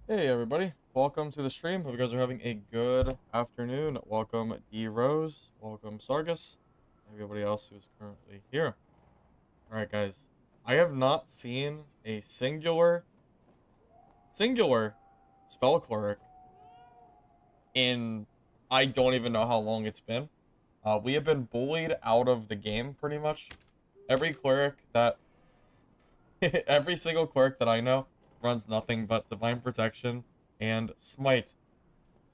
Hey everybody, welcome to the stream. Hope you guys are having a good afternoon. Welcome D Rose, welcome Sargus, and everybody else who's currently here. Alright guys, I have not seen a singular spell cleric in I don't even know how long it's been. We have been bullied out of the game pretty much. Every cleric that every single cleric that I know runs nothing but Divine Protection and Smite.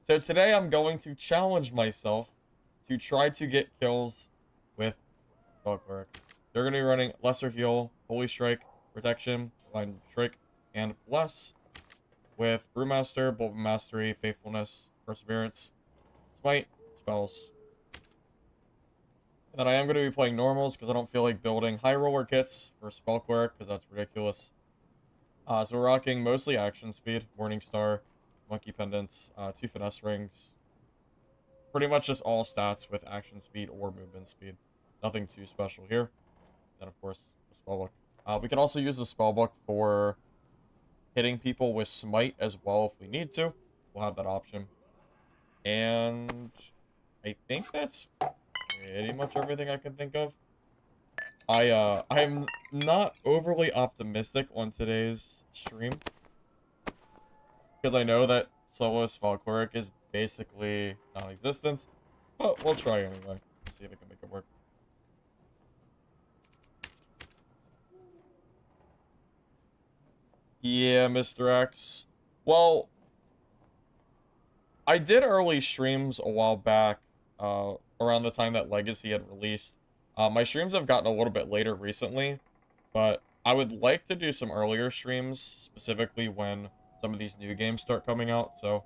So today I'm going to challenge myself to try to get kills with Spell Cleric. They're going to be running Lesser Heal, Holy Strike, Protection, Divine Strike, and Bless with Brewmaster, Bolt of Mastery, Faithfulness, Perseverance, Smite, Spells. And then I am going to be playing normals because I don't feel like building high roller kits for Spell Cleric because that's ridiculous. So we're rocking mostly Action Speed, Morningstar, Monkey Pendants, 2 Finesse Rings. Pretty much just all stats with Action Speed or Movement Speed. Nothing too special here. Then, of course, the Spellbook. We can also use the Spellbook for hitting people with Smite as well if we need to. We'll have that option. And I think that's pretty much everything I can think of. I'm not overly optimistic on today's stream because I know that solo Spell Cleric is basically non-existent, but we'll try anyway. See if we can make it work. Yeah, Mr. X. Well, I did early streams a while back, around the time that Legacy had released. My streams have gotten a little bit later recently, but I would like to do some earlier streams, specifically when some of these new games start coming out, so,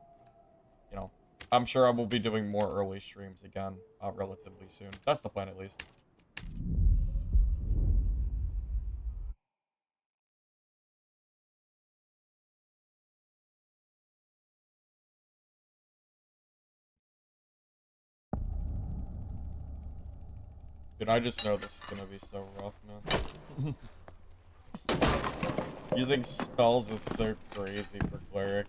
you know, I'm sure I will be doing more early streams again, relatively soon. That's the plan, at least. Dude, I just know this is gonna be so rough, man. Using spells is so crazy for Cleric.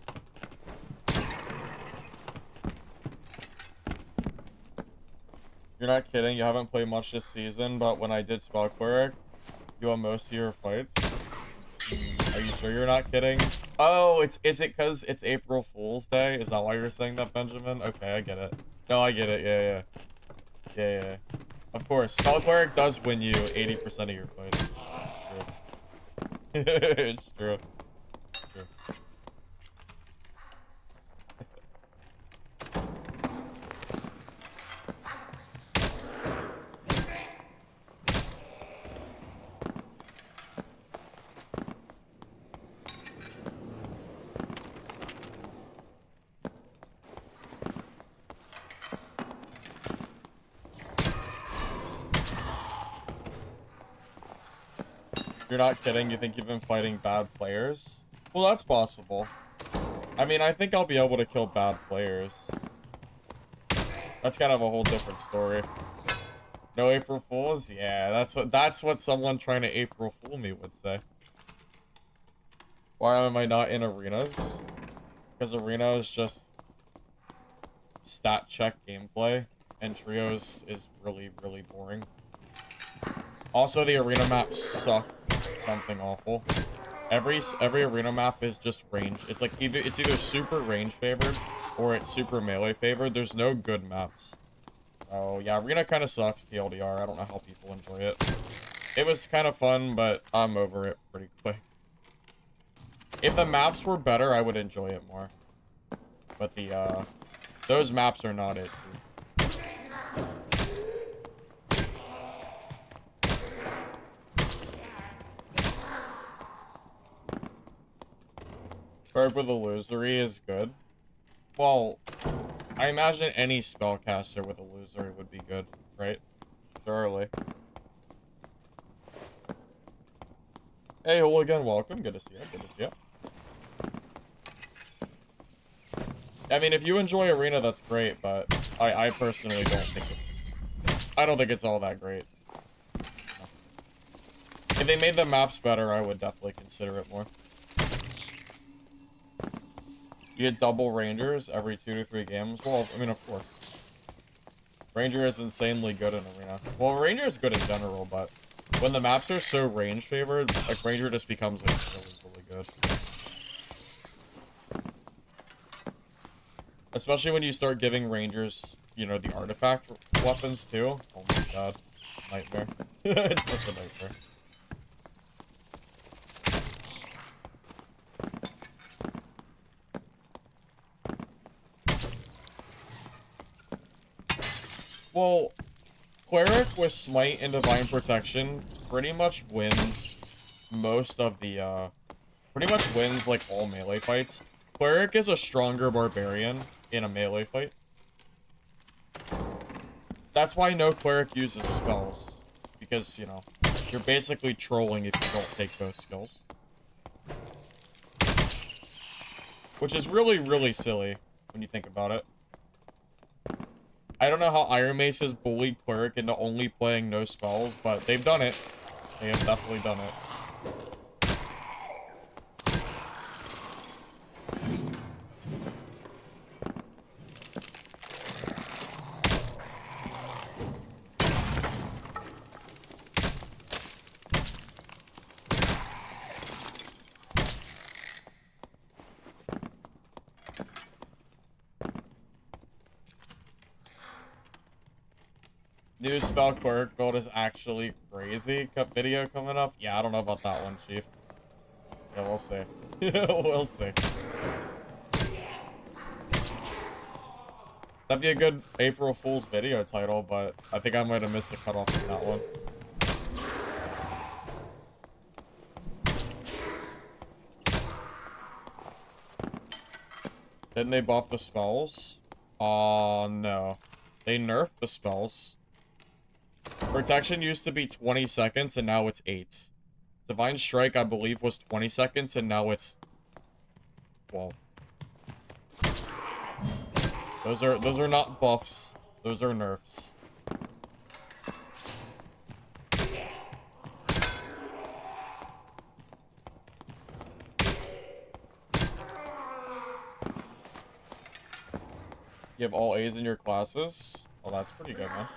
You're not kidding, you haven't played much this season, but when I did Spell Cleric, you won most of your fights. Are you sure you're not kidding? Oh, is it because it's April Fool's Day? Is that why you're saying that, Benjamin? Okay, I get it. No, I get it, yeah. Yeah. Of course, Spell Cleric does win you 80% of your fights. It's true. It's true. You're not kidding? You think you've been fighting bad players? Well, that's possible. I mean, I think I'll be able to kill bad players. That's kind of a whole different story. No April Fools? Yeah, that's what someone trying to April Fool me would say. Why am I not in arenas? Because arena is just stat check gameplay, and trios is really, really boring. Also, the arena maps suck something awful. Every arena map is just range. It's like it's either super range favored or it's super melee favored. There's no good maps. Oh yeah, arena kind of sucks. TLDR. I don't know how people enjoy it. It was kind of fun, but I'm over it pretty quick. If the maps were better, I would enjoy it more. But those maps are not it. Card with illusory is good. Well, I imagine any spellcaster with illusory would be good, right? Surely. Hey, hooligan, welcome. Good to see you. Good to see you. I mean, if you enjoy arena, that's great, but I personally don't think I don't think it's all that great. If they made the maps better, I would definitely consider it more. You get double Rangers every 2 to 3 games. Well, I mean, of course. Ranger is insanely good in Arena. Well, Ranger is good in general, but when the maps are so range favored, like, Ranger just becomes, like, really, really good. Especially when you start giving Rangers, you know, the artifact weapons, too. Oh my god. Nightmare. It's such a nightmare. Well, Cleric with Smite and Divine Protection pretty much wins most of the, pretty much wins, like, all melee fights. Cleric is a stronger Barbarian in a melee fight. That's why no Cleric uses spells. Because, you know, you're basically trolling if you don't take those skills. Which is really, really silly when you think about it. I don't know how Iron Mace has bullied Cleric into only playing no spells, but they've done it. They have definitely done it. New spell Cleric build is actually crazy. Video coming up? Yeah, I don't know about that one, Chief. Yeah, we'll see. We'll see. That'd be a good April Fool's video title, but I think I might have missed the cutoff on that one. Didn't they buff the spells? No. They nerfed the spells. Protection used to be 20 seconds, and now it's 8. Divine Strike, I believe, was 20 seconds, and now it's 12. Those are not buffs. Those are nerfs. You have all A's in your classes? Well, that's pretty good, man.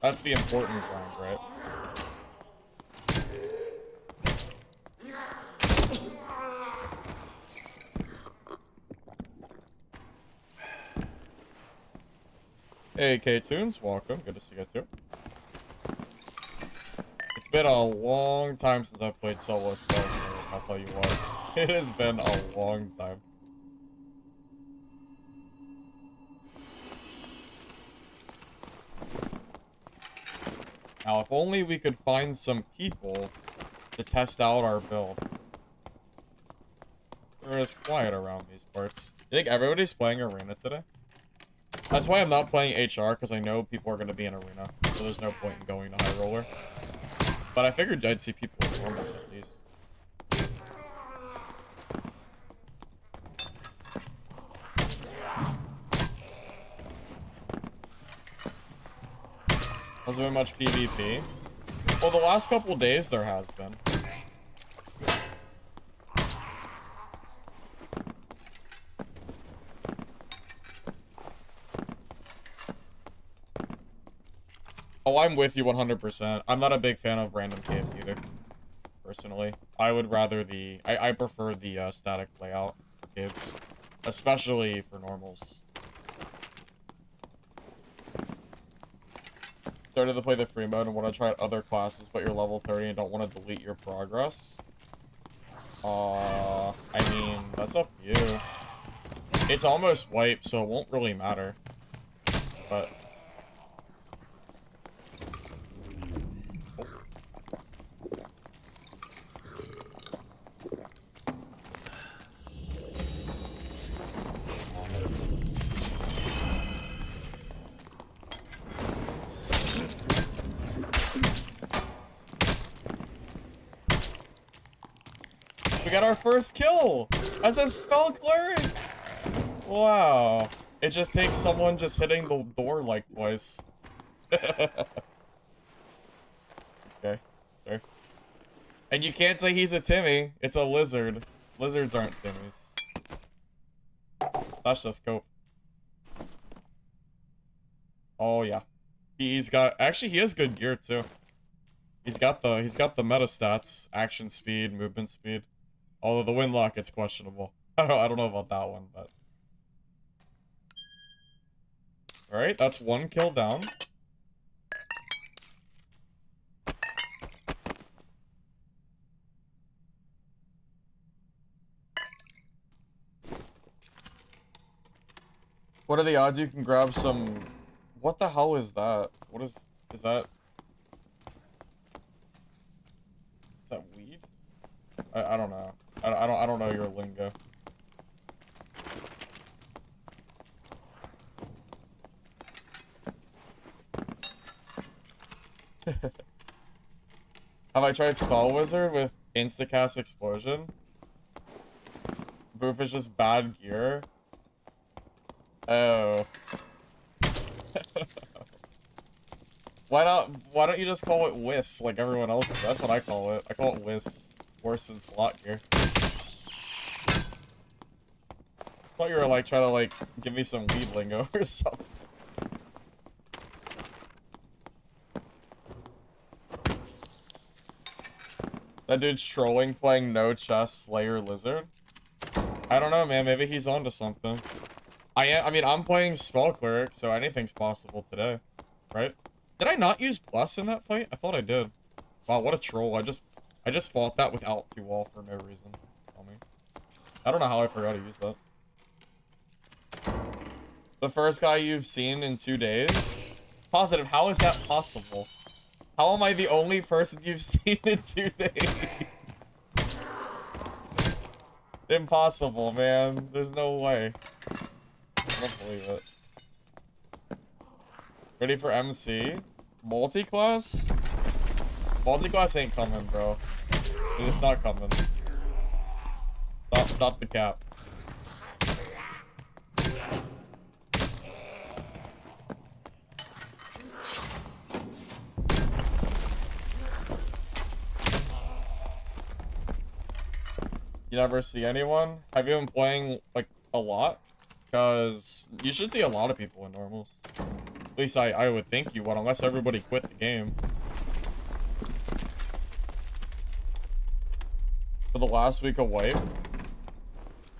That's the important grind, right? Hey, K-Tunes, welcome. Good to see you too. It's been a long time since I've played solo spells, I'll tell you what. It has been a long time. Now, if only we could find some people to test out our build. It's quiet around these parts. You think everybody's playing Arena today? That's why I'm not playing HR, because I know people are going to be in Arena. So there's no point in going to High Roller. But I figured I'd see people in Normals at least. Has there been much PvP? Well, the last couple days there has been. Oh, I'm with you 100%. I'm not a big fan of random caves either, personally. I would rather I prefer the static layout caves, especially for normals. Started to play the free mode and want to try out other classes, but you're level 30 and don't want to delete your progress. I mean, that's up to you. It's almost wiped, so it won't really matter. But... we got our first kill as a spell cleric. Wow. It just takes someone just hitting the door like twice. Okay. Sure. And you can't say he's a Timmy. It's a lizard. Lizards aren't Timmys. That's just scope. Oh yeah. He's got actually he has good gear too. He's got the meta stats, action speed, movement speed. Although the wind lock it's questionable. I don't know about that one, but alright, that's one kill down. What are the odds you can grab some... What the hell is that? What is that? Is that weed? I don't know. I don't know your lingo. Have I tried Spell Wizard with Instacast Explosion? Boof is just bad gear. Oh. Why don't you just call it Whis like everyone else? That's what I call it. I call it Whis. Worse than slot gear. Thought you were like trying to like give me some weed lingo or something. That dude's trolling playing no chest Slayer Lizard. I don't know, man. Maybe he's onto something. I mean, I'm playing Spell Cleric, so anything's possible today, right? Did I not use Bless in that fight? I thought I did. Wow, what a troll! I just fought that without 2-wall for no reason. Tell me. I don't know how I forgot to use that. The first guy you've seen in 2 days? Positive. How is that possible? How am I the only person you've seen in 2 days? Impossible, man. There's no way. I don't believe it. Ready for MC? Multi-class? Multi-class ain't coming, bro. It's not coming. Stop the cap. You never see anyone? Have you been playing, like, a lot? Because you should see a lot of people in normals. At least I would think you would, unless everybody quit the game. For the last week of wipe?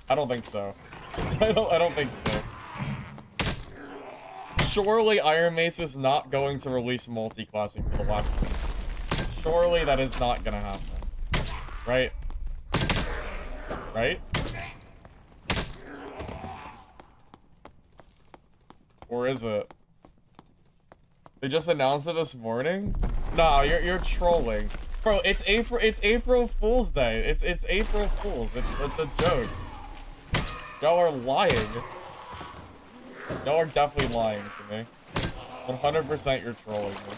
I don't think so. I don't think so. Surely Iron Mace is not going to release multi-classing for the last week. Surely that is not gonna happen. Right? Right? Or is it? They just announced it this morning? Nah, you're trolling. Bro, it's April Fool's Day. It's April Fool's. It's a joke. Y'all are lying. Y'all are definitely lying to me. 100% you're trolling me.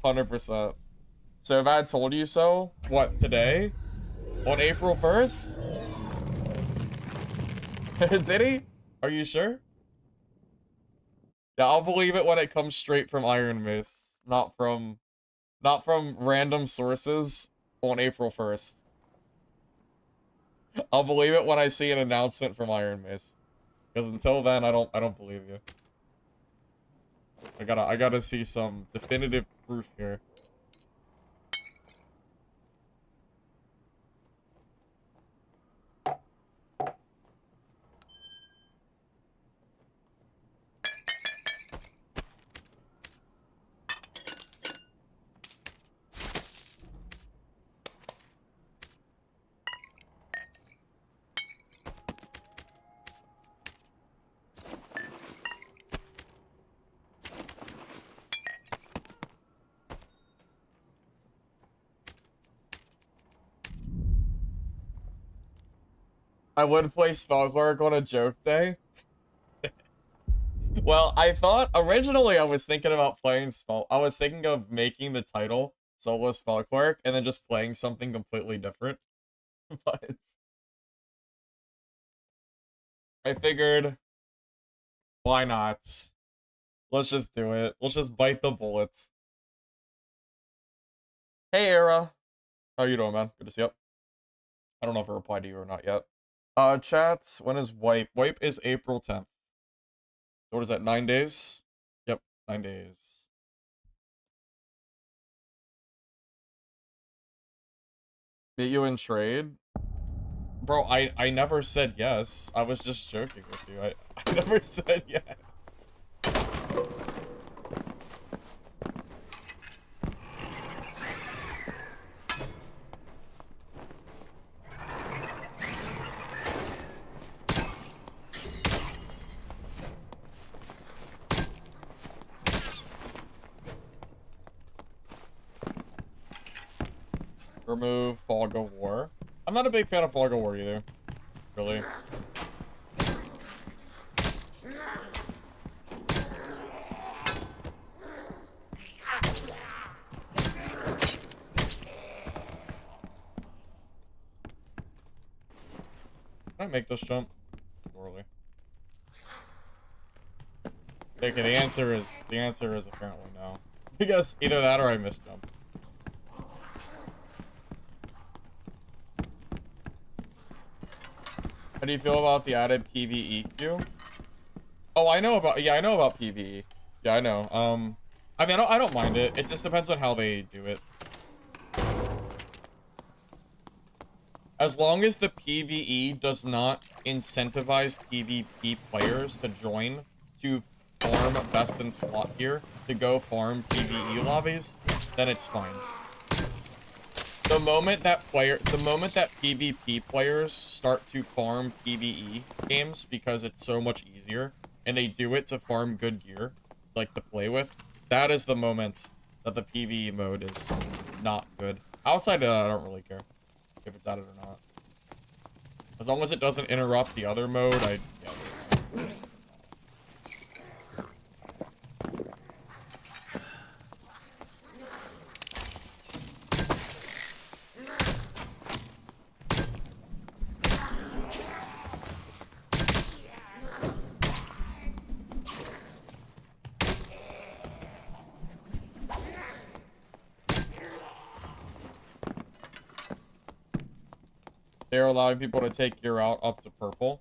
100%. So if I had told you so, what, today? On April 1st? Did he? Are you sure? Yeah, I'll believe it when it comes straight from Iron Mace, not from random sources on April 1st. I'll believe it when I see an announcement from Iron Mace. Because until then, I don't believe you. I gotta see some definitive proof here. I would play Spell Cleric on a joke day. Well, I thought originally I was thinking about playing I was thinking of making the title Solo Spell Cleric and then just playing something completely different. But I figured, why not? Let's just do it. Let's just bite the bullets. Hey, Era. How you doing, man? Good to see you. I don't know if I replied to you or not yet. Chats, when is wipe? Wipe is April 10th. So what is that, 9 days? Yep, 9 days. Meet you in trade? Bro, I never said yes. I was just joking with you. I never said yes. Remove Fog of War. I'm not a big fan of Fog of War either. Really. Can I make this jump? Surely. Okay, the answer is apparently no. Because either that or I missed jump. How do you feel about the added PvE queue? Oh, I know about PvE. Yeah, I know. I mean, I don't mind it. It just depends on how they do it. As long as the PvE does not incentivize PvP players to join to farm best in slot gear to go farm PvE lobbies, then it's fine. The moment that PvP players start to farm PvE games because it's so much easier, and they do it to farm good gear, like to play with, that is the moment that the PvE mode is not good. Outside of that, I don't really care if it's added or not. As long as it doesn't interrupt the other mode, yeah. They're allowing people to take gear out up to purple.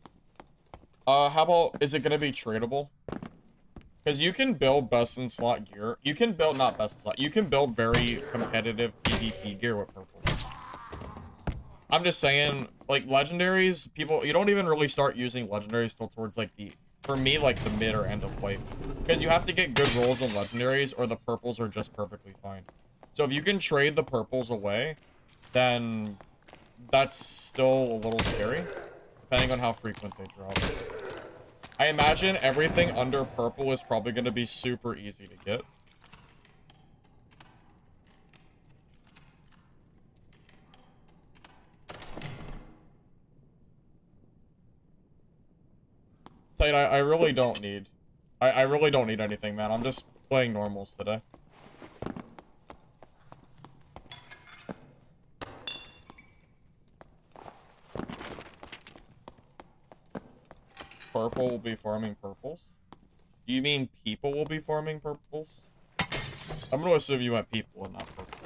How about, is it gonna be tradable? Because you can build best in slot gear. You can build, not best in slot, you can build very competitive PvP gear with purple. I'm just saying, like, legendaries, you don't even really start using legendaries till towards, like, for me, like, the mid or end of wipe. Because you have to get good rolls on legendaries, or the purples are just perfectly fine. So if you can trade the purples away, then that's still a little scary, depending on how frequent they drop. I imagine everything under purple is probably going to be super easy to get. Tight, I really don't need... I really don't need anything, man. I'm just playing normals today. Purple will be farming purples? Do you mean people will be farming purples? I'm gonna assume you meant people and not purple.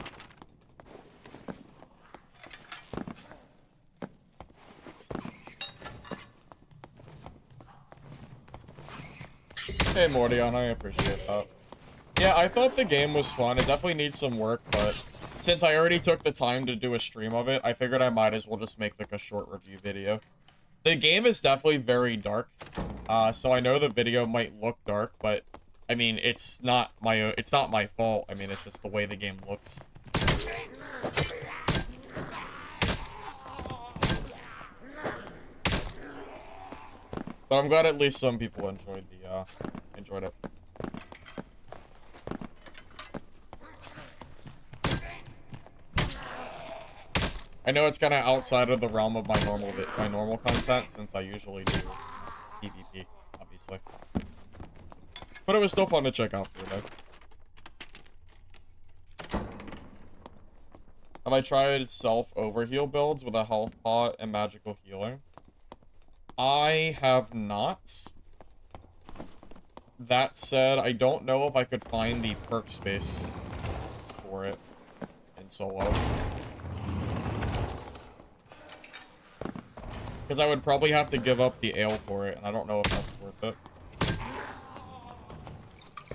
Hey Mordion, I appreciate that. Yeah, I thought the game was fun. It definitely needs some work, but since I already took the time to do a stream of it, I figured I might as well just make like a short review video. The game is definitely very dark, so I know the video might look dark, but I mean, it's not my fault. I mean, it's just the way the game looks. But I'm glad at least some people enjoyed it. I know it's kind of outside of the realm of my normal content, since I usually do PvP, obviously. But it was still fun to check out for today. Have I tried self-overheal builds with a health pot and magical healing? I have not. That said, I don't know if I could find the perk space for it in solo. Because I would probably have to give up the ale for it, and I don't know if that's worth it.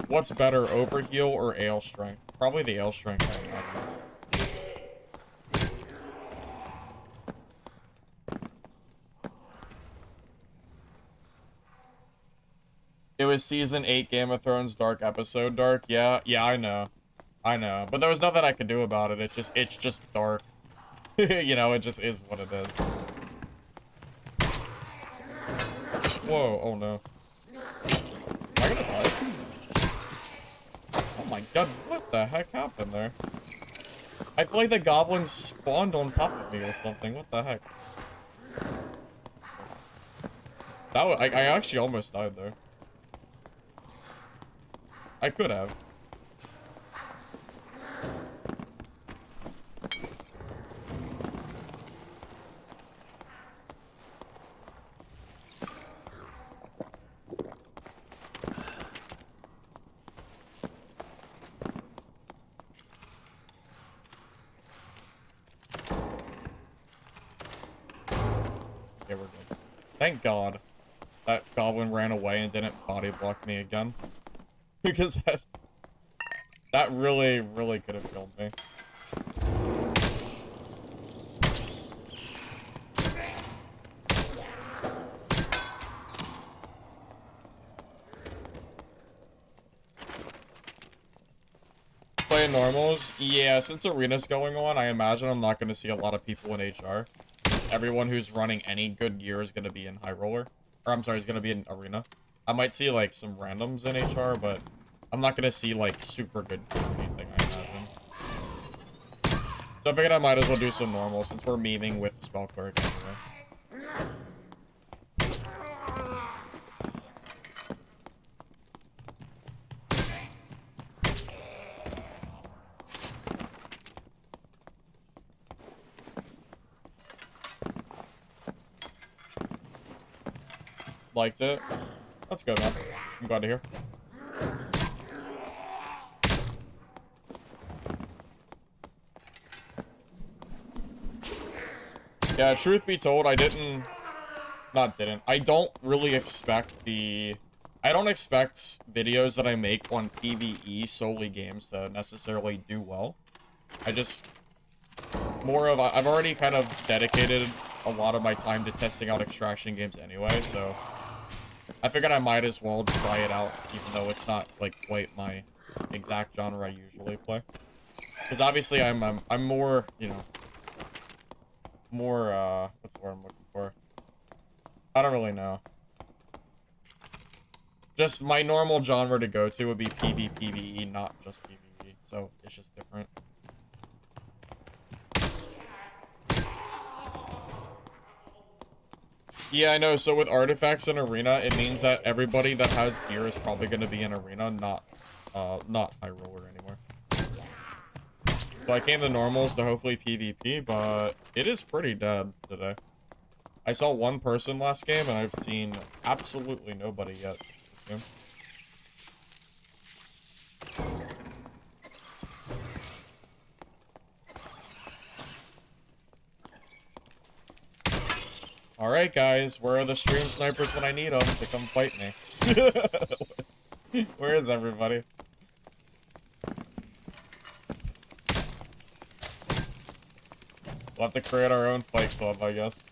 What's better, overheal or ale strength? Probably the ale strength, I imagine. It was season 8 Game of Thrones dark episode dark. Yeah, I know. I know. But there was nothing I could do about it. It's just dark. You know, it just is what it is. Whoa, oh no. Am I gonna die? Oh my god, what the heck happened there? I feel like the goblins spawned on top of me or something. What the heck? That was, I actually almost died there. I could have. Okay, we're good. Thank God that goblin ran away and didn't body block me again. Because that really, really could have killed me. Playing normals? Yeah, since arena's going on, I imagine I'm not going to see a lot of people in HR. Everyone who's running any good gear is going to be in high roller. Or, I'm sorry, is going to be in arena. I might see, like, some randoms in HR, but I'm not going to see, like, super good gear or anything, I imagine. So I figured I might as well do some normal, since we're memeing with Spell Cleric anyway. Liked it. That's good, man. I'm glad to hear. Yeah, truth be told, I don't really expect I don't expect videos that I make on PvE solely games to necessarily do well. I've already kind of dedicated a lot of my time to testing out extraction games anyway, so I figured I might as well try it out, even though it's not, like, quite my exact genre I usually play. Because obviously I'm more, you know, more, what's the word I'm looking for? I don't really know. Just my normal genre to go to would be PvE, not just PvE, so it's just different. Yeah, I know. So with artifacts in arena, it means that everybody that has gear is probably going to be in arena, not high roller anymore. So I came to normals to hopefully PvP, but it is pretty dead today. I saw one person last game, and I've seen absolutely nobody yet this game. Alright, guys, where are the stream snipers when I need them to come fight me? Where is everybody? We'll have to create our own fight club, I guess.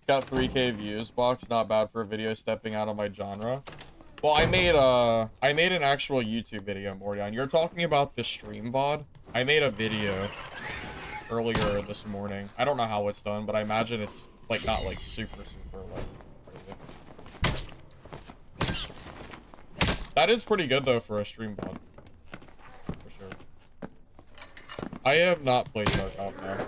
Got 3K views. Box, not bad for a video stepping out of my genre. Well, I made an actual YouTube video, Mordion. You're talking about the stream VOD? I made a video earlier this morning. I don't know how it's done, but I imagine it's, like, not, like, super, like, crazy. That is pretty good, though, for a stream VOD. For sure. I have not played Dark Op now.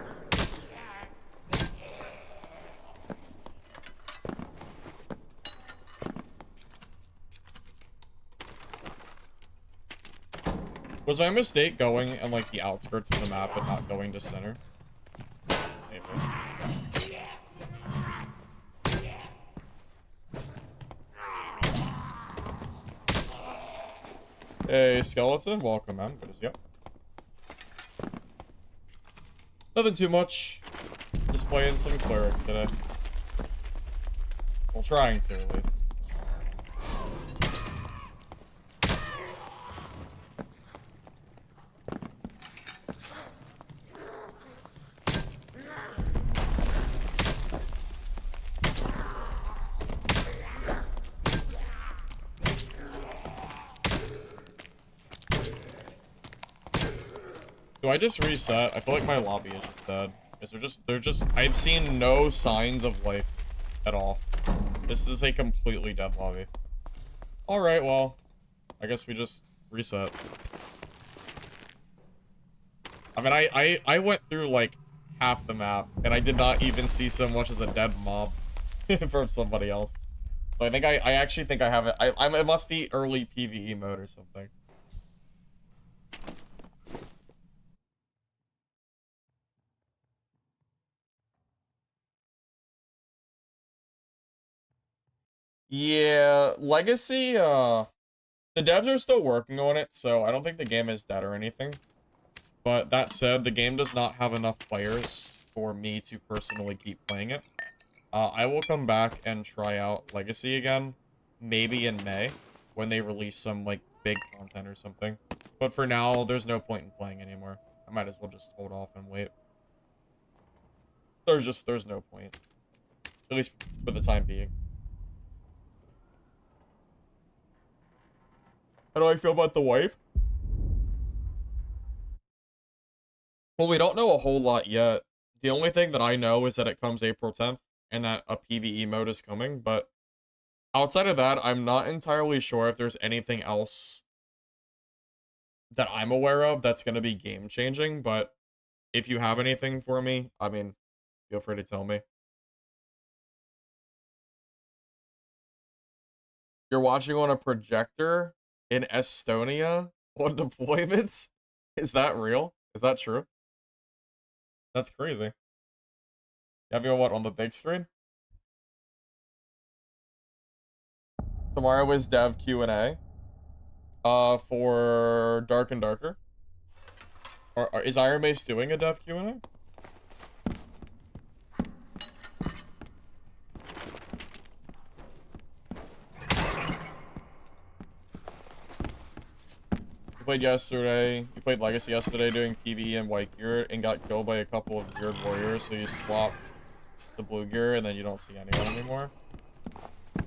Was my mistake going in, like, the outskirts of the map and not going to center? Hey, skeleton, welcome, man. Good as you. Nothing too much. Just playing some cleric today. Well, trying to, at least. Do I just reset? I feel like my lobby is just dead. They're just, I've seen no signs of life at all. This is a completely dead lobby. Alright, well, I guess we just reset. I mean, I went through, like, half the map, and I did not even see so much as a dead mob from somebody else. So I think I actually think I have it. It must be early PvE mode or something. Yeah, Legacy, the devs are still working on it, so I don't think the game is dead or anything. But that said, the game does not have enough players for me to personally keep playing it. I will come back and try out Legacy again, maybe in May, when they release some, like, big content or something. But for now, there's no point in playing anymore. I might as well just hold off and wait. There's no point. At least for the time being. How do I feel about the wipe? Well, we don't know a whole lot yet. The only thing that I know is that it comes April 10th, and that a PvE mode is coming, but outside of that, I'm not entirely sure if there's anything else that I'm aware of that's going to be game-changing, but if you have anything for me, I mean, feel free to tell me. You're watching on a projector in Estonia on deployments? Is that real? Is that true? That's crazy. You have you on what, on the big screen? Tomorrow is dev Q&A. For Dark and Darker. Is Iron Mace doing a dev Q&A? You played Legacy yesterday doing PvE in white gear and got killed by a couple of geared warriors, so you swapped the blue gear and then you don't see anyone anymore.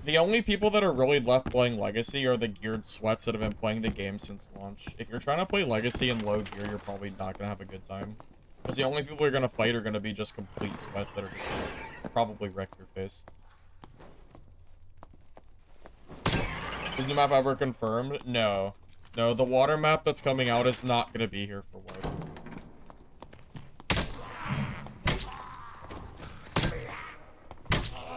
The only people that are really left playing Legacy are the geared sweats that have been playing the game since launch. If you're trying to play Legacy in low gear, you're probably not going to have a good time. Because the only people you're going to fight are going to be just complete sweats that are just gonna probably wreck your face. Is the map ever confirmed? No. No, the water map that's coming out is not going to be here for wipe.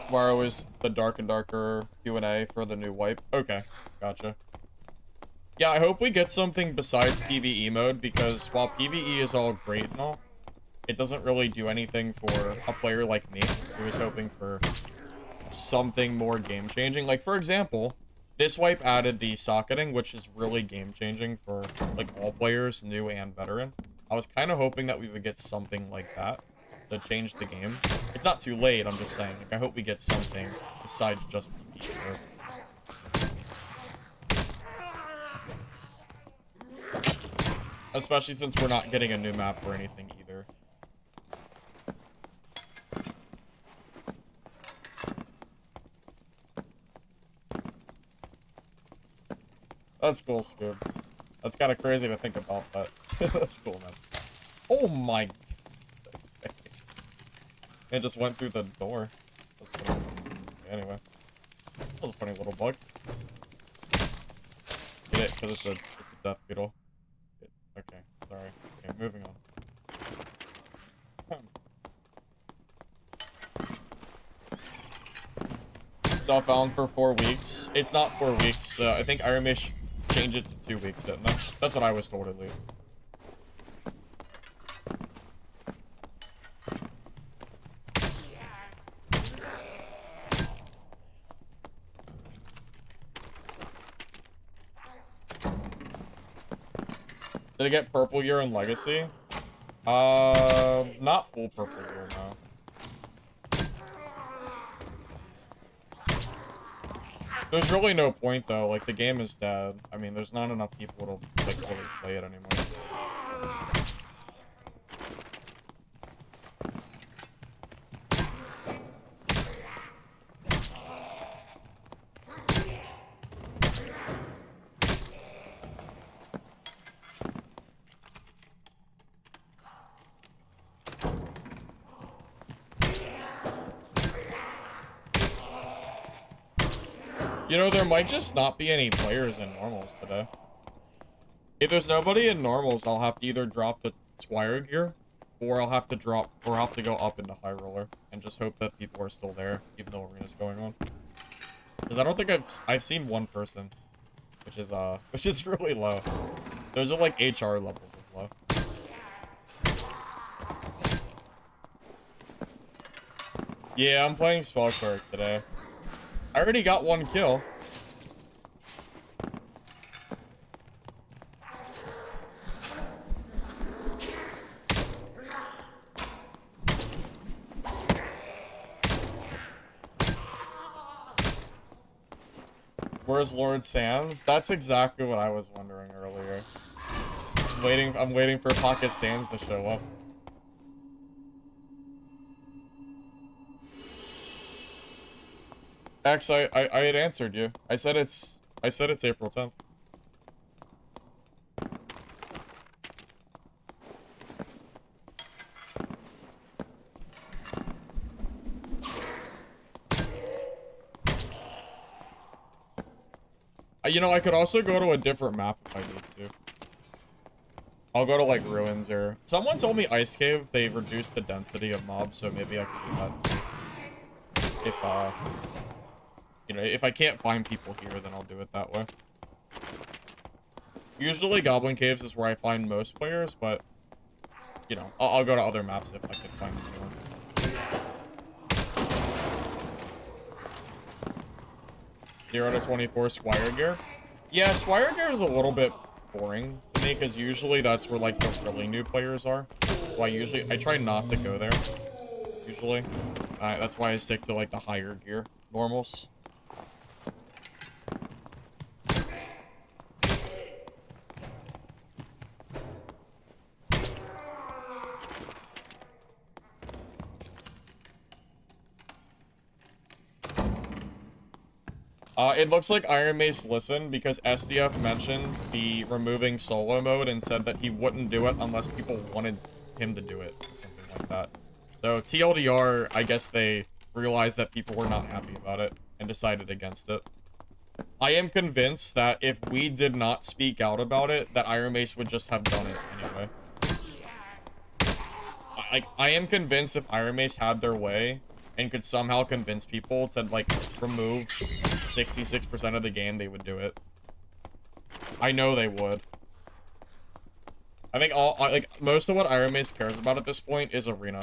Tomorrow is the Dark and Darker Q&A for the new wipe. Okay, gotcha. Yeah, I hope we get something besides PvE mode, because while PvE is all great and all, it doesn't really do anything for a player like me, who is hoping for something more game-changing. Like, for example, this wipe added the socketing, which is really game-changing for, like, all players, new and veteran. I was kind of hoping that we would get something like that to change the game. It's not too late, I'm just saying. Like, I hope we get something besides just PvE. Especially since we're not getting a new map or anything either. That's cool, Scoops. That's kind of crazy to think about, but that's cool, man. Oh my... It just went through the door. Anyway. That was a funny little bug. Get it? Because it's a death beetle. Okay, sorry. Okay, moving on. Southbound for 4 weeks. It's not 4 weeks. I think Iron Mace changed it to 2 weeks, didn't they? That's what I was told, at least. Did I get purple gear in Legacy? Not full purple gear, no. There's really no point, though. Like, the game is dead. I mean, there's not enough people to, like, really play it anymore. You know, there might just not be any players in normals today. If there's nobody in normals, I'll have to either drop the Squire gear, or I'll have to go up into High Roller and just hope that people are still there, even though arena's going on. Because I don't think I've seen one person, which is really low. Those are like HR levels of low. Yeah, I'm playing Spell Cleric today. I already got one kill. Where's Lord Sands? That's exactly what I was wondering earlier. I'm waiting for Pocket Sands to show up. X, I had answered you. I said it's April 10th. You know, I could also go to a different map if I need to. I'll go to, like, Ruins or... Someone told me Ice Cave, they reduced the density of mobs, so maybe I could do that too. If, you know, if I can't find people here, then I'll do it that way. Usually Goblin Caves is where I find most players, but, you know, I'll go to other maps if I can find anyone. 0 to 24 Squire gear. Yeah, Squire gear is a little bit boring to me, because usually that's where, like, the really new players are. So I try not to go there, usually. That's why I stick to, like, the higher gear normals. It looks like Iron Mace listened because SDF mentioned the removing solo mode and said that he wouldn't do it unless people wanted him to do it, or something like that. So TLDR, I guess they realized that people were not happy about it and decided against it. I am convinced that if we did not speak out about it, that Iron Mace would just have done it anyway. I am convinced if Iron Mace had their way and could somehow convince people to, like, remove 66% of the game, they would do it. I know they would. I think like, most of what Iron Mace cares about at this point is Arena.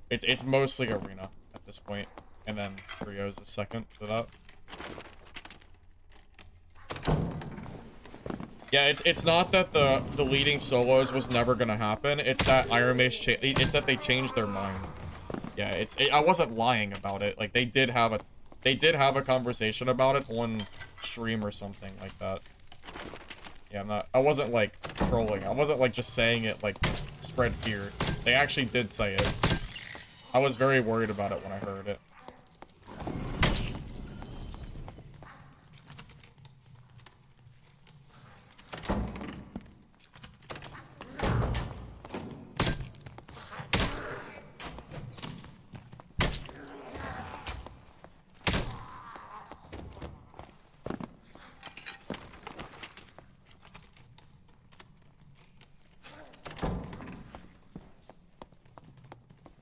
It's mostly Arena at this point, and then Rio's the second to that. Yeah, it's not that the deleting solos was never gonna happen. It's that Iron Mace it's that they changed their minds. Yeah, I wasn't lying about it. Like, they did have a conversation about it on stream or something like that. Yeah, I wasn't, like, trolling. I wasn't, like, just saying it, like, spread fear. They actually did say it. I was very worried about it when I heard it.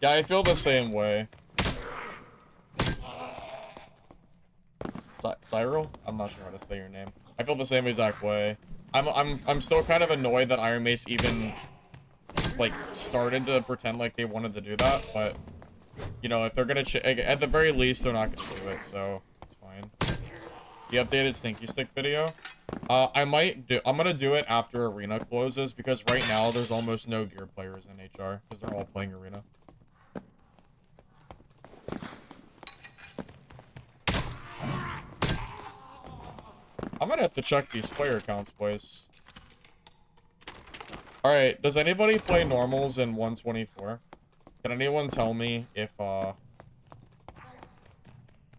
Yeah, I feel the same way. Cyril? I'm not sure how to say your name. I feel the same exact way. I'm still kind of annoyed that Iron Mace even, like, started to pretend like they wanted to do that, but, you know, if they're gonna at the very least, they're not gonna do it, so it's fine. The updated Stinky Stick video? I'm gonna do it after Arena closes, because right now there's almost no gear players in HR, because they're all playing Arena. I'm gonna have to check these player counts, boys. Alright, does anybody play normals in 124? Can anyone tell me if, I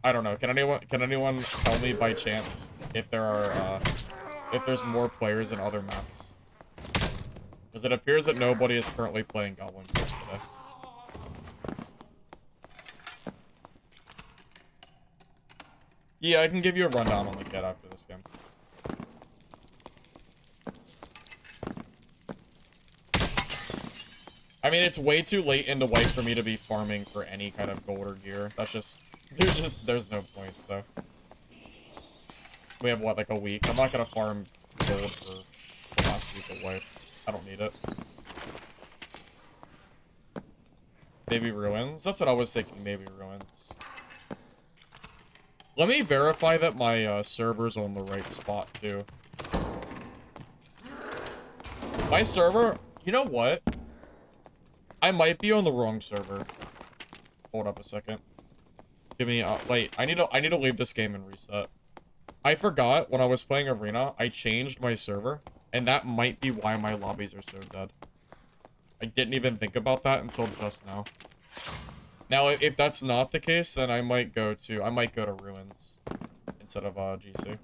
don't know, can anyone tell me by chance if there are, if there's more players in other maps? Because it appears that nobody is currently playing Goblin Quest today. Yeah, I can give you a rundown on the kit after this game. I mean, it's way too late into wipe for me to be farming for any kind of gold or gear. That's just, there's no point, so. We have, what, like a week? I'm not gonna farm gold for the last week of wipe. I don't need it. Maybe ruins? That's what I was thinking, maybe ruins. Let me verify that my server's on the right spot, too. My server, you know what? I might be on the wrong server. Hold up a second. Give me, wait, I need to leave this game and reset. I forgot when I was playing Arena, I changed my server, and that might be why my lobbies are so dead. I didn't even think about that until just now. Now, if that's not the case, then I might go to Ruins instead of, GC.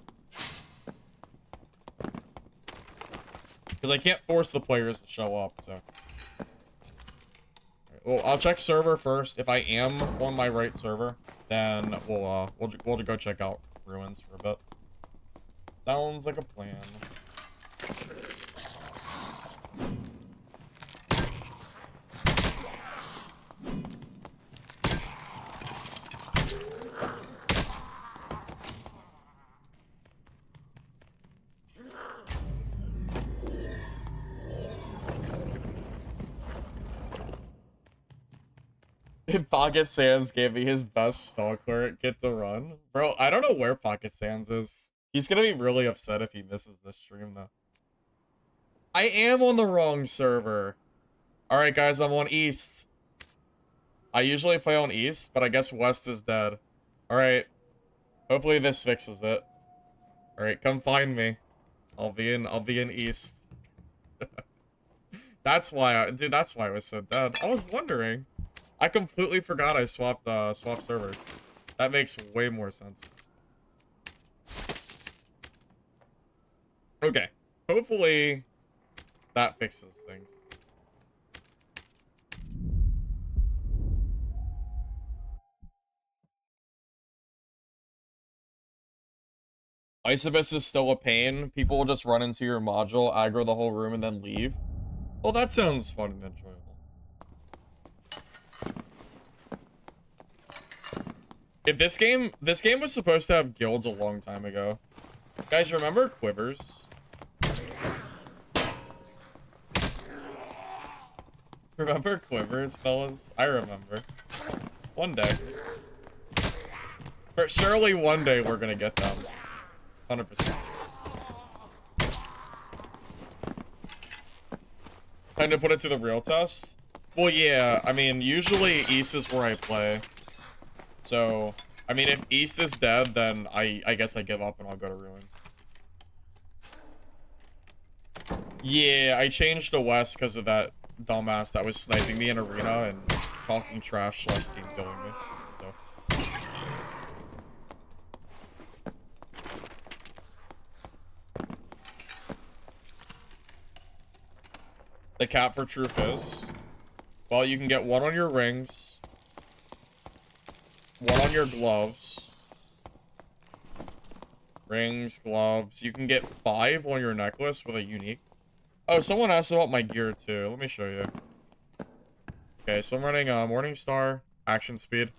Because I can't force the players to show up, so. Well, I'll check server first. If I am on my right server, then we'll go check out Ruins for a bit. Sounds like a plan. If Pocket Sands gave me his best spell cleric kit to run. Bro, I don't know where Pocket Sands is. He's gonna be really upset if he misses this stream, though. I am on the wrong server. Alright, guys, I'm on East. I usually play on East, but I guess West is dead. Alright. Hopefully this fixes it. Alright, come find me. I'll be in East. That's why that's why I was so dead. I was wondering. I completely forgot I swapped servers. That makes way more sense. Okay. Hopefully that fixes things. Isobus is still a pain. People will just run into your module, aggro the whole room, and then leave. Well, that sounds fun and enjoyable. If this game was supposed to have guilds a long time ago. Guys, remember Quivers? Remember Quivers, fellas? I remember. One day. Surely one day we're gonna get them. 100%. Time to put it to the real test? Well, yeah, I mean, usually East is where I play. So, I mean, if East is dead, then I guess I give up and I'll go to Ruins. Yeah, I changed to West because of that dumbass that was sniping me in Arena and talking trash / team killing me. So. The cap for truth is, well, you can get one on your rings, one on your gloves, rings, gloves. You can get 5 on your necklace with a unique. Oh, someone asked about my gear too. Let me show you. Okay, so I'm running Morningstar, action speed,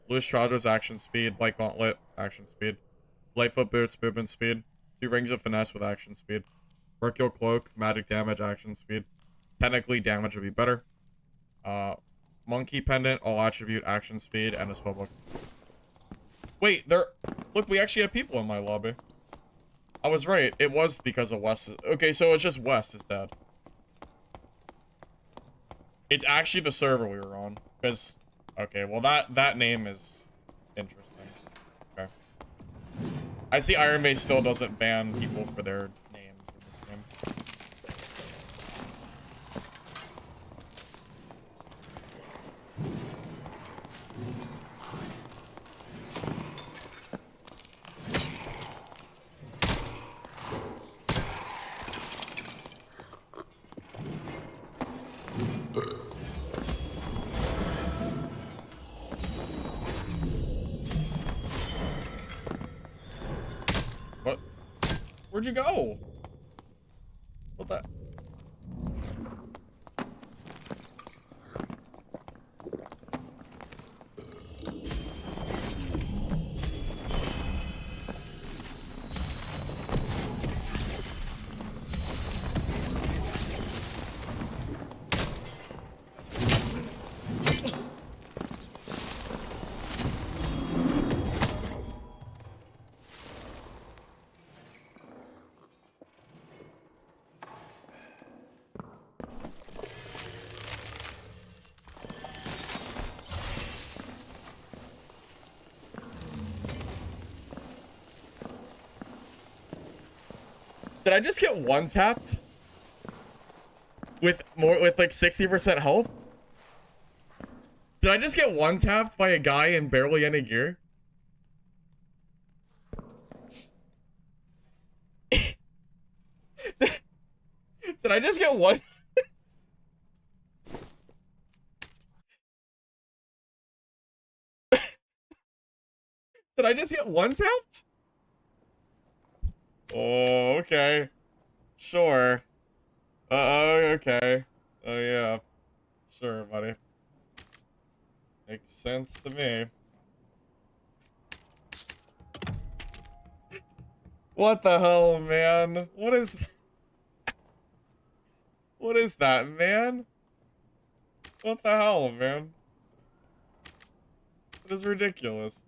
loose trousers, action speed, light gauntlet, action speed, lightfoot boots, movement speed, 2 rings of finesse with action speed, Mercurial cloak, magic damage, action speed. Technically, damage would be better. Monkey pendant, all attribute, action speed, and a spellbook. Wait, look, we actually have people in my lobby. I was right. It was because of Wes. Okay, so it's just Wes is dead. It's actually the server we were on. Because, okay, well that name is interesting. Okay. I see Iron Base still doesn't ban people for their names in this game. What? Where'd you go? What the? Did I just get one tapped? With like 60% health? Did I just get one tapped by a guy in barely any gear? Did I just get one? Did I just get one tapped? Oh, okay. Sure. Okay. Oh, yeah. Sure, buddy. Makes sense to me. What the hell, man? What is... What is that, man? What the hell, man? That is ridiculous.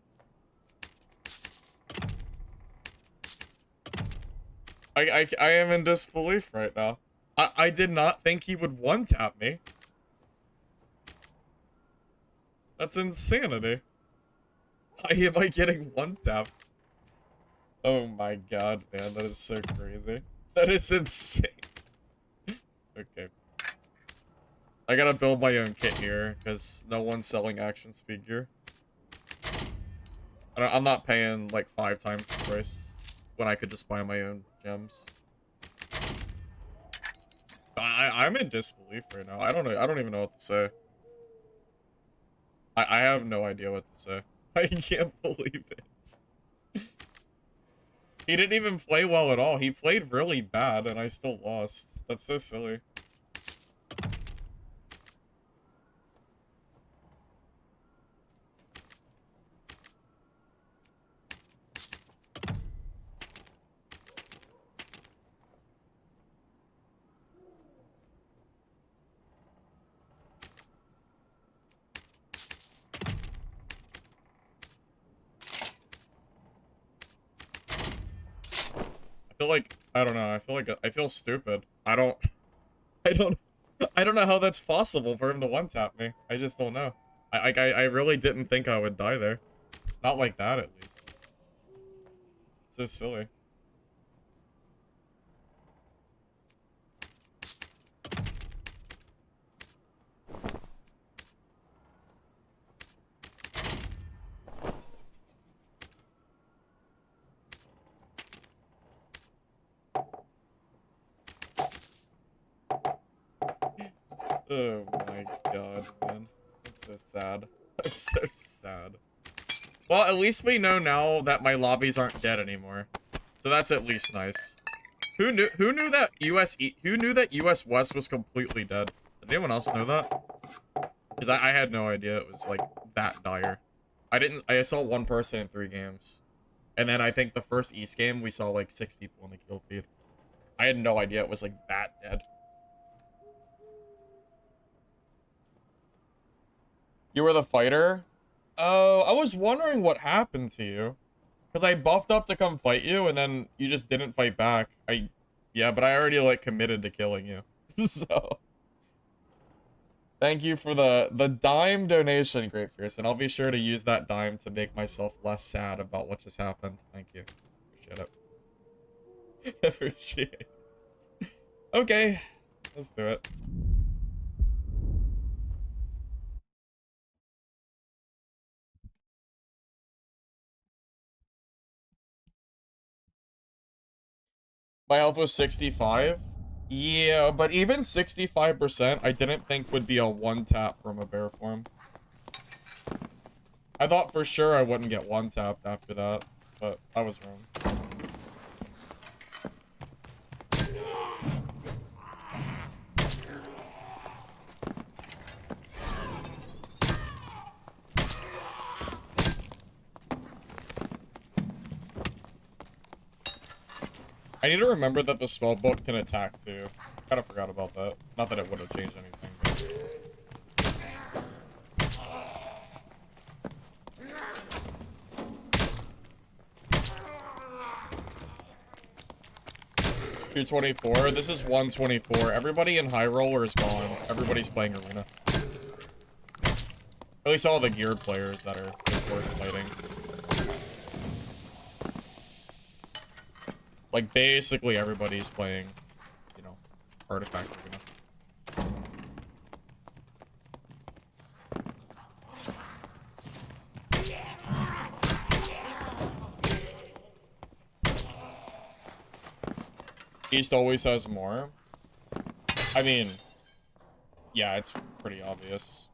I am in disbelief right now. I did not think he would one-tap me. That's insanity. Why am I getting one-tapped? Oh my god, man, that is so crazy. That is insane. Okay. I gotta build my own kit here, because no one's selling action speed gear. I'm not paying like 5 times the price when I could just buy my own gems. I'm in disbelief right now. I don't even know what to say. I have no idea what to say. I can't believe it. He didn't even play well at all. He played really bad and I still lost. That's so silly. I feel like, I don't know, I feel stupid. I don't know how that's possible for him to one-tap me. I just don't know. I really didn't think I would die there. Not like that, at least. So silly. Oh my god, man. That's so sad. That's so sad. Well, at least we know now that my lobbies aren't dead anymore. So that's at least nice. Who knew that US West was completely dead? Did anyone else know that? Because I had no idea it was like that dire. I saw one person in 3 games. And then I think the first East game we saw like 6 people in the kill feed. I had no idea it was like that dead. You were the fighter? Oh, I was wondering what happened to you. Because I buffed up to come fight you, and then you just didn't fight back. Yeah, but I already, like, committed to killing you. So... Thank you for the dime donation, Great Fierce, and I'll be sure to use that dime to make myself less sad about what just happened. Thank you. Appreciate it. Appreciate it. Okay, let's do it. My health was 65. Yeah, but even 65% I didn't think would be a one tap from a bear form. I thought for sure I wouldn't get one tapped after that, but I was wrong. I need to remember that the spell book can attack too. Kind of forgot about that. Not that it would have changed anything. But... 224. This is 124. Everybody in high roller is gone. Everybody's playing arena. At least all the geared players that are worth fighting. Like, basically everybody's playing, you know, artifact arena. East always has more. I mean, yeah, it's pretty obvious.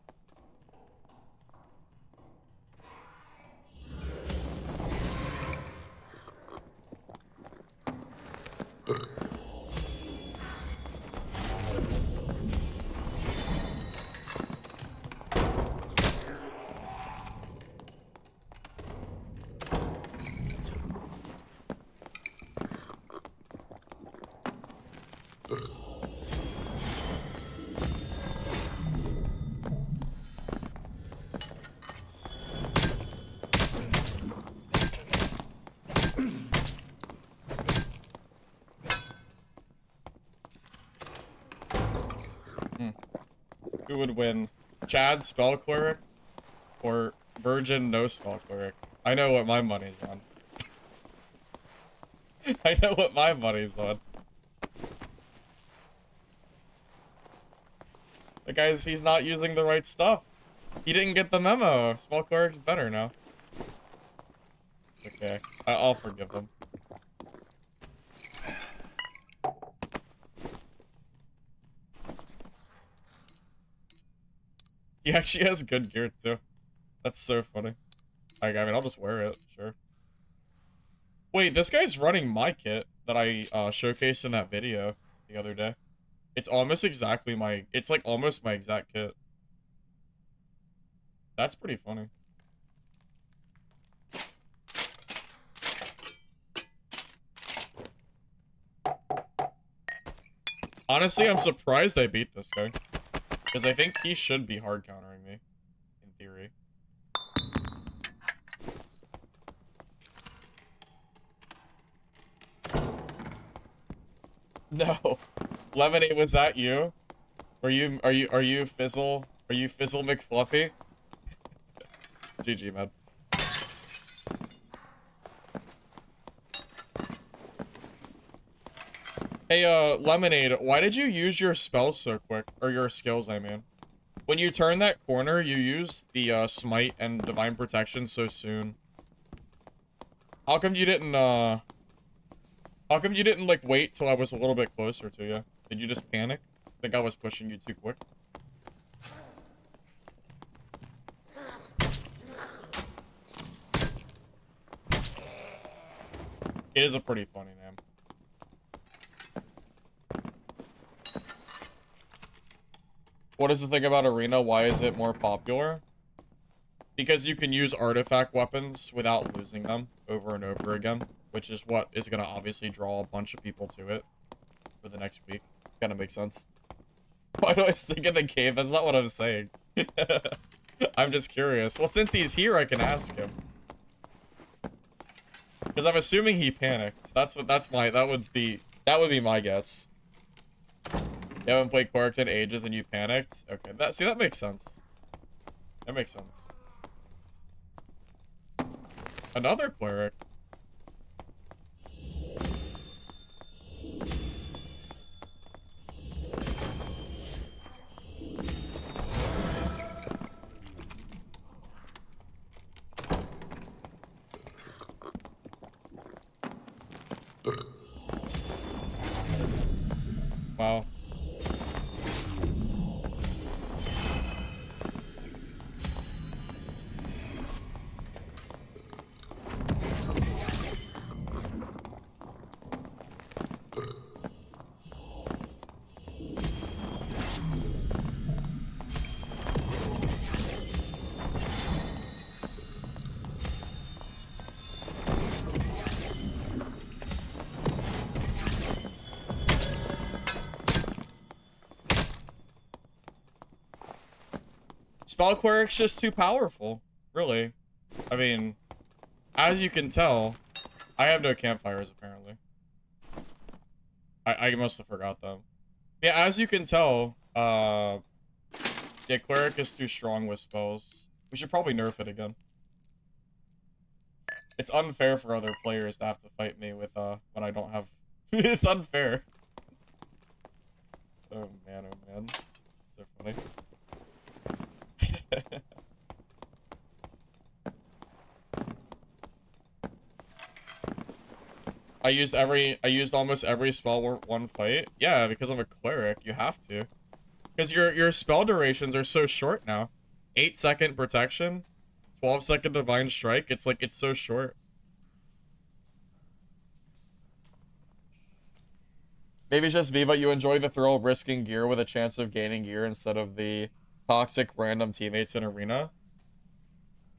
Who would win? Chad spell cleric or Virgin no spell cleric? I know what my money's on. I know what my money's on. The guy's, he's not using the right stuff. He didn't get the memo. Spell cleric's better now. Okay, I'll forgive him. He actually has good gear too. That's so funny. Like, I mean, I'll just wear it, sure. Wait, this guy's running my kit that I showcased in that video the other day. It's almost exactly my, it's like almost my exact kit. That's pretty funny. Honestly, I'm surprised I beat this guy. Because I think he should be hard countering me, in theory. No. Lemonade, was that you? Are you Fizzle? Are you Fizzle McFluffy? GG, man. Hey, Lemonade, why did you use your spells so quick? Or your skills, I mean. When you turn that corner, you use the, Smite and Divine Protection so soon. How come you didn't, like, wait till I was a little bit closer to you? Did you just panic? I think I was pushing you too quick. It is a pretty funny name. What is the thing about Arena? Why is it more popular? Because you can use artifact weapons without losing them over and over again, which is what is going to obviously draw a bunch of people to it for the next week. Kind of makes sense. Why do I stick in the cave? That's not what I'm saying. I'm just curious. Well, since he's here, I can ask him. Because I'm assuming he panicked. That would be my guess. You haven't played Cleric in ages and you panicked? Okay, that makes sense. That makes sense. Another Cleric. Wow. Spell Cleric's just too powerful, really. I mean, as you can tell, I have no campfires, apparently. I must have forgot them. Yeah, as you can tell, yeah, Cleric is too strong with spells. We should probably nerf it again. It's unfair for other players to have to fight me with, when I don't have... It's unfair. Oh man, oh man. So funny. I used almost every spell one fight. Yeah, because I'm a cleric, you have to. Because your spell durations are so short now. 8-second protection, 12-second divine strike. It's like, it's so short. Maybe it's just me, but you enjoy the thrill of risking gear with a chance of gaining gear instead of the toxic random teammates in Arena.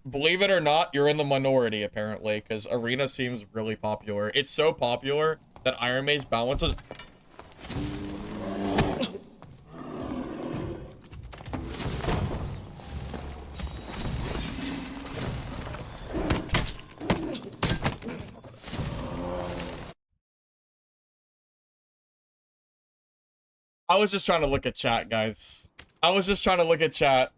Believe it or not, you're in the minority, apparently, because Arena seems really popular. It's so popular that Iron Maze balances... I was just trying to look at chat, guys. I was just trying to look at chat.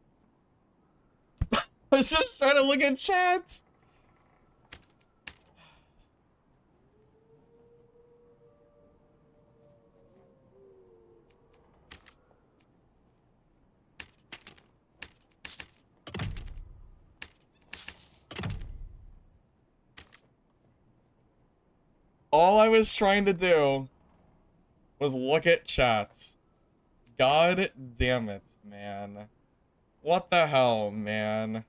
I was just trying to look at chat. All I was trying to do was look at chat. God damn it, man. What the hell, man?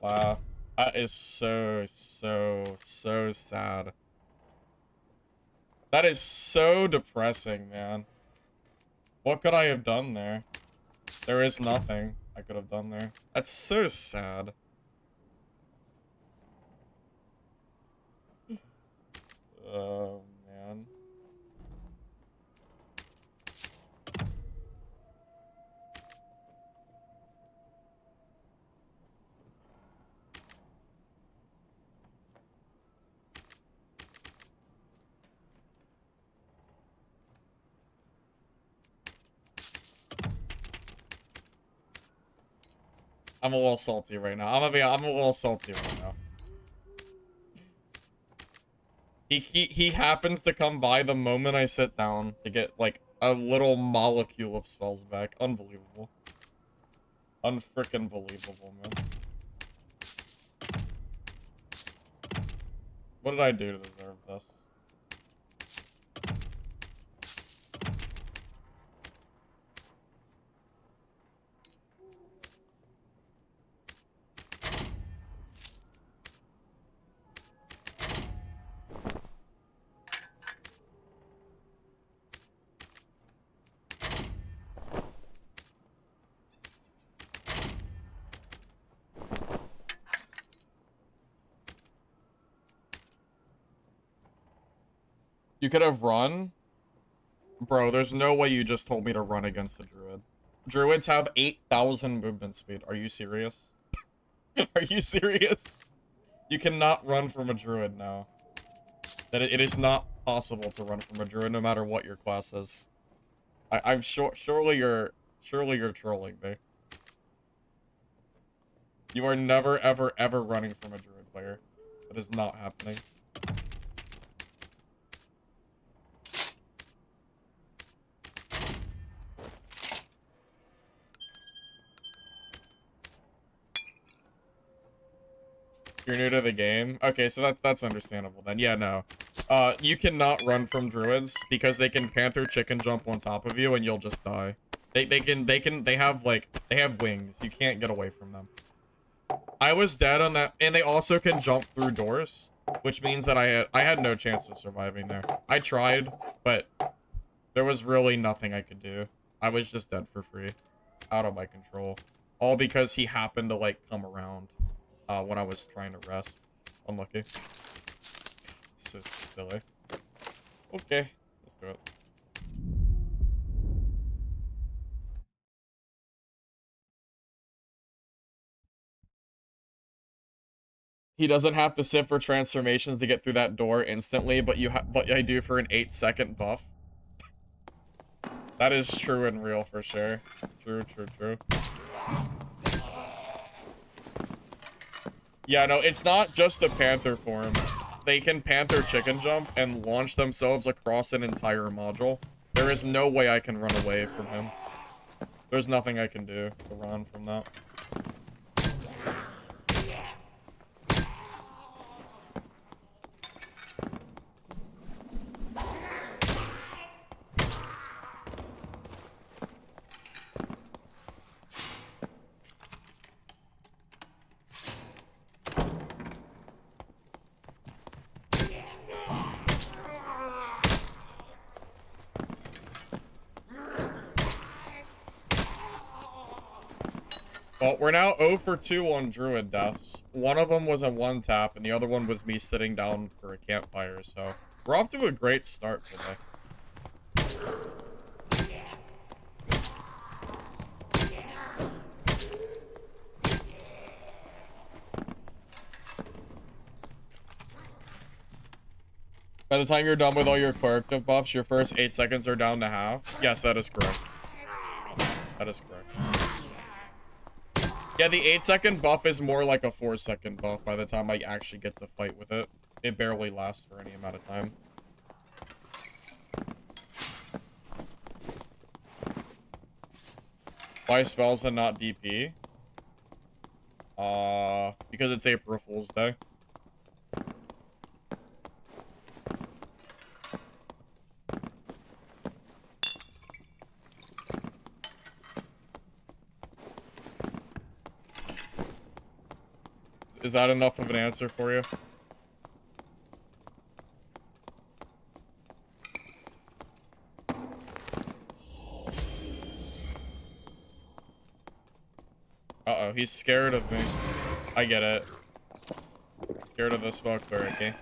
Wow. That is so sad. That is so depressing, man. What could I have done there? There is nothing I could have done there. That's so sad. Oh, man. I'm a little salty right now. I'm a little salty right now. He happens to come by the moment I sit down to get, like, a little molecule of spells back. Unbelievable. Unfrickin' believable, man. What did I do to deserve this? You could have run? Bro, there's no way you just told me to run against the druid. Druids have 8,000 movement speed. Are you serious? Are you serious? You cannot run from a druid now. That it is not possible to run from a druid no matter what your class is. I'm sure surely you're trolling me. You are never ever running from a druid player. That is not happening. You're new to the game? Okay, so that's understandable then. Yeah, no. You cannot run from druids because they can panther chicken jump on top of you and you'll just die. They have wings. You can't get away from them. I was dead on that, and they also can jump through doors, which means that I had no chance of surviving there. I tried, but there was really nothing I could do. I was just dead for free. Out of my control. All because he happened to, like, come around when I was trying to rest. Unlucky. It's so silly. Okay, let's do it. He doesn't have to sit for transformations to get through that door instantly, but I do for an 8-second buff. That is true and real for sure. True. Yeah, no, it's not just the panther form. They can panther chicken jump and launch themselves across an entire module. There is no way I can run away from him. There's nothing I can do to run from that. Well, we're now 0 for 2 on druid deaths. One of them was a 1-tap, and the other one was me sitting down for a campfire, so we're off to a great start today. By the time you're done with all your cleric buffs, your first 8 seconds are down to half. Yes, that is correct. That is correct. Yeah, the 8-second buff is more like a 4-second buff by the time I actually get to fight with it. It barely lasts for any amount of time. Why spells and not DP? Because it's April Fool's Day. Is that enough of an answer for you? Uh-oh, he's scared of me. I get it. Scared of the smoke cleric, eh?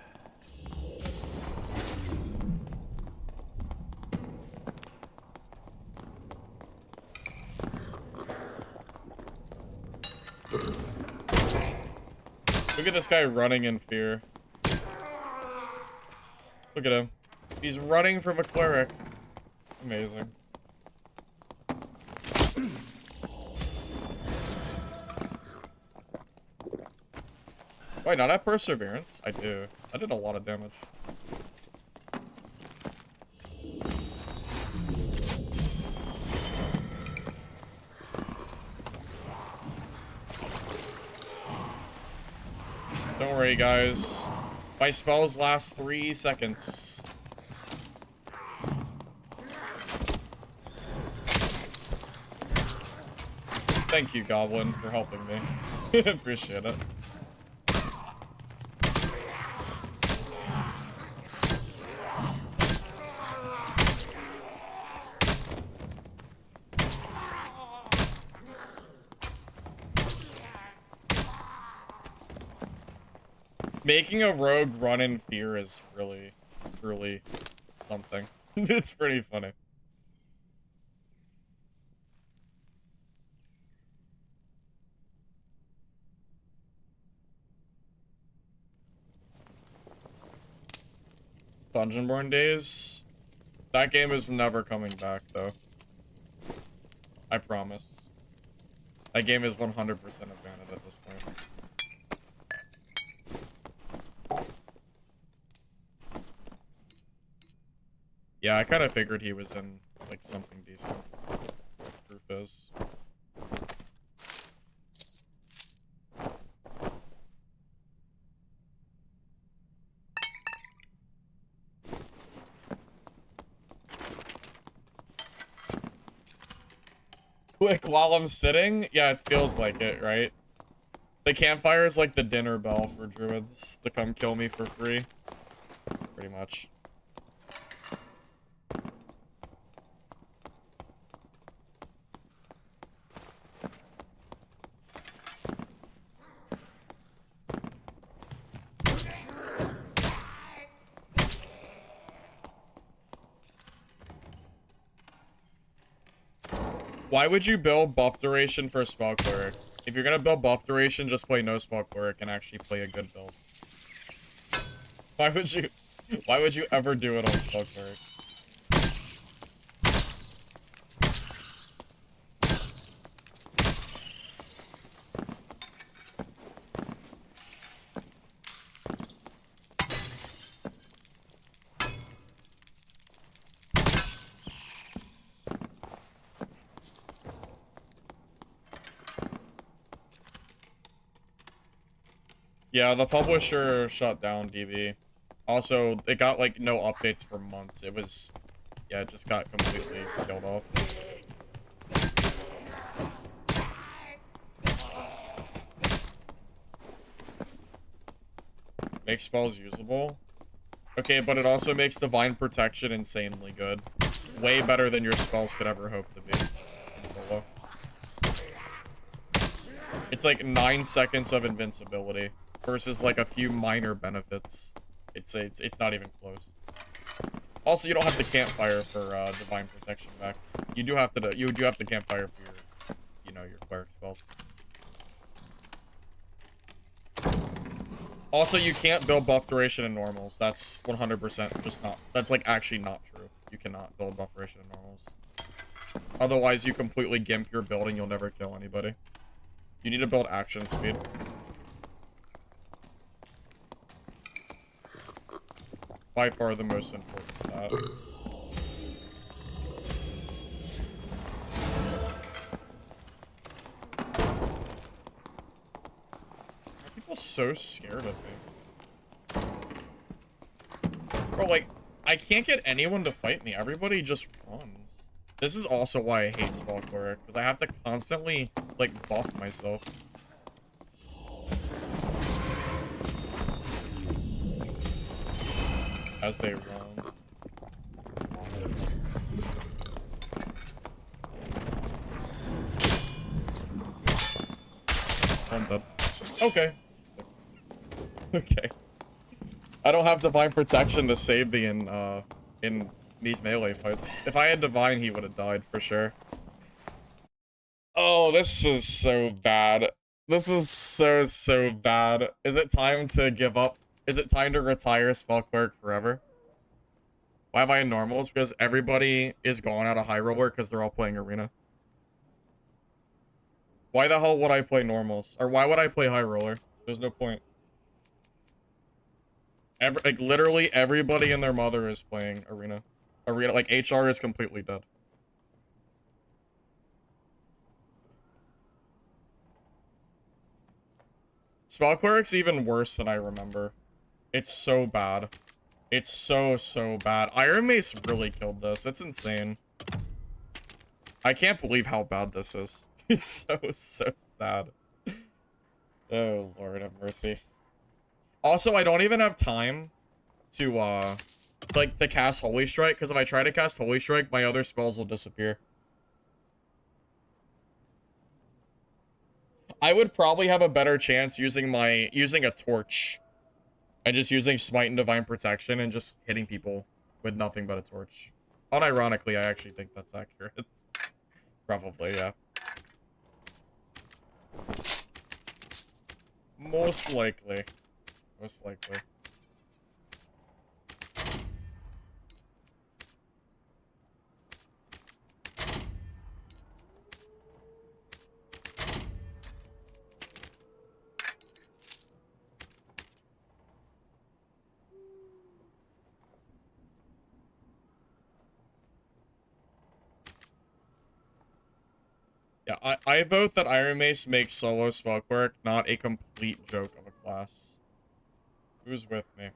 Look at this guy running in fear. Look at him. He's running from a cleric. Amazing. Wait, not have perseverance? I do. I did a lot of damage. Don't worry, guys. My spells last 3 seconds. Thank you, Goblin, for helping me. Appreciate it. Making a rogue run in fear is really, truly something. It's pretty funny. Dungeonborn days. That game is never coming back, though. I promise. That game is 100% abandoned at this point. Yeah, I kind of figured he was in, like, something decent. Proof is. Quick while I'm sitting? Yeah, it feels like it, right? The campfire is like the dinner bell for druids to come kill me for free. Pretty much. Why would you build buff duration for a spell cleric? If you're gonna build buff duration, just play no spell cleric and actually play a good build. Why would you ever do it on spell cleric? Yeah, the publisher shut down DB. Also, it got, like, no updates for months. It was... Yeah, it just got completely killed off. Makes spells usable? Okay, but it also makes Divine Protection insanely good. Way better than your spells could ever hope to be in solo. It's like 9 seconds of invincibility versus like a few minor benefits. It's not even close. Also, you don't have the campfire for Divine Protection back. You do have to the campfire for your, you know, your cleric spells. Also, you can't build buff duration in normals. That's 100% just not. That's like actually not true. You cannot build buff duration in normals. Otherwise, you completely gimp your build and you'll never kill anybody. You need to build action speed. By far the most important stat. People so scared of me. Bro, like, I can't get anyone to fight me. Everybody just runs. This is also why I hate spell cleric, because I have to constantly, like, buff myself. As they run. One dead. Okay. Okay. I don't have Divine Protection to save the in these melee fights. If I had Divine, he would have died for sure. Oh, this is so bad. This is so bad. Is it time to give up? Is it time to retire Spell Cleric forever? Why am I in normals? Because everybody is going out of High Roller because they're all playing Arena. Why the hell would I play normals? Or why would I play High Roller? There's no point. Like, literally everybody and their mother is playing Arena. Like, HR is completely dead. Spell Cleric's even worse than I remember. It's so bad. It's so bad. Iron Mace really killed this. It's insane. I can't believe how bad this is. It's so sad. Oh, Lord have mercy. Also, I don't even have time to, to cast Holy Strike, because if I try to cast Holy Strike, my other spells will disappear. I would probably have a better chance using a torch. And just using Smite and Divine Protection and just hitting people with nothing but a torch. Unironically, I actually think that's accurate. Probably, yeah. Most likely. Most likely. I vote that Iron Mace makes solo spell cleric not a complete joke of a class. Who's with me?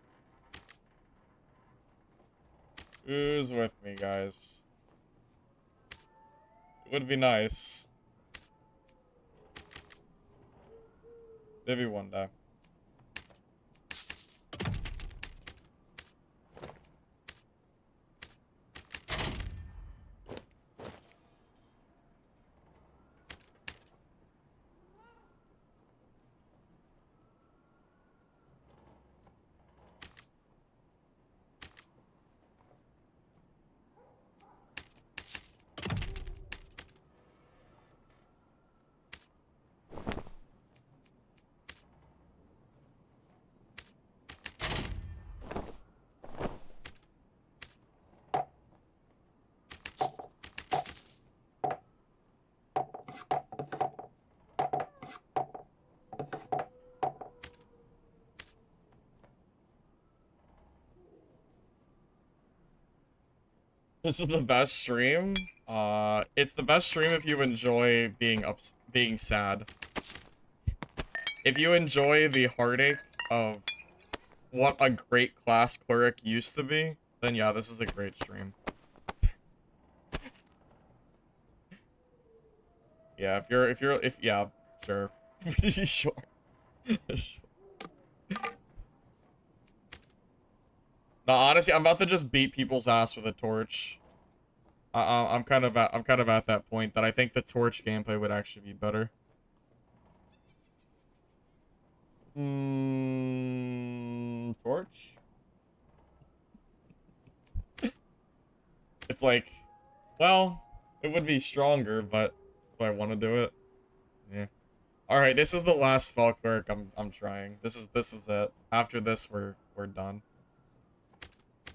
Who's with me, guys? It would be nice. Maybe one day. This is the best stream. It's the best stream if you enjoy being sad. If you enjoy the heartache of what a great class cleric used to be, then yeah, this is a great stream. Yeah, yeah, sure. Sure. Sure. No, honestly, I'm about to just beat people's ass with a torch. I'm kind of at that point that I think the torch gameplay would actually be better. Torch? It's like, well, it would be stronger, but do I want to do it? Yeah. All right, this is the last spell cleric I'm trying. This is it. After this, we're done.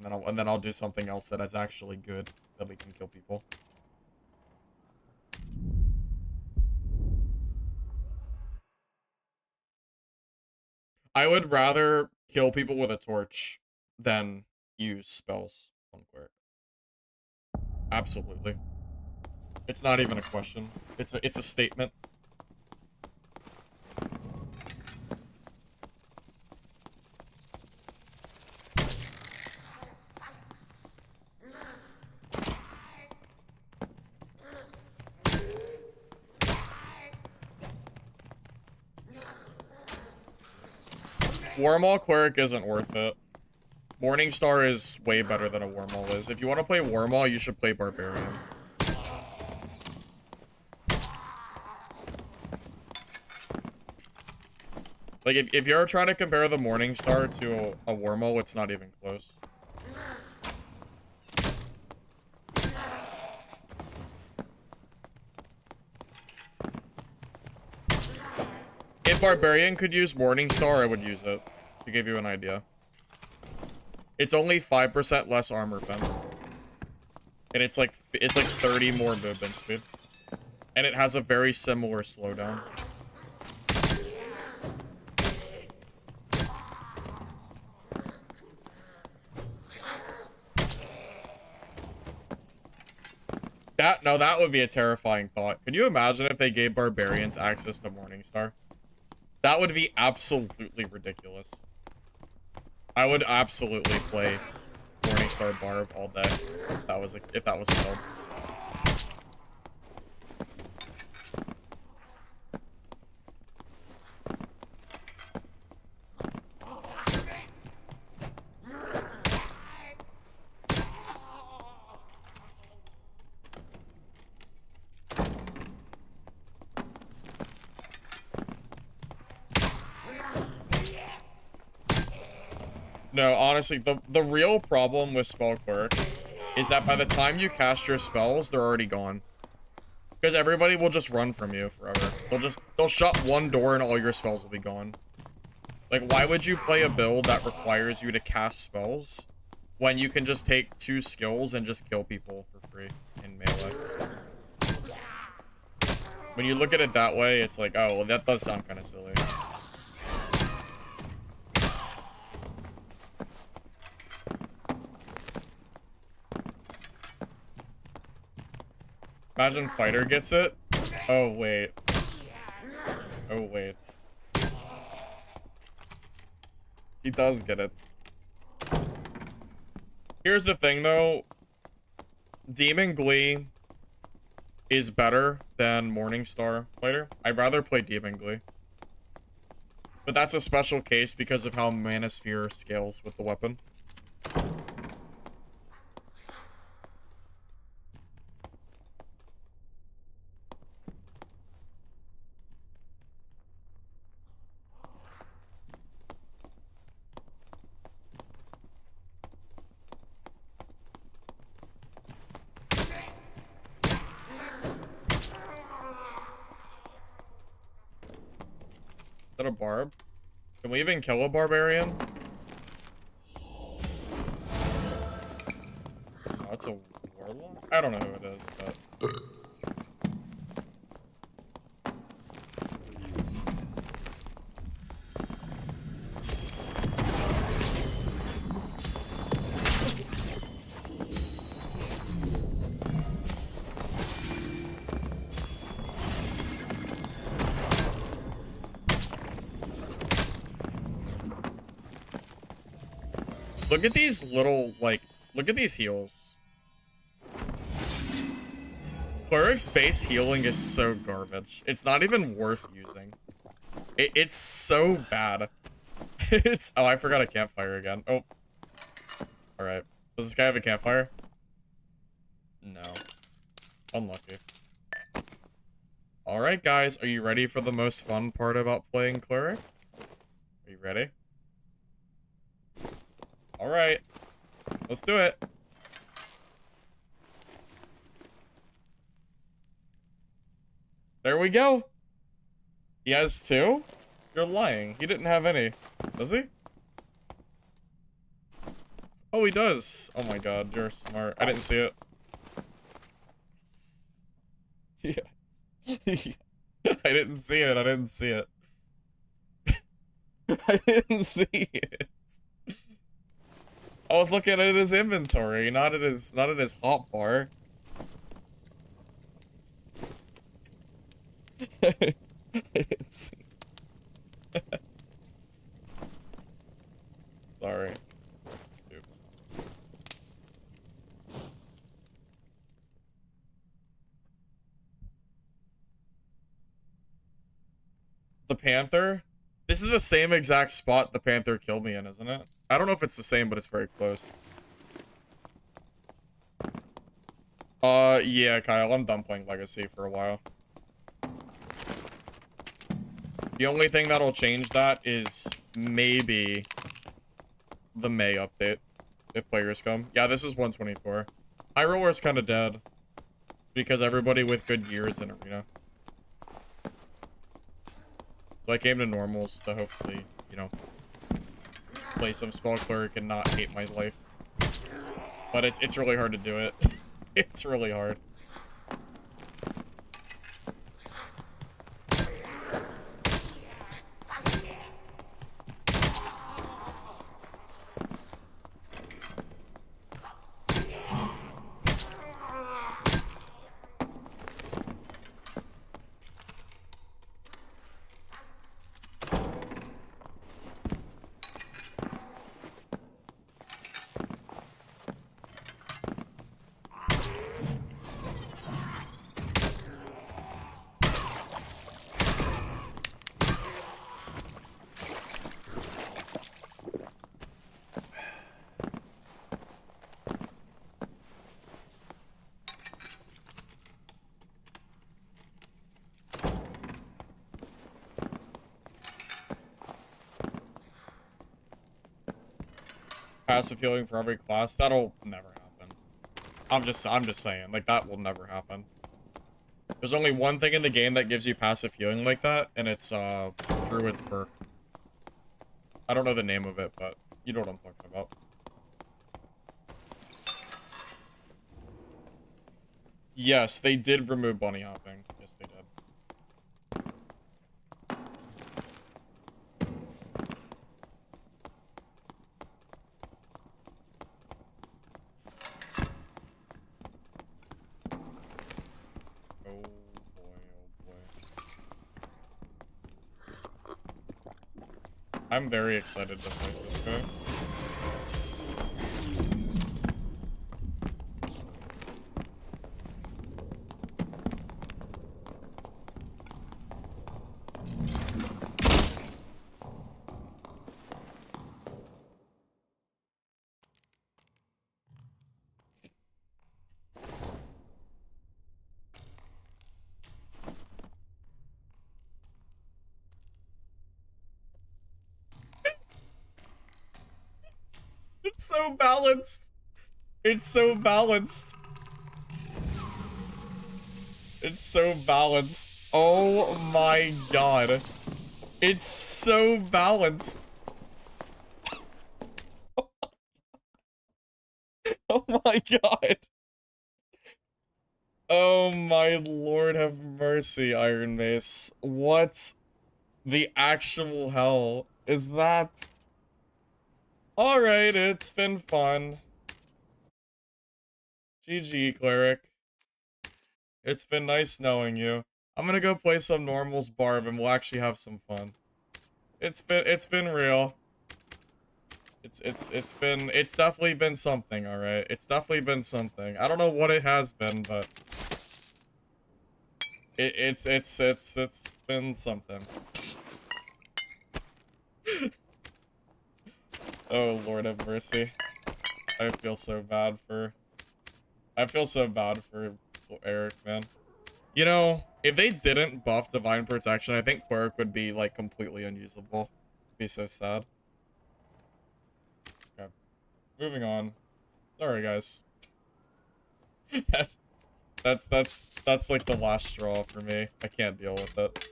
And then I'll do something else that is actually good that we can kill people. I would rather kill people with a torch than use spells on cleric. Absolutely. It's not even a question. It's a statement. Warmaul Cleric isn't worth it. Morningstar is way better than a Warmaul is. If you want to play Warmaul, you should play Barbarian. Like, if you're trying to compare the Morningstar to a Warmaul, it's not even close. If Barbarian could use Morningstar, I would use it, to give you an idea. It's only 5% less armor pen. And it's like 30 more movement speed. And it has a very similar slowdown. That would be a terrifying thought. Could you imagine if they gave Barbarians access to Morningstar? That would be absolutely ridiculous. I would absolutely play Morningstar Barb all day if that was a build. No, honestly, the real problem with Spell Cleric is that by the time you cast your spells, they're already gone. Because everybody will just run from you forever. They'll shut one door and all your spells will be gone. Like, why would you play a build that requires you to cast spells when you can just take 2 skills and just kill people for free in melee? When you look at it that way, it's like, oh, well, that does sound kind of silly. Imagine Fighter gets it. Oh, wait. Oh, wait. He does get it. Here's the thing, though. Demon Glee is better than Morningstar later. I'd rather play Demon Glee. But that's a special case because of how Manosphere scales with the weapon. Is that a barb? Can we even kill a barbarian? Oh, it's a warlock? I don't know who it is, but... Look at these little, like, look at these heals. Cleric's base healing is so garbage. It's not even worth using. It's so bad. It's, oh, I forgot a campfire again. Oh. Alright. Does this guy have a campfire? No. Unlucky. Alright, guys. Are you ready for the most fun part about playing Cleric? Are you ready? Alright. Let's do it. There we go. He has 2? You're lying. He didn't have any. Does he? Oh, he does. Oh my god, you're smart. I didn't see it. Yeah. I didn't see it. I didn't see it. I didn't see it. I was looking at his inventory, not at his hotbar. I didn't see. Sorry. Oops. The Panther? This is the same exact spot the Panther killed me in, isn't it? I don't know if it's the same, but it's very close. Yeah, Kyle, I'm done playing Legacy for a while. The only thing that'll change that is maybe the May update, if players come. Yeah, this is 124. High Roller's kind of dead, because everybody with good gears in Arena. So I came to normals to hopefully, you know, play some Spell Cleric and not hate my life. But it's really hard to do it. It's really hard. Passive healing for every class, that'll never happen. I'm just saying, like, that will never happen. There's only one thing in the game that gives you passive healing like that, and it's Druid's perk. I don't know the name of it, but you know what I'm talking about. Yes, they did remove bunny hopping. Yes, they did. Oh boy, oh I'm very excited to fight this guy. It's so balanced. It's so balanced. It's so balanced. Oh my god. It's so balanced. Oh my god. Oh my lord have mercy, Iron Mace. What the actual hell is that? Alright, it's been fun. GG, Cleric. It's been nice knowing you. I'm gonna go play some normals Barb and we'll actually have some fun. It's been real. It's definitely been something, alright? It's definitely been something. I don't know what it has been, but it's been something. Oh Lord have mercy. I feel so bad for Eric, man. You know, if they didn't buff Divine Protection, I think Cleric would be like completely unusable. It'd be so sad. Okay. Moving on. Sorry guys. That's like the last straw for me. I can't deal with it.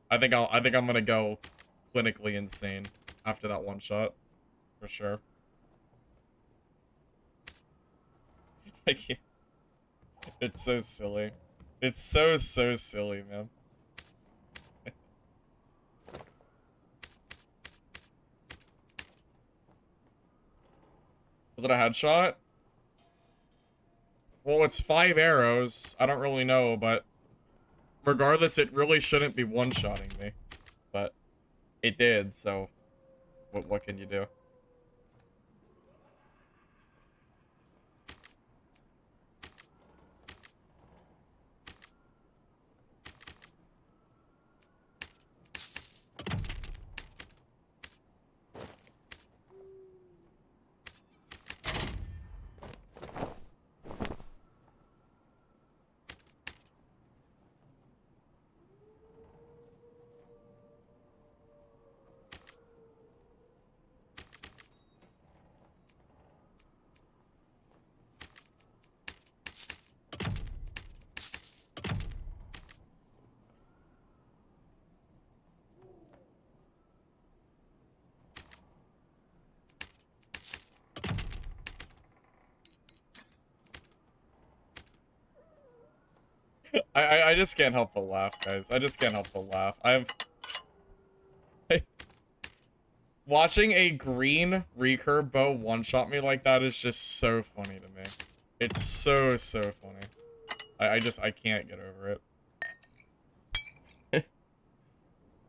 I think I'm gonna go clinically insane after that one shot. For sure. I can't. It's so silly. It's so silly, man. Was it a headshot? Well, it's 5 arrows. I don't really know, but regardless, it really shouldn't be one-shotting me. But it did, so what can you do? I just can't help but laugh, guys. I just can't help but laugh. Watching a green recurve bow one-shot me like that is just so funny to me. It's so funny. I can't get over it.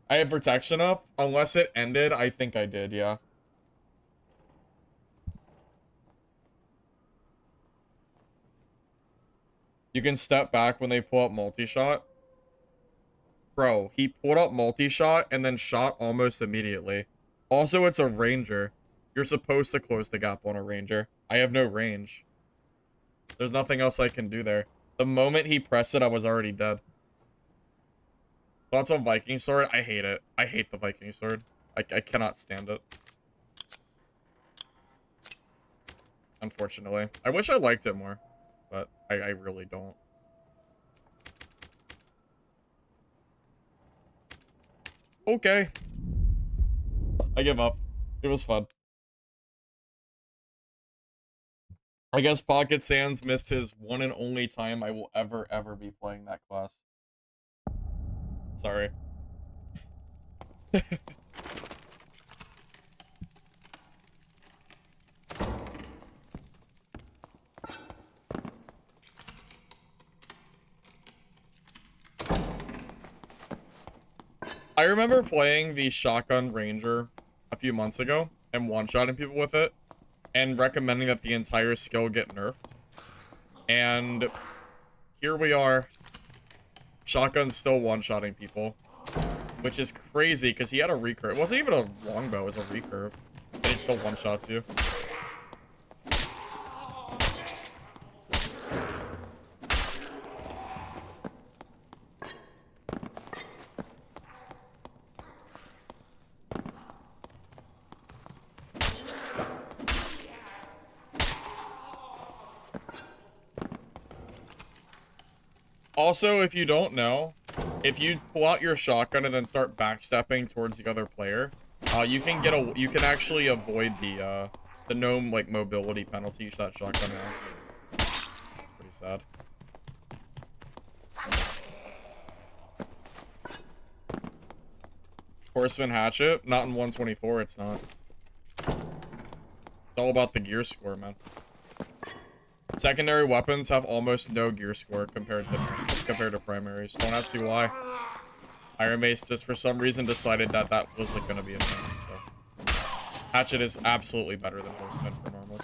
I have protection up. Unless it ended, I think I did, yeah. You can step back when they pull up multi-shot. Bro, he pulled up multi-shot and then shot almost immediately. Also, it's a ranger. You're supposed to close the gap on a ranger. I have no range. There's nothing else I can do there. The moment he pressed it, I was already dead. Thoughts on Viking Sword? I hate it. I hate the Viking Sword. I cannot stand it. Unfortunately. I wish I liked it more, but I really don't. Okay. I give up. It was fun. I guess Pocket Sands missed his one and only time I will ever be playing that class. Sorry. I remember playing the Shotgun Ranger a few months ago and one-shotting people with it and recommending that the entire skill get nerfed. And here we are. Shotgun's still one-shotting people, which is crazy because he had a recurve. It wasn't even a longbow, it was a recurve. And it still one-shots you. Also, if you don't know, if you pull out your shotgun and then start backstepping towards the other player, you can actually avoid the no like mobility penalty that shotgun has. It's pretty sad. Horseman hatchet, not in 124. It's not. It's all about the gear score, man. Secondary weapons have almost no gear score compared to primaries. Don't ask me why. Iron Mace just for some reason decided that that was like gonna be a thing. So. Hatchet is absolutely better than Horseman for normals.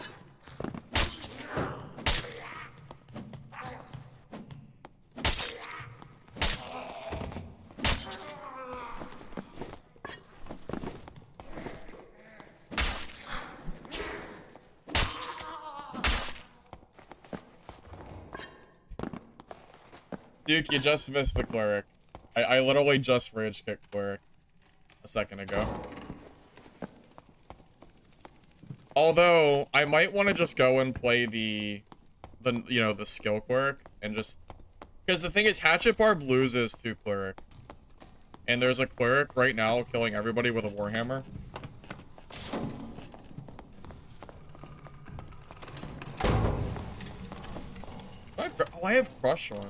Duke, you just missed the Cleric. I literally just rage kicked Cleric a second ago. Although, I might want to just go and play the skill Cleric and just... Because the thing is, Hatchet Barb loses to Cleric. And there's a Cleric right now killing everybody with a Warhammer. I have Crush on.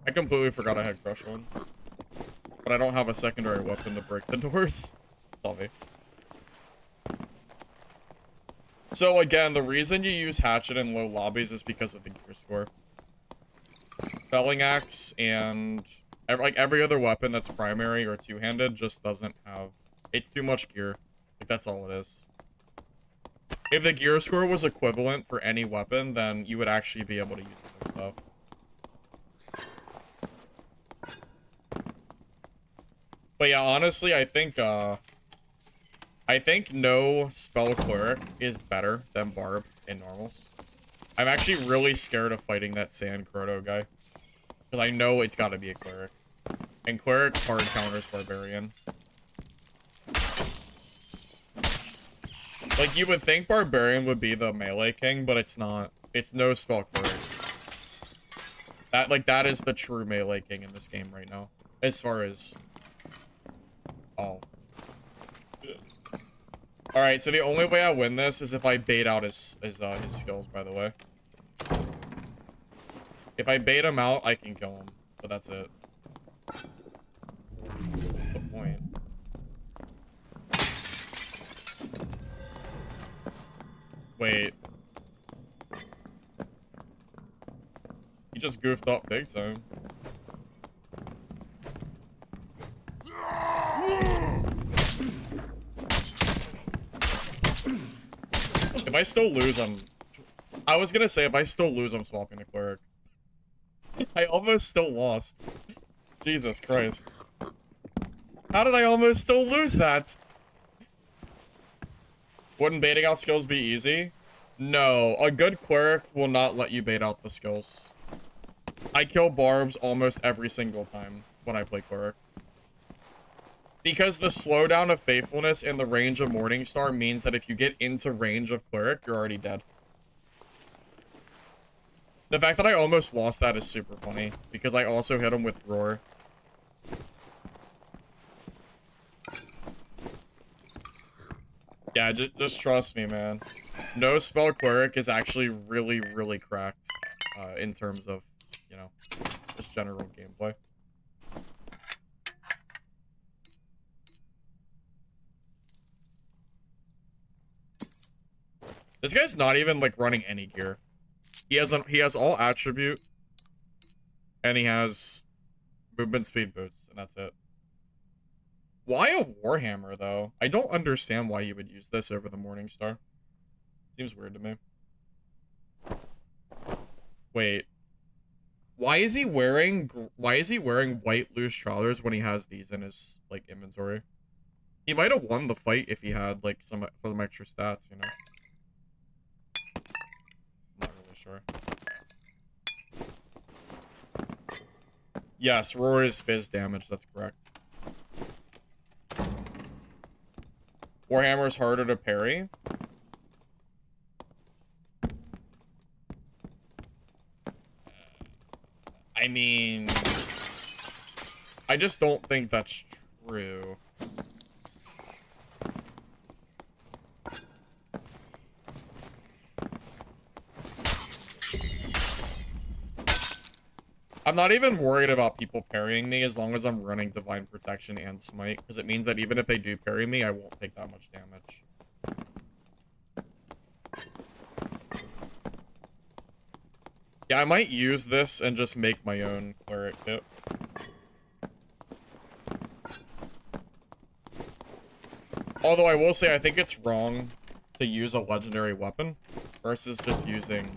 I completely forgot I had Crush on. But I don't have a secondary weapon to break the doors. Tell me. So again, the reason you use Hatchet in low lobbies is because of the gear score. Felling Axe and every other weapon that's primary or two-handed just doesn't have... It's too much gear. Like, that's all it is. If the gear score was equivalent for any weapon, then you would actually be able to use other stuff. But yeah, honestly, I think no spell Cleric is better than Barb in normals. I'm actually really scared of fighting that Sand Croto guy. Because I know it's gotta be a Cleric. And Cleric hard counters Barbarian. Like, you would think Barbarian would be the melee king, but it's not. It's no spell Cleric. That is the true melee king in this game right now. As far as... Oh. Alright, so the only way I win this is if I bait out his skills, by the way. If I bait him out, I can kill him. But that's it. What's the point? Wait. He just goofed up big time. If I still lose, I was gonna say, if I still lose, I'm swapping to Cleric. I almost still lost. Jesus Christ. How did I almost still lose that? Wouldn't baiting out skills be easy? No, a good Cleric will not let you bait out the skills. I kill Barbs almost every single time when I play Cleric. Because the slowdown of Faithfulness and the range of Morningstar means that if you get into range of Cleric, you're already dead. The fact that I almost lost that is super funny, because I also hit him with Roar. Yeah, just trust me, man. No spell Cleric is actually really, really cracked, in terms of, you know, just general gameplay. This guy's not even like running any gear. He has all attribute, and he has movement speed boots, and that's it. Why a Warhammer though? I don't understand why you would use this over the Morningstar. Seems weird to me. Wait. Why is he wearing white loose trousers when he has these in his like inventory? He might have won the fight if he had like some extra stats, you know. I'm not really sure. Yes, roar is fizz damage, that's correct. Warhammer is harder to parry. I mean, I just don't think that's true. I'm not even worried about people parrying me as long as I'm running Divine Protection and Smite, because it means that even if they do parry me, I won't take that much damage. Yeah, I might use this and just make my own cleric kit. Although I will say I think it's wrong to use a legendary weapon versus just using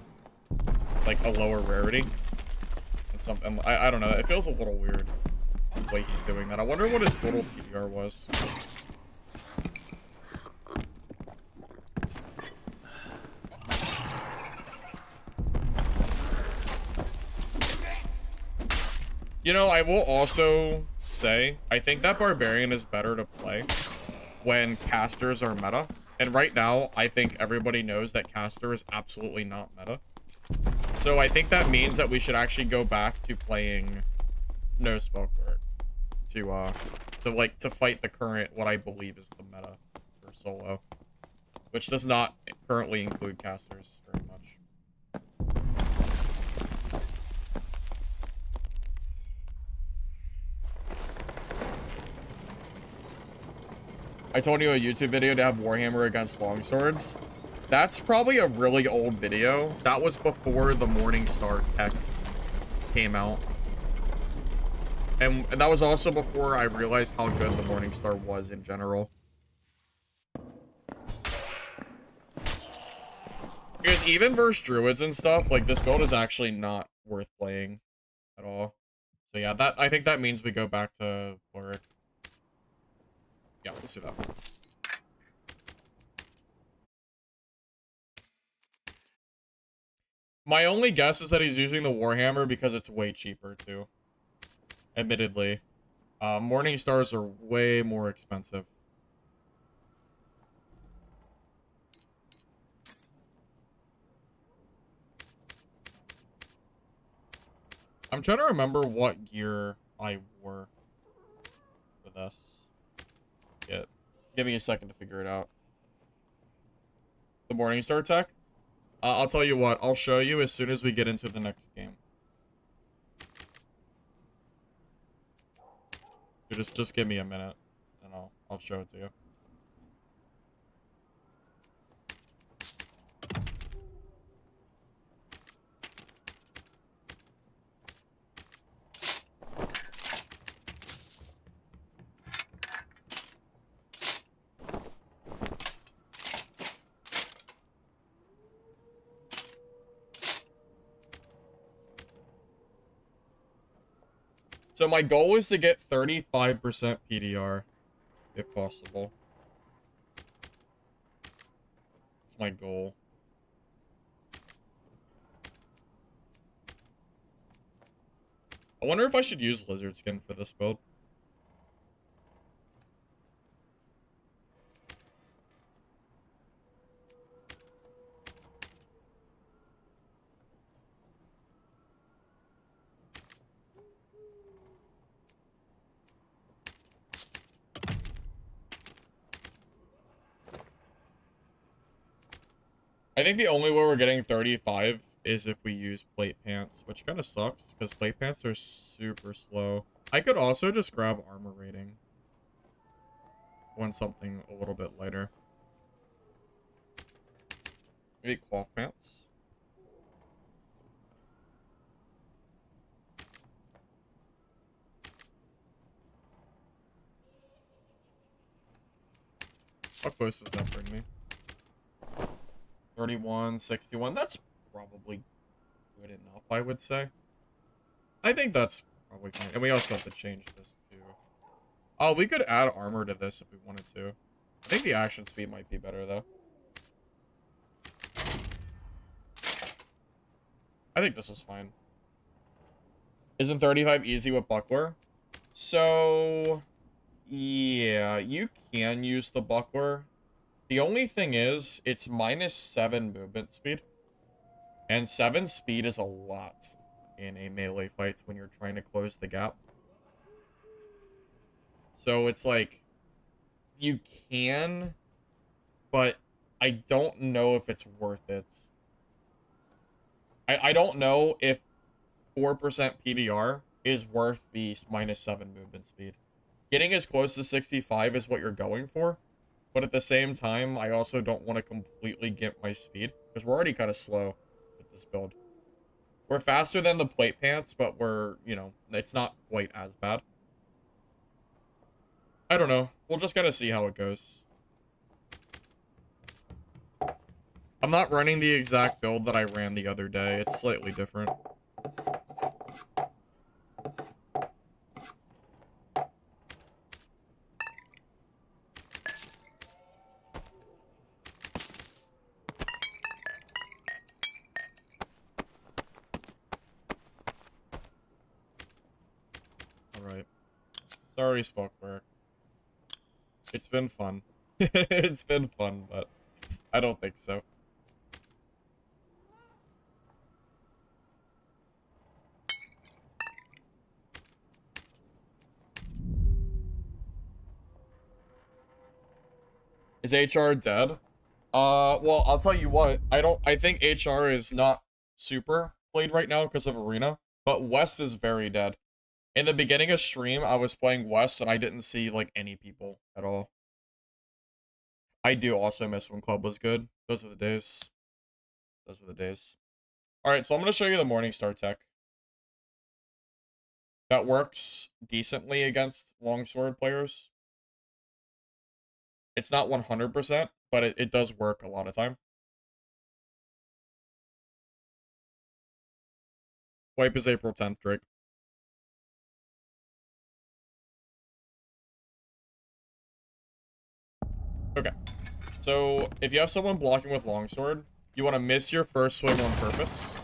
like a lower rarity. And something I don't know, it feels a little weird the way he's doing that. I wonder what his total PDR was. You know, I will also say, I think that Barbarian is better to play when casters are meta. And right now, I think everybody knows that caster is absolutely not meta. So I think that means that we should actually go back to playing no spell cleric to fight the current, what I believe is the meta for solo, which does not currently include casters very much. I told you a YouTube video to have Warhammer against longswords. That's probably a really old video. That was before the Morningstar tech came out. And that was also before I realized how good the Morningstar was in general. Because even versus druids and stuff, like this build is actually not worth playing at all. So yeah, I think that means we go back to cleric. Yeah, let's do that. My only guess is that he's using the Warhammer because it's way cheaper too. Admittedly. Morningstars are way more expensive. I'm trying to remember what gear I wore for this. Yeah. Give me a second to figure it out. The Morningstar tech? I'll tell you what, I'll show you as soon as we get into the next game. Just give me a minute, and I'll show it to you. So my goal is to get 35% PDR, if possible. That's my goal. I wonder if I should use lizard skin for this build. I think the only way we're getting 35 is if we use plate pants, which kind of sucks because plate pants are super slow. I could also just grab armor rating. Want something a little bit lighter. Maybe cloth pants. What quest does that bring me? 31, 61. That's probably good enough, I would say. I think that's probably fine. And we also have to change this too. Oh, we could add armor to this if we wanted to. I think the action speed might be better, though. I think this is fine. Isn't 35 easy with buckler? So, yeah, you can use the buckler. The only thing is, it's -7 movement speed. And 7 speed is a lot in a melee fight when you're trying to close the gap. So it's like, you can, but I don't know if it's worth it. I don't know if 4% PDR is worth the -7 movement speed. Getting as close to 65 is what you're going for, but at the same time, I also don't want to completely get my speed, because we're already kind of slow with this build. We're faster than the plate pants, but we're, you know, it's not quite as bad. I don't know. We'll just gotta see how it goes. I'm not running the exact build that I ran the other day. It's slightly different. Alright. Sorry, Cleric. It's been fun. It's been fun, but I don't think so. Is HR dead? Well, I'll tell you what. I think HR is not super played right now because of Arena, but West is very dead. In the beginning of stream, I was playing West and I didn't see, like, any people at all. I do also miss when Club was good. Those were the days. Those were the days. Alright, so I'm going to show you the Morningstar tech. That works decently against longsword players. It's not 100%, but it does work a lot of time. Wipe is April 10th, Drake. Okay. So, if you have someone blocking with longsword, you want to miss your first swing on purpose.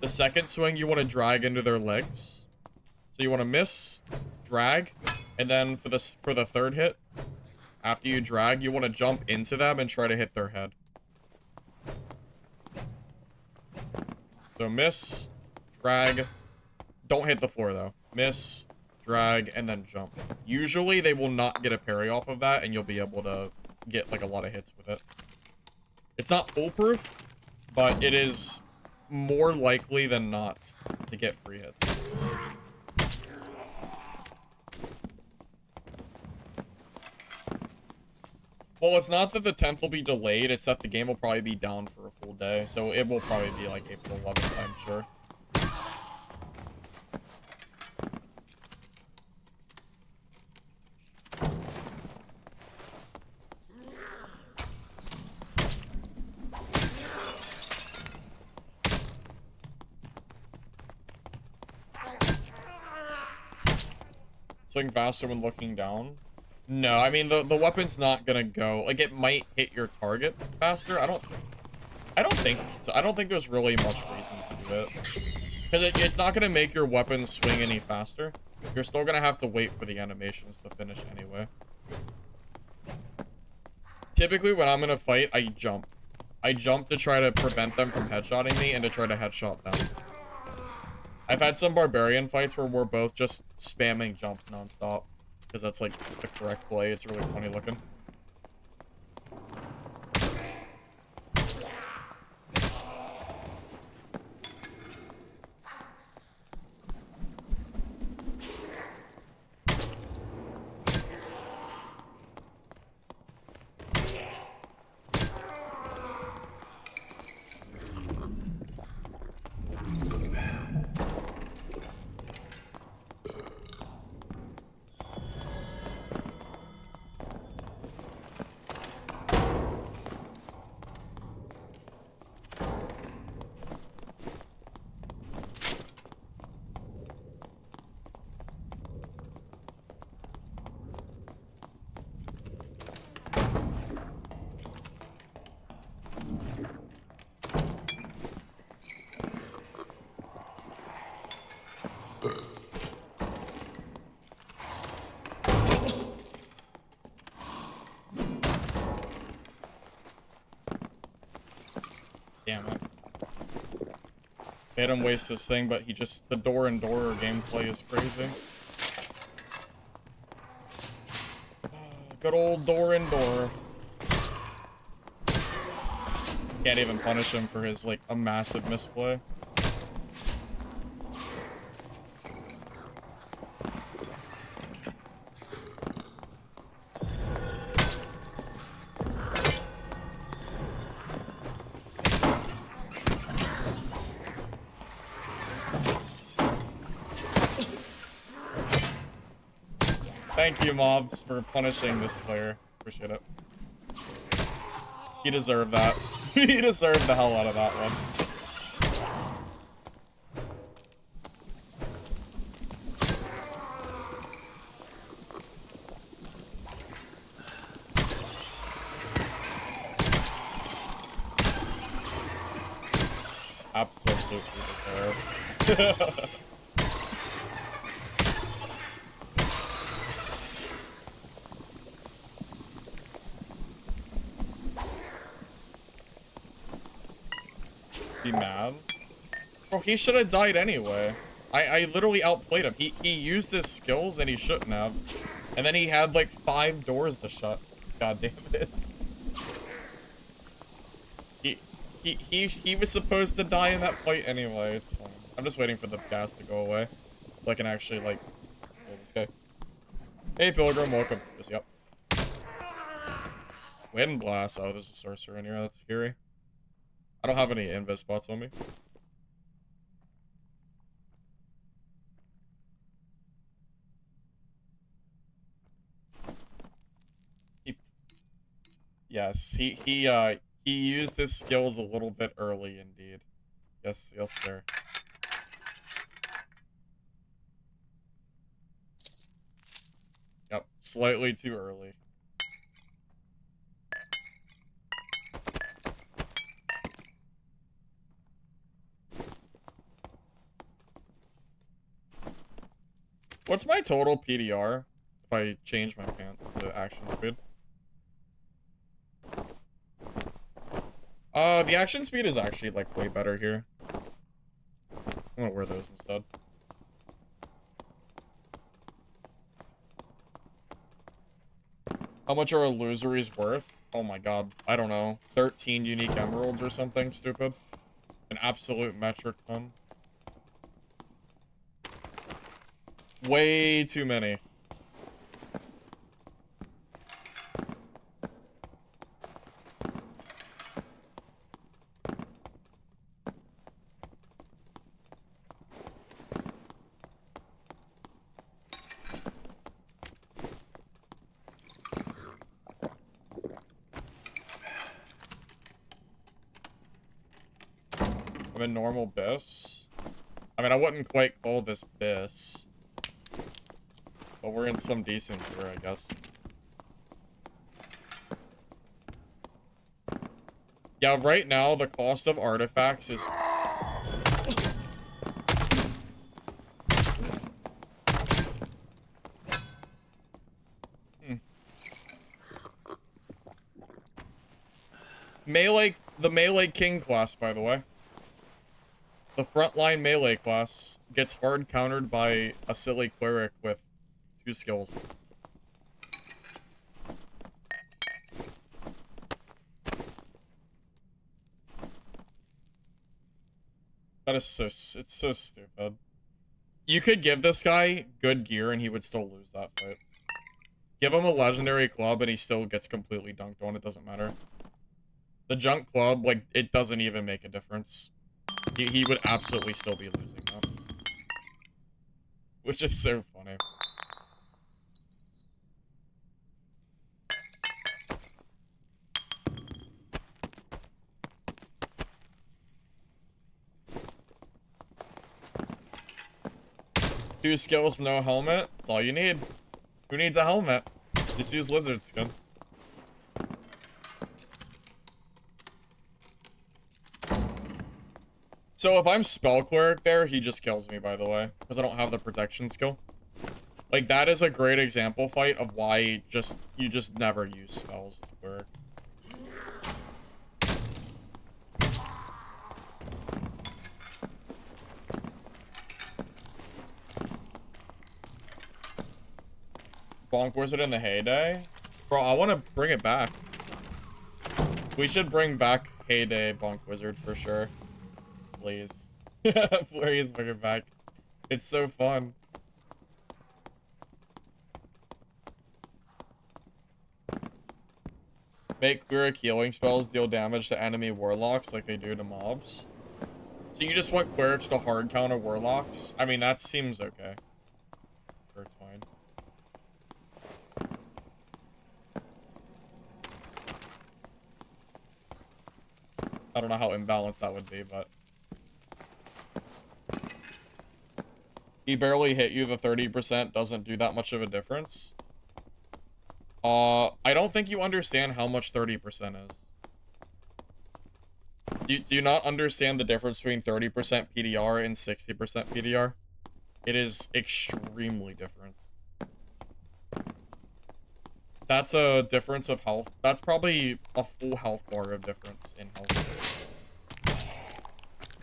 The second swing, you want to drag into their legs. So you want to miss, drag, and then for the third hit, after you drag, you want to jump into them and try to hit their head. So miss, drag, don't hit the floor though. Miss, drag, and then jump. Usually they will not get a parry off of that, and you'll be able to get like a lot of hits with it. It's not foolproof, but it is more likely than not to get free hits. Well, it's not that the 10th will be delayed, it's that the game will probably be down for a full day, so it will probably be like April 11th, I'm sure. Swing faster when looking down? No, I mean, the weapon's not gonna go... Like, it might hit your target faster. I don't think so. I don't think there's really much reason to do it. Because it's not gonna make your weapon swing any faster. You're still gonna have to wait for the animations to finish anyway. Typically, when I'm in a fight, I jump. I jump to try to prevent them from headshotting me and to try to headshot them. I've had some barbarian fights where we're both just spamming jump nonstop. Because that's like the correct play. It's really funny looking. Damn it. Made him waste this thing, but he just... The door and door gameplay is crazy. Good old door and door. Can't even punish him for his, like, a massive misplay. Thank you, mobs, for punishing this player. Appreciate it. He deserved that. He deserved the hell out of that one. Absolutely deserved. Be mad? Bro, he should have died anyway. I literally outplayed him. He used his skills and he shouldn't have. And then he had like 5 doors to shut. God damn it. He was supposed to die in that fight anyway. It's fine. I'm just waiting for the gas to go away. So I can actually like kill this guy. Hey Pilgrim, welcome. Just yep. Wind blast. Oh, there's a sorcerer in here. That's scary. I don't have any invis spots on me. Yes, he used his skills a little bit early indeed. Yes, yes, sir. Yep, slightly too early. What's my total PDR if I change my pants to action speed? The action speed is actually, like, way better here. I'm gonna wear those instead. How much are illusories worth? Oh my god, I don't know. 13 unique emeralds or something stupid. An absolute metric ton. Way too many. I'm in normal bis. I mean, I wouldn't quite call this bis. But we're in some decent gear, I guess. Yeah, right now, the cost of artifacts is... Melee... The Melee King class, by the way. The frontline melee class gets hard countered by a silly cleric with 2 skills. That is so... It's so stupid. You could give this guy good gear and he would still lose that fight. Give him a legendary club and he still gets completely dunked on. It doesn't matter. The junk club, like, it doesn't even make a difference. He would absolutely still be losing that. Which is so funny. Two skills, no helmet. That's all you need. Who needs a helmet? Just use lizard skin. So if I'm spell cleric there, he just kills me, by the way, because I don't have the protection skill. Like, that is a great example fight of why you just never use spells as cleric. Bonk Wizard in the heyday? Bro, I want to bring it back. We should bring back heyday Bonk Wizard for sure. Please. Please bring it back. It's so fun. Make cleric healing spells deal damage to enemy warlocks like they do to mobs. So you just want clerics to hard counter warlocks? I mean, that seems okay. Sure, it's fine. I don't know how imbalanced that would be, but... He barely hit you, the 30% doesn't do that much of a difference. I don't think you understand how much 30% is. Do you not understand the difference between 30% PDR and 60% PDR? It is extremely different. That's a difference of health. That's probably a full health bar of difference in health.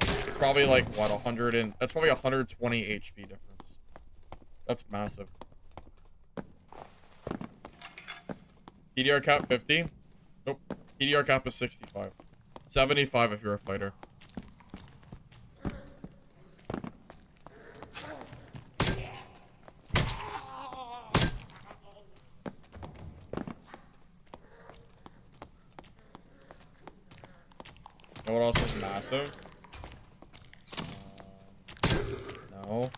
It's probably like, what, 100 and... That's probably 120 HP difference. That's massive. PDR cap 50? Nope. PDR cap is 65. 75 if you're a fighter. You know what else is massive? No.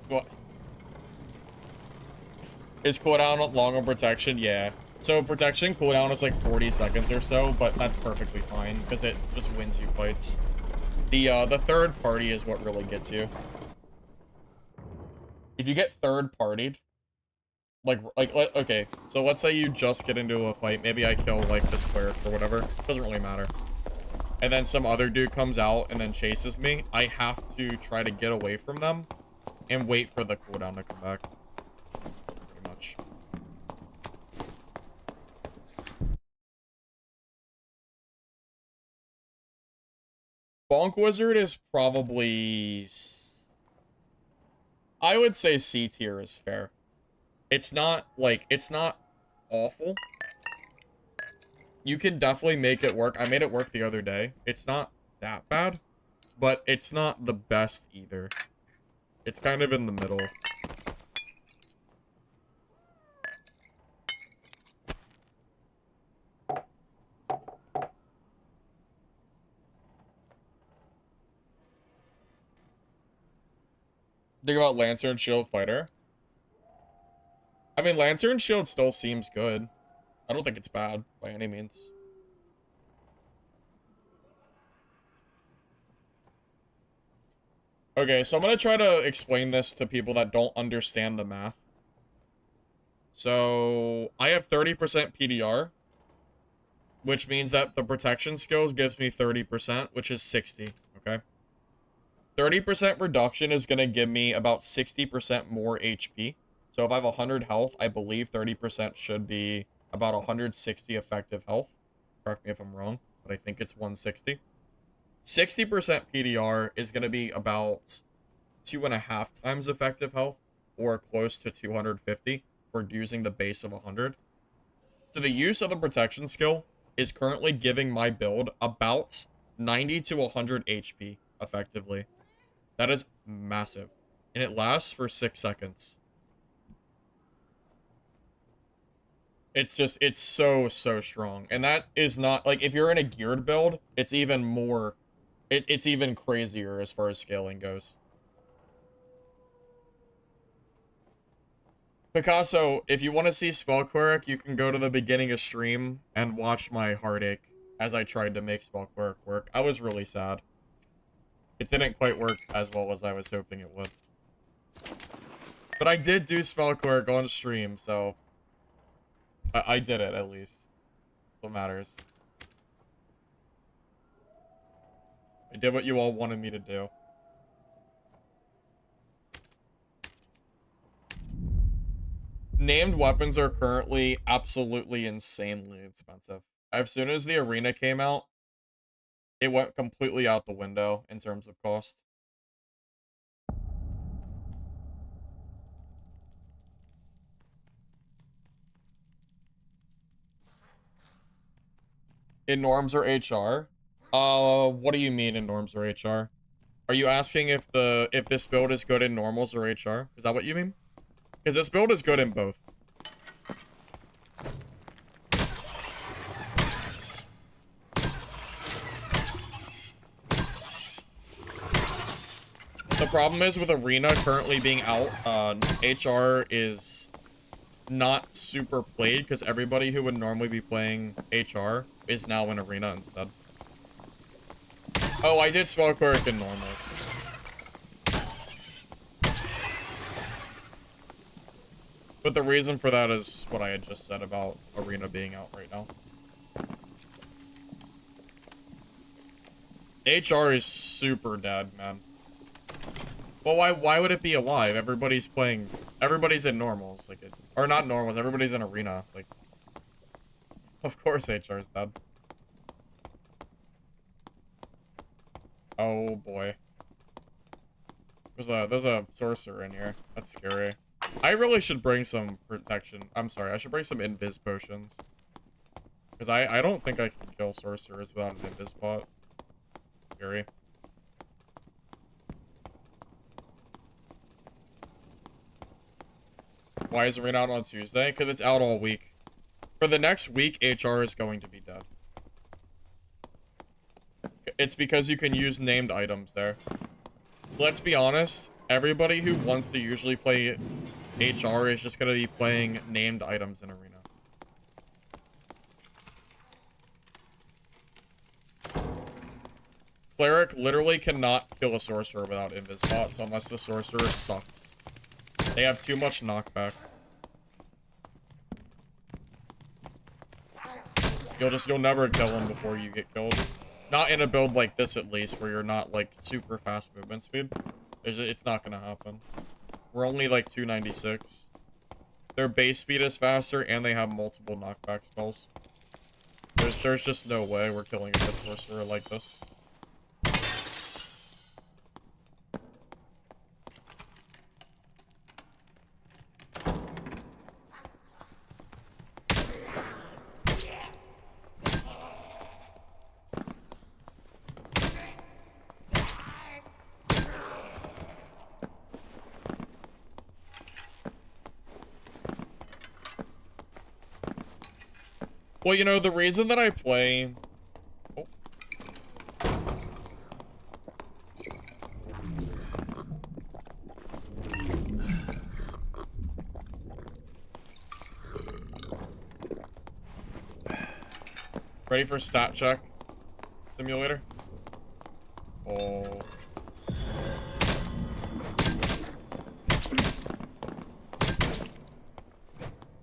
What? Is cooldown long on protection? Yeah. So protection cooldown is like 40 seconds or so, but that's perfectly fine because it just wins you fights. The third party is what really gets you. If you get third partied, okay, so let's say you just get into a fight. Maybe I kill like this cleric or whatever. Doesn't really matter. And then some other dude comes out and then chases me. I have to try to get away from them and wait for the cooldown to come back. Pretty much. Bonk Wizard is probably... I would say C tier is fair. It's not, like, it's not awful. You can definitely make it work. I made it work the other day. It's not that bad, but it's not the best either. It's kind of in the middle. Think about Lancer and Shield Fighter. I mean, Lancer and Shield still seems good. I don't think it's bad by any means. Okay, so I'm going to try to explain this to people that don't understand the math. So, I have 30% PDR, which means that the protection skills gives me 30%, which is 60, okay? 30% reduction is going to give me about 60% more HP. So if I have 100 health, I believe 30% should be about 160 effective health. Correct me if I'm wrong, but I think it's 160. 60% PDR is going to be about 2.5 times effective health, or close to 250 for using the base of 100. So the use of the protection skill is currently giving my build about 90 to 100 HP effectively. That is massive. And it lasts for 6 seconds. It's just, it's so strong. And that is not, like, if you're in a geared build, it's even more, it's even crazier as far as scaling goes. Picasso, if you want to see Spell Cleric, you can go to the beginning of stream and watch my heartache as I tried to make Spell Cleric work. I was really sad. It didn't quite work as well as I was hoping it would. But I did do Spell Cleric on stream, so... I did it, at least. That's what matters. I did what you all wanted me to do. Named weapons are currently absolutely insanely expensive. As soon as the arena came out, it went completely out the window in terms of cost. In norms or HR? What do you mean in norms or HR? Are you asking if this build is good in normals or HR? Is that what you mean? Because this build is good in both. The problem is with Arena currently being out, HR is not super played because everybody who would normally be playing HR is now in Arena instead. Oh, I did spell cleric in normals. But the reason for that is what I had just said about Arena being out right now. HR is super dead, man. Well, why would it be alive? Everybody's in normals, like or not normals, everybody's in Arena, like. Of course HR is dead. Oh boy. There's a sorcerer in here. That's scary. I really should bring some protection. I'm sorry, I should bring some invis potions. Because I don't think I can kill sorcerers without an invis pot. Scary. Why is Arena out on Tuesday? Because it's out all week. For the next week, HR is going to be dead. It's because you can use named items there. Let's be honest, everybody who wants to usually play HR is just going to be playing named items in Arena. Cleric literally cannot kill a sorcerer without invis pots unless the sorcerer sucks. They have too much knockback. You'll never kill them before you get killed. Not in a build like this, at least, where you're not, like, super fast movement speed. It's not gonna happen. We're only, like, 296. Their base speed is faster, and they have multiple knockback spells. There's just no way we're killing a good sorcerer like this. Well, you know, the reason that I play... Oh. Ready for stat check? Simulator? Oh.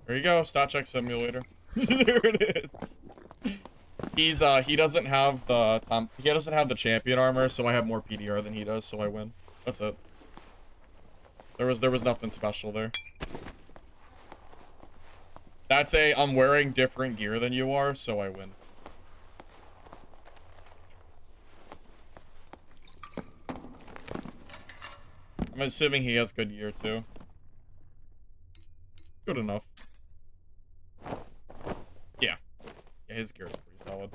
There you go, stat check simulator. There it is. He doesn't have the champion armor, so I have more PDR than he does, so I win. That's it. There was nothing special there. That's I'm wearing different gear than you are, so I win. I'm assuming he has good gear too. Good enough. Yeah. Yeah, his gear is pretty solid.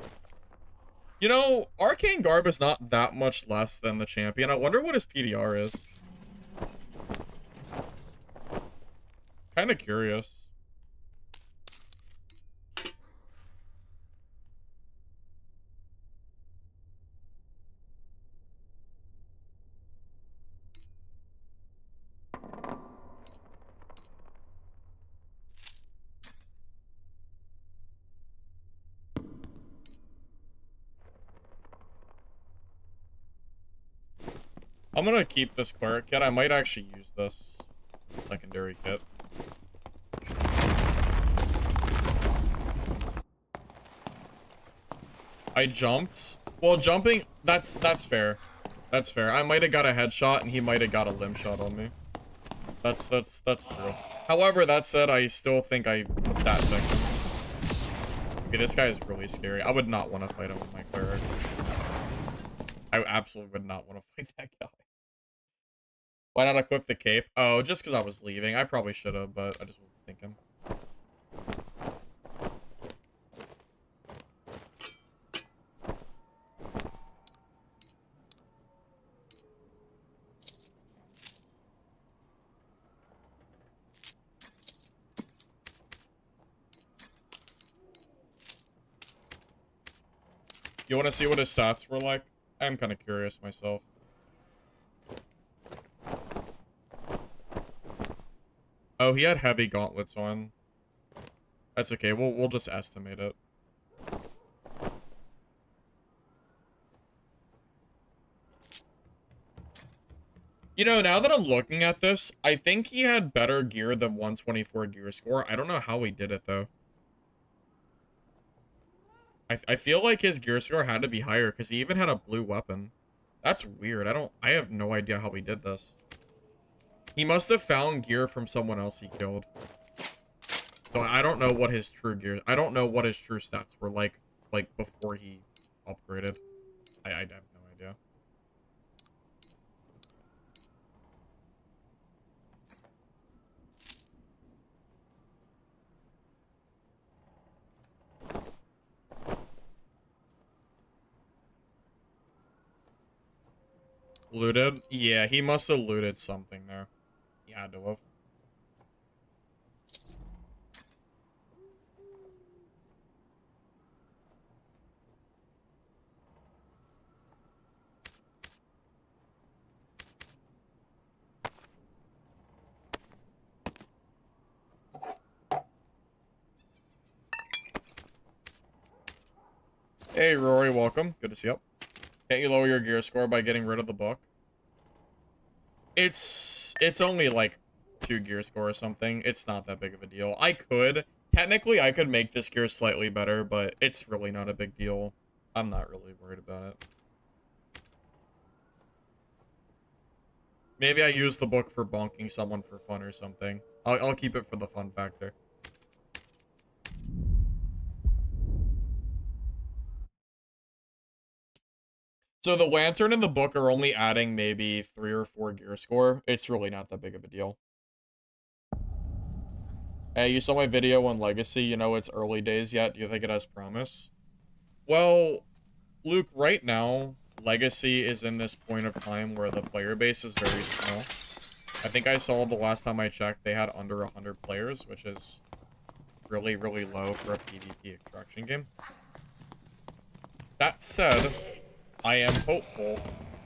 You know, Arcane Garb is not that much less than the champion. I wonder what his PDR is. Kind of curious. I'm gonna keep this cleric kit. I might actually use this secondary kit. I jumped. Well, jumping, that's fair. That's fair. I might have got a headshot and he might have got a limb shot on me. That's true. However, that said, I still think I stat checked him. Okay, this guy is really scary. I would not want to fight him with my cleric. I absolutely would not want to fight that guy. Why not equip the cape? Oh, just because I was leaving. I probably should have, but I just wasn't thinking. You want to see what his stats were like? I'm kind of curious myself. Oh, he had heavy gauntlets on. That's okay. We'll just estimate it. You know, now that I'm looking at this, I think he had better gear than 124 gear score. I don't know how he did it, though. I feel like his gear score had to be higher, because he even had a blue weapon. That's weird. I have no idea how he did this. He must have found gear from someone else he killed. So I don't know what his true gear... I don't know what his true stats were like before he upgraded. I have no idea. Looted? Yeah, he must have looted something there. He had to have. Hey, Rory, welcome. Good to see you. Can't you lower your gear score by getting rid of the book? It's only like 2 gear score or something. It's not that big of a deal. Technically, I could make this gear slightly better, but it's really not a big deal. I'm not really worried about it. Maybe I use the book for bonking someone for fun or something. I'll keep it for the fun factor. So the lantern and the book are only adding maybe 3 or 4 gear score. It's really not that big of a deal. Hey, you saw my video on Legacy. You know it's early days yet. Do you think it has promise? Well, Luke, right now, Legacy is in this point of time where the player base is very small. I think I saw the last time I checked, they had under 100 players, which is really, really low for a PvP extraction game. That said, I am hopeful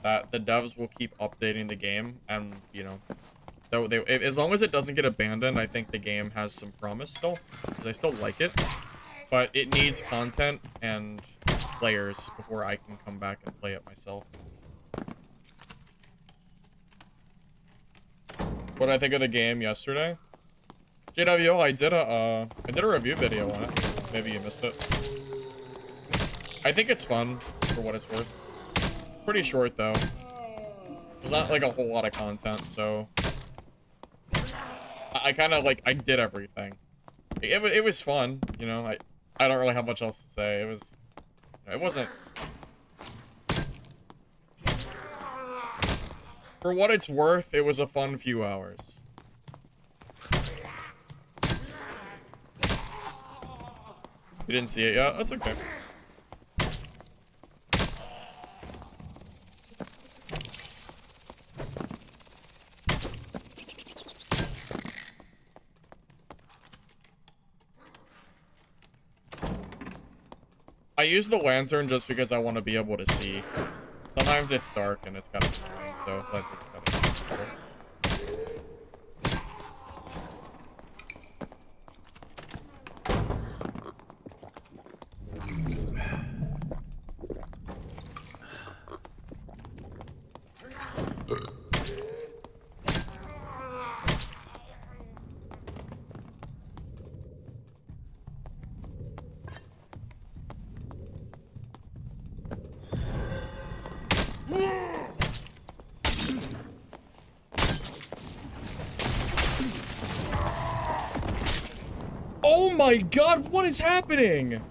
that the devs will keep updating the game, and, you know, as long as it doesn't get abandoned, I think the game has some promise still. I still like it, but it needs content and players before I can come back and play it myself. What did I think of the game yesterday? JWO, I did a review video on it. Maybe you missed it. I think it's fun for what it's worth. Pretty short though. There's not like a whole lot of content, so I kind of like I did everything. It was fun, you know. I don't really have much else to say. It wasn't. For what it's worth, it was a fun few hours. You didn't see it yet? That's okay. I use the lantern just because I want to be able to see. Sometimes it's dark and it's kind of annoying, so lantern's kind of better. my god, what is happening?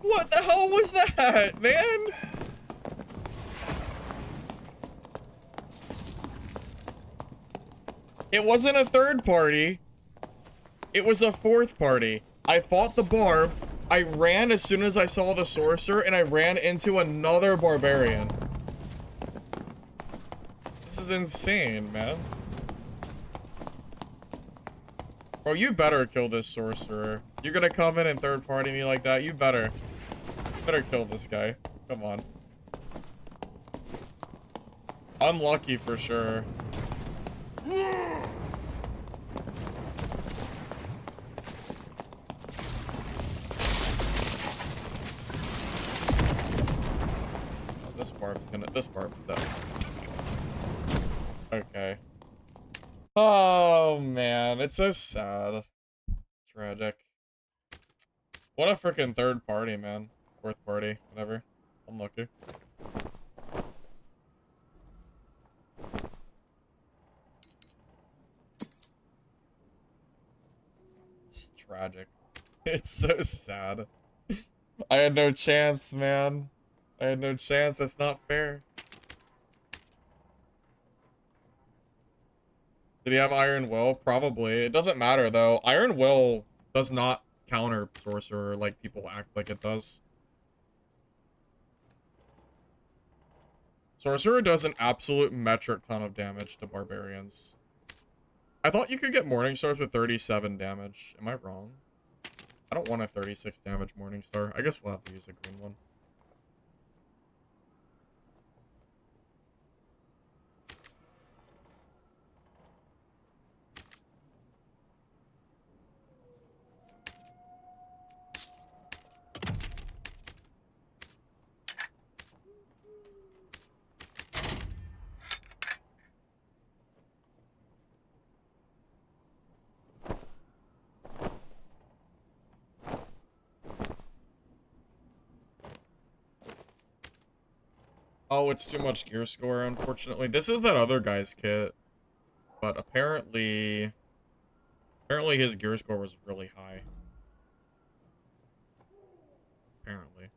What the hell was that, man? It wasn't a third party. It was a fourth party. I fought the barb. I ran as soon as I saw the sorcerer, and I ran into another barbarian. This is insane, man. Bro, you better kill this sorcerer. You're gonna come in and third party me like that? You better. Better kill this guy. Come on. Unlucky for sure. This barb's dead. Okay. Oh man, it's so sad. Tragic. What a freaking third party, man. Fourth party, whatever. Unlucky. It's tragic. It's so sad. I had no chance, man. I had no chance. That's not fair. Did he have Iron Will? Probably. It doesn't matter, though. Iron Will does not counter Sorcerer like people act like it does. Sorcerer does an absolute metric ton of damage to Barbarians. I thought you could get Morningstars with 37 damage. Am I wrong? I don't want a 36 damage Morningstar. I guess we'll have to use a green one. Oh, it's too much gear score, unfortunately. This is that other guy's kit. But apparently his gear score was really high. Apparently.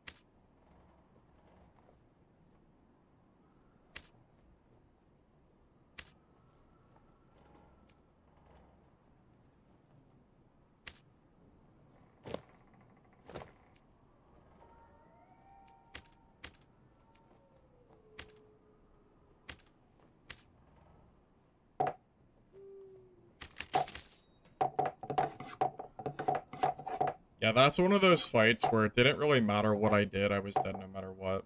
Yeah, that's one of those fights where it didn't really matter what I did. I was dead no matter what.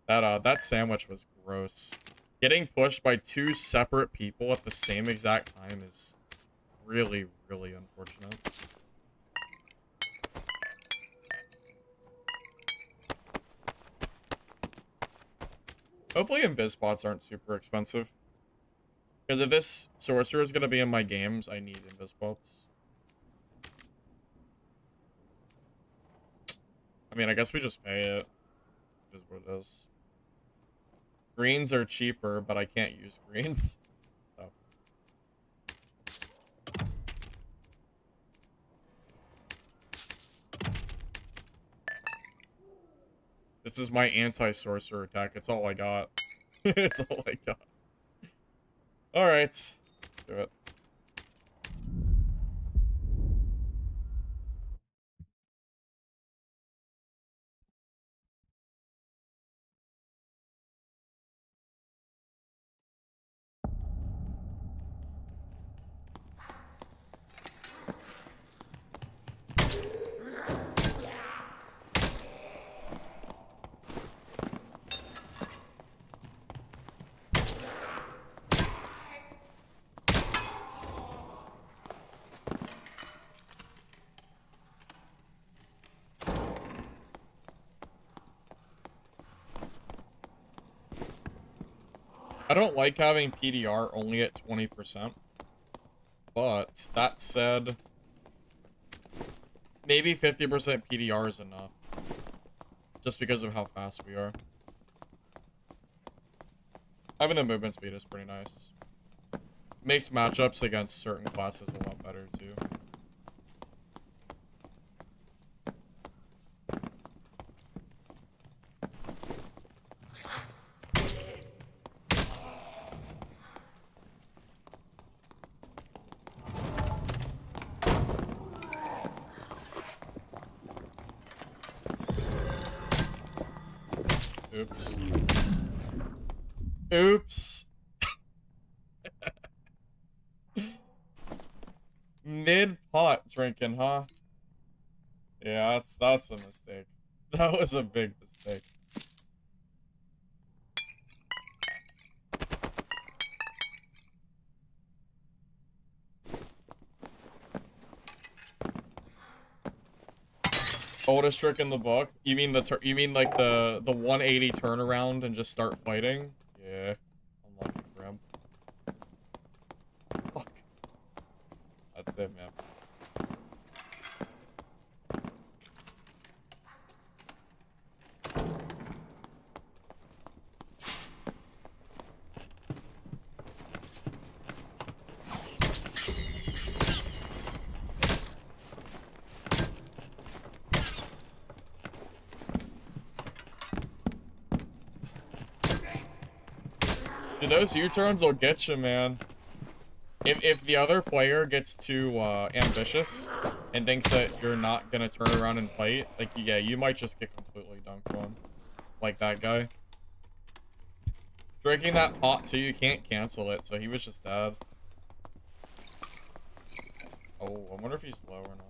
That sandwich was gross. Getting pushed by two separate people at the same exact time is really, really unfortunate. Hopefully invis bots aren't super expensive. Because if this sorcerer is going to be in my games, I need invis bots. I mean, I guess we just pay it. It is what it is. Greens are cheaper, but I can't use greens. So. This is my anti-sorcerer attack. It's all I got. It's all I got. Alright. Let's do it. I don't like having PDR only at 20%. But, that said, maybe 50% PDR is enough. just because of how fast we are. Having the movement speed is pretty nice. Makes matchups against certain classes a lot better, too. Oops. Oops. Mid-pot drinking, huh? Yeah, that's a mistake. That was a big mistake. Oldest trick in the book? You mean like the 180 turnaround and just start fighting? Yeah. Unlucky for him. Fuck. That's it, man. Dude, those U-turns will get you, man. If the other player gets too ambitious and thinks that you're not gonna turn around and fight, like, yeah, you might just get completely dunked on. Like that guy. Drinking that pot too, you can't cancel it, so he was just dead. Oh, I wonder if he's low or not.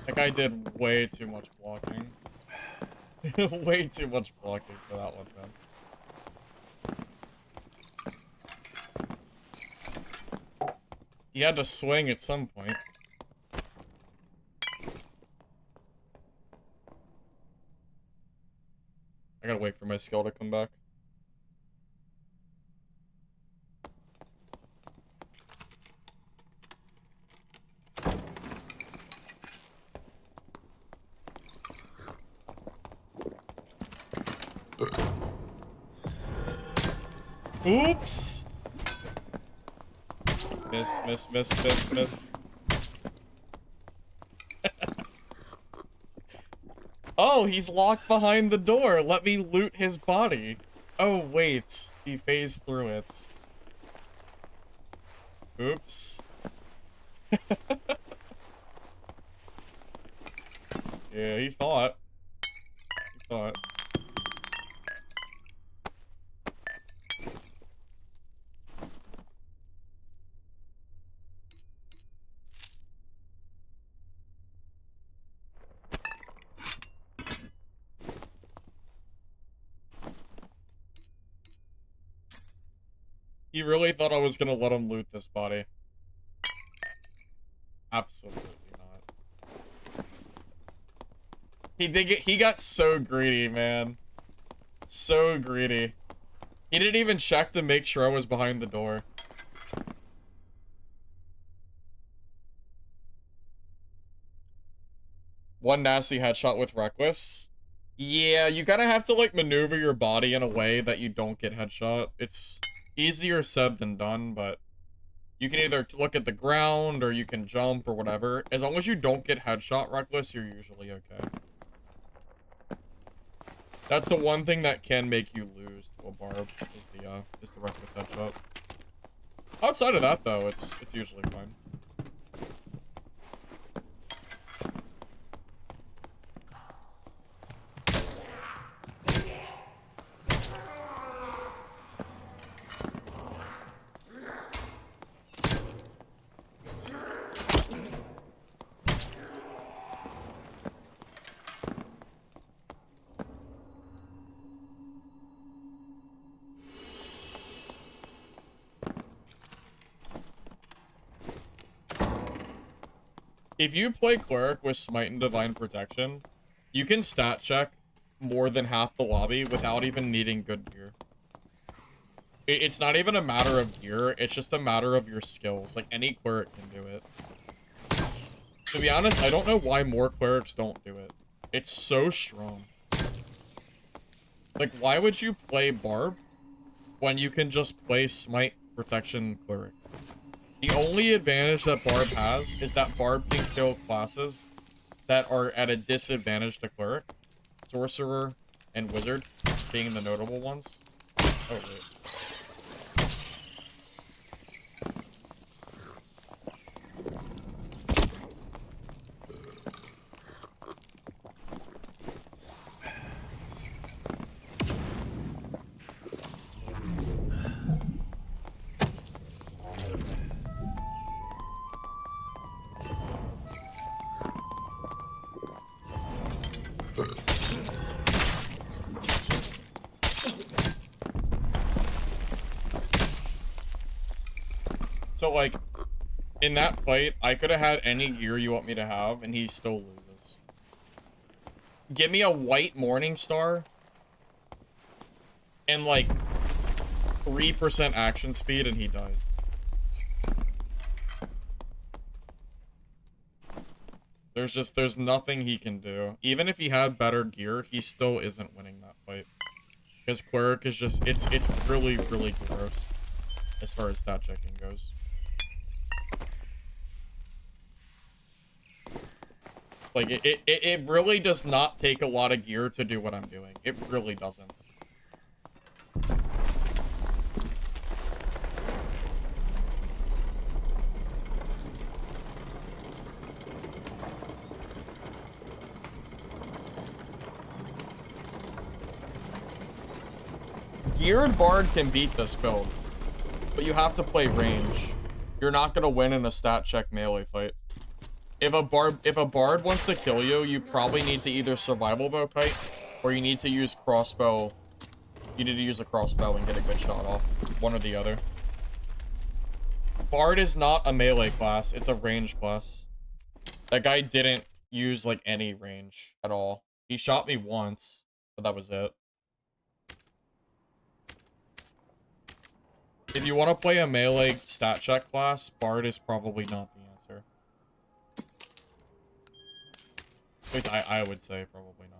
That guy did way too much blocking. Way too much blocking for that one, man. He had to swing at some point. I gotta wait for my skill to come back. Oops! Miss. Oh, he's locked behind the door. Let me loot his body. Oh, wait. He phased through it. Oops. Yeah, he thought. He thought. He really thought I was gonna let him loot this body. Absolutely not. He got so greedy, man. So greedy. He didn't even check to make sure I was behind the door. One nasty headshot with Reckless. Yeah, you gotta have to, like, maneuver your body in a way that you don't get headshot. It's easier said than done, but you can either look at the ground or you can jump or whatever. As long as you don't get headshot Reckless, you're usually okay. That's the one thing that can make you lose to a barb, is the Reckless headshot. Outside of that, though, it's usually fine. If you play Cleric with Smite and Divine Protection, you can stat check more than half the lobby without even needing good gear. It's not even a matter of gear, it's just a matter of your skills. Like, any Cleric can do it. To be honest, I don't know why more Clerics don't do it. It's so strong. Like, why would you play Barb when you can just play Smite Protection Cleric? The only advantage that Barb has is that Barb can kill classes that are at a disadvantage to Cleric. Sorcerer and Wizard being the notable ones. Oh, wait. So, like, in that fight, I could have had any gear you want me to have, and he still loses. Give me a white Morning Star and, like, 3% action speed, and he dies. There's nothing he can do. Even if he had better gear, he still isn't winning that fight. Because Cleric is just, it's really, really gross as far as stat checking goes. Like, it really does not take a lot of gear to do what I'm doing. It really doesn't. Geared Bard can beat this build, but you have to play range. You're not gonna win in a stat check melee fight. If a bard wants to kill you, you probably need to either survival bow kite, or you need to use crossbow. You need to use a crossbow and get a good shot off. One or the other. Bard is not a melee class, it's a range class. That guy didn't use, like, any range at all. He shot me once, but that was it. If you want to play a melee stat check class, Bard is probably not the answer. At least I would say probably not.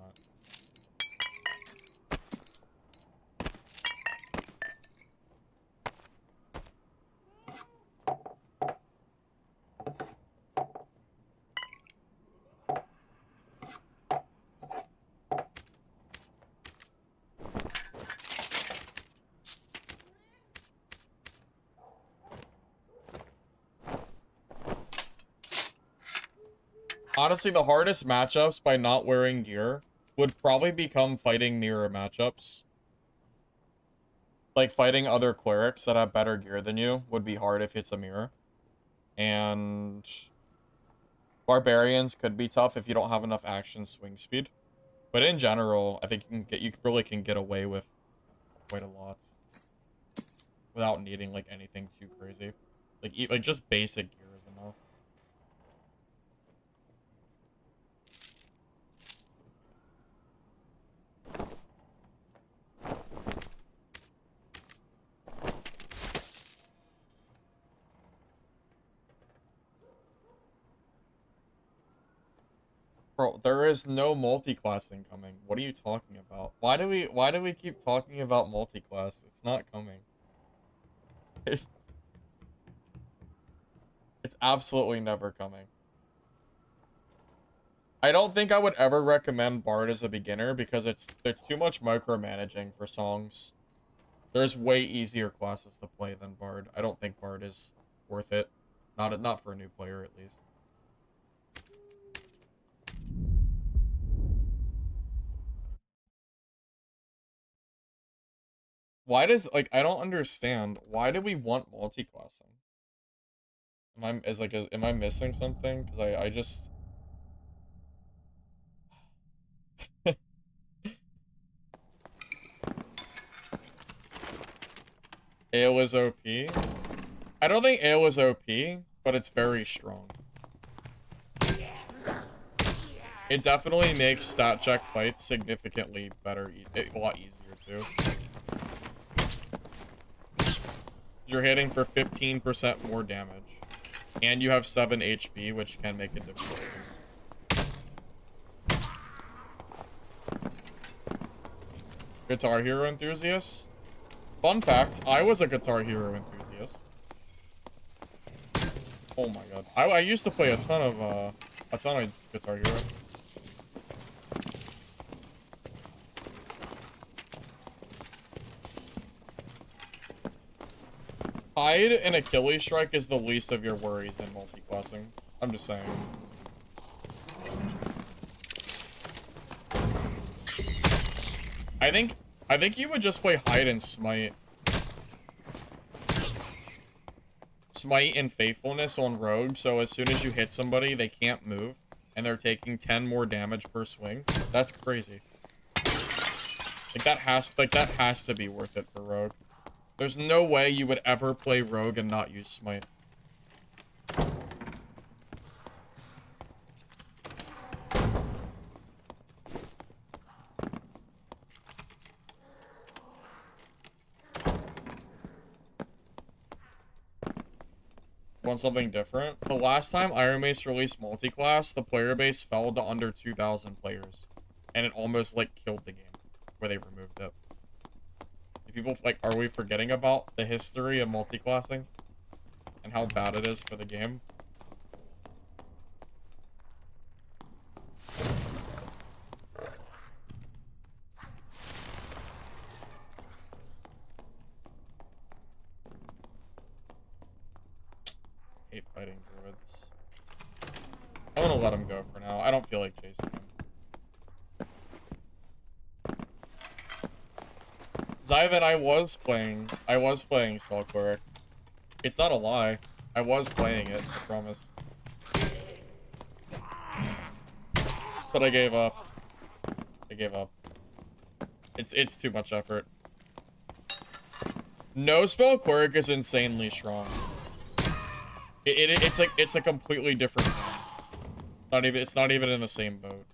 Honestly, the hardest matchups by not wearing gear would probably become fighting mirror matchups. Like, fighting other clerics that have better gear than you would be hard if it's a mirror. And barbarians could be tough if you don't have enough action swing speed. But in general, I think you really can get away with quite a lot without needing, like, anything too crazy. Like just basic gear is enough. Bro, there is no multi-classing coming. What are you talking about? Why do we keep talking about multi-class? It's not coming. It's absolutely never coming. I don't think I would ever recommend Bard as a beginner because it's too much micromanaging for songs. There's way easier classes to play than Bard. I don't think Bard is worth it. Not for a new player, at least. Why does, like, I don't understand. Why do we want multi-classing? Am I missing something? Because I just... Ale is OP? I don't think Ale is OP, but it's very strong. It definitely makes stat check fights significantly better, a lot easier too. You're hitting for 15% more damage. And you have 7 HP, which can make it difficult. Guitar Hero enthusiast? Fun fact, I was a Guitar Hero enthusiast. Oh my god. I used to play a ton of Guitar Hero. Hide and Achilles Strike is the least of your worries in multi-classing. I'm just saying. I think you would just play Hide and Smite. Smite and Faithfulness on Rogue, so as soon as you hit somebody, they can't move, and they're taking 10 more damage per swing. That's crazy. That has to be worth it for Rogue. There's no way you would ever play Rogue and not use Smite. Want something different? The last time Iron Mace released multi-class, the player base fell to under 2,000 players. And it almost, like, killed the game. Where they removed it. People, like, are we forgetting about the history of multi-classing? And how bad it is for the game? Hate fighting druids. I'm gonna let him go for now. I don't feel like chasing him. Zyvan, I was playing Spell Cleric. It's not a lie. I was playing it, I promise. But I gave up. I gave up. It's too much effort. No Spell Cleric is insanely strong. It's a completely different game. It's not even in the same boat.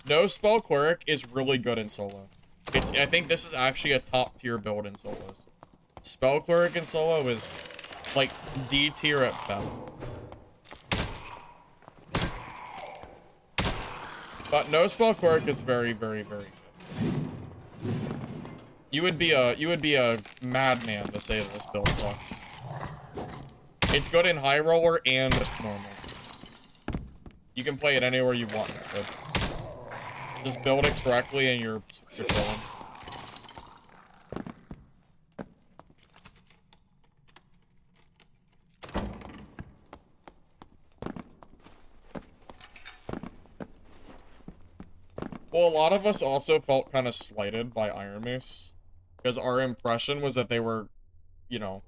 No Spell Cleric is really good in solo. I think this is actually a top tier build in solos. Spell Cleric in solo is like D tier at best. But no Spell Cleric is very, very, very good. You would be a madman to say that this build sucks. It's good in high roller and normal. You can play it anywhere you want. It's good. Just build it correctly and you're chilling. Well, a lot of us also felt kind of slighted by Iron Mace. Because our impression was that they were, you know...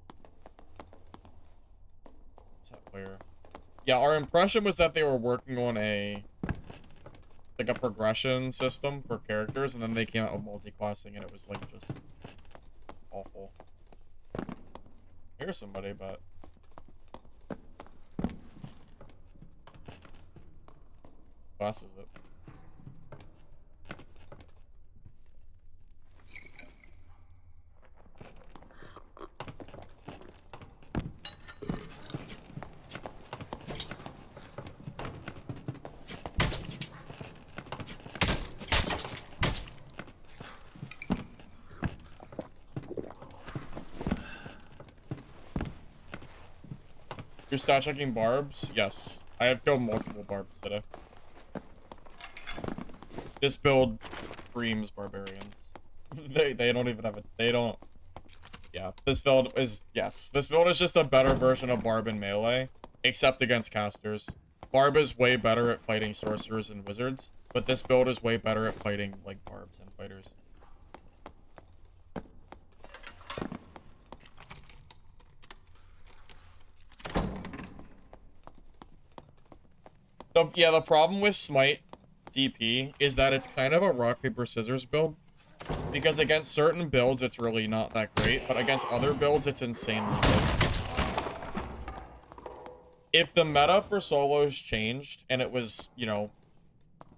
What's that player? Yeah, our impression was that they were working on like a progression system for characters, and then they came out with multi-classing, and it was, like, just awful. Here's somebody, but... Class is it? You're stat checking barbs? Yes. I have killed multiple barbs today. This build screams barbarians. they don't even have they don't. Yeah, this build is, yes. This build is just a better version of Barb in melee, except against casters. Barb is way better at fighting sorcerers and wizards, but this build is way better at fighting, like, barbs and fighters. The problem with Smite DP is that it's kind of a rock, paper, scissors build. Because against certain builds, it's really not that great, but against other builds, it's insanely good. If the meta for solos changed and it was, you know,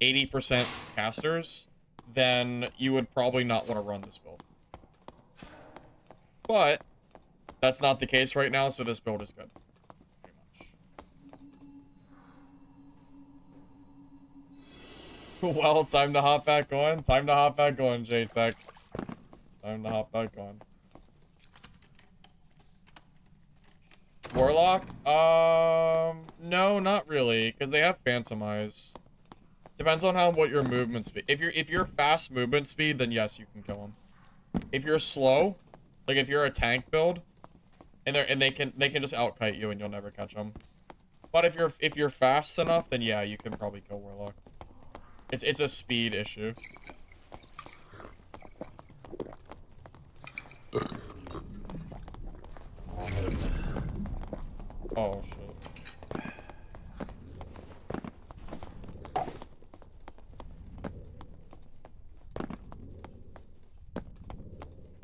80% casters, then you would probably not want to run this build. But that's not the case right now, so this build is good. Pretty much. Well, time to hop back on. Time to hop back on, J-Tech. Time to hop back on. Warlock? No, not really, because they have Phantom Eyes. Depends on what your movement speed. If you're fast movement speed, then yes, you can kill them. If you're slow, like if you're a tank build, and they can just outkite you and you'll never catch them. But if you're fast enough, then yeah, you can probably kill Warlock. It's a speed issue. Oh shit.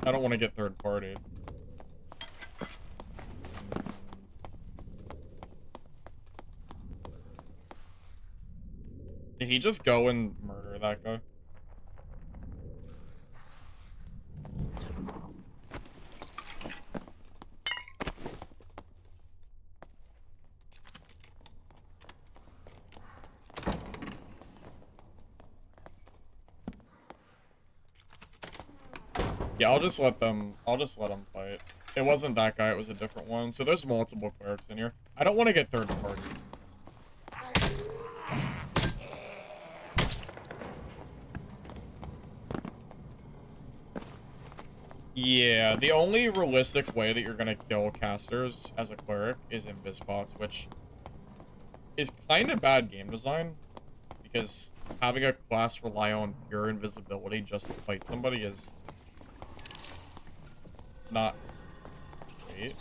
I don't want to get third party. Did he just go and murder that guy? Yeah, I'll just let them fight. It wasn't that guy, it was a different one. So there's multiple clerics in here. I don't want to get third party. Yeah, the only realistic way that you're gonna kill casters as a cleric is in Bizbots, which is kind of bad game design, because having a class rely on pure invisibility just to fight somebody is not great.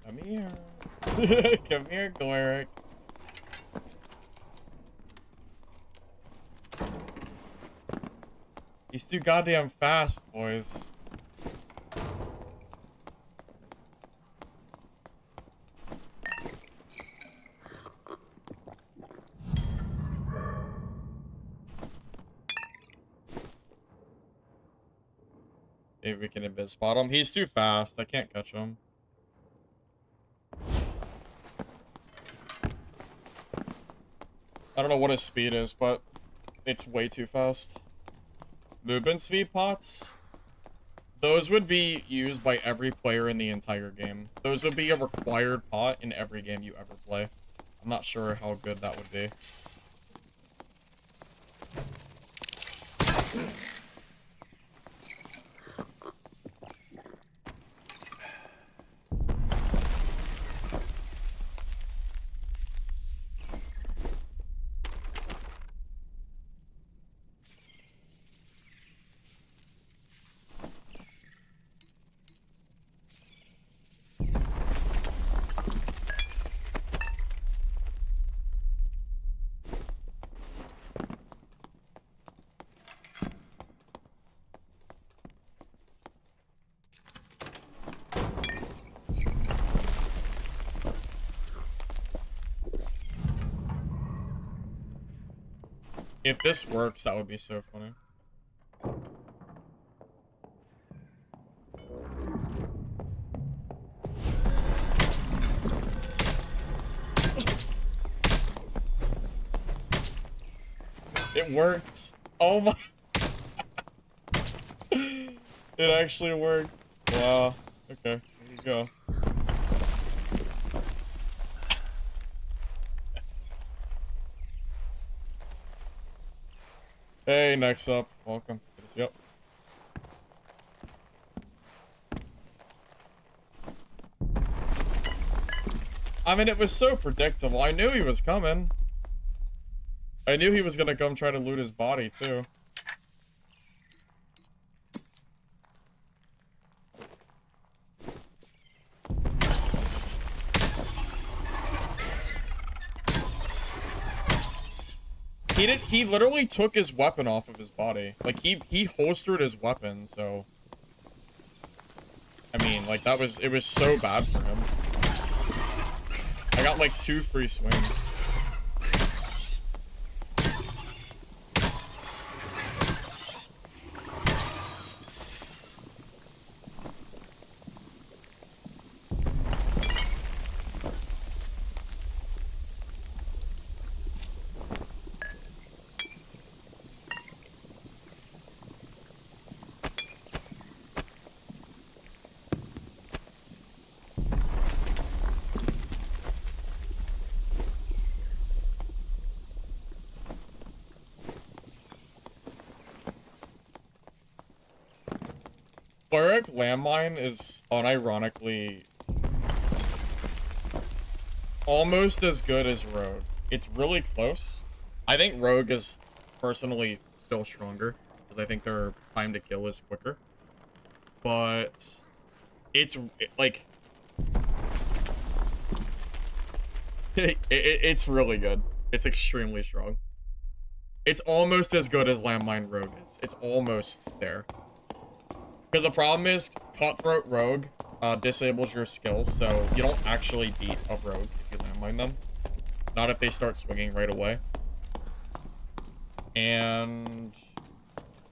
Come here. Come here, Cleric. He's too goddamn fast, boys. Maybe we can abyss spot him. He's too fast. I can't catch him. I don't know what his speed is, but it's way too fast. Movement speed pots? Those would be used by every player in the entire game. Those would be a required pot in every game you ever play. I'm not sure how good that would be. If this works, that would be so funny. It worked. Oh my. It actually worked. Wow. Okay, here you go. Hey, next up. Welcome. Yep. I mean, it was so predictable. I knew he was coming. I knew he was gonna come try to loot his body, too. He literally took his weapon off of his body. Like, he holstered his weapon, so... I mean, like, it was so bad for him. I got, like, 2 free swings. Cleric landmine is unironically almost as good as Rogue. It's really close. I think Rogue is personally still stronger because I think their time to kill is quicker. But it's like it's really good. It's extremely strong. It's almost as good as landmine Rogue is. It's almost there. Because the problem is, Cutthroat Rogue disables your skills, so you don't actually beat a Rogue if you landmine them. Not if they start swinging right away. And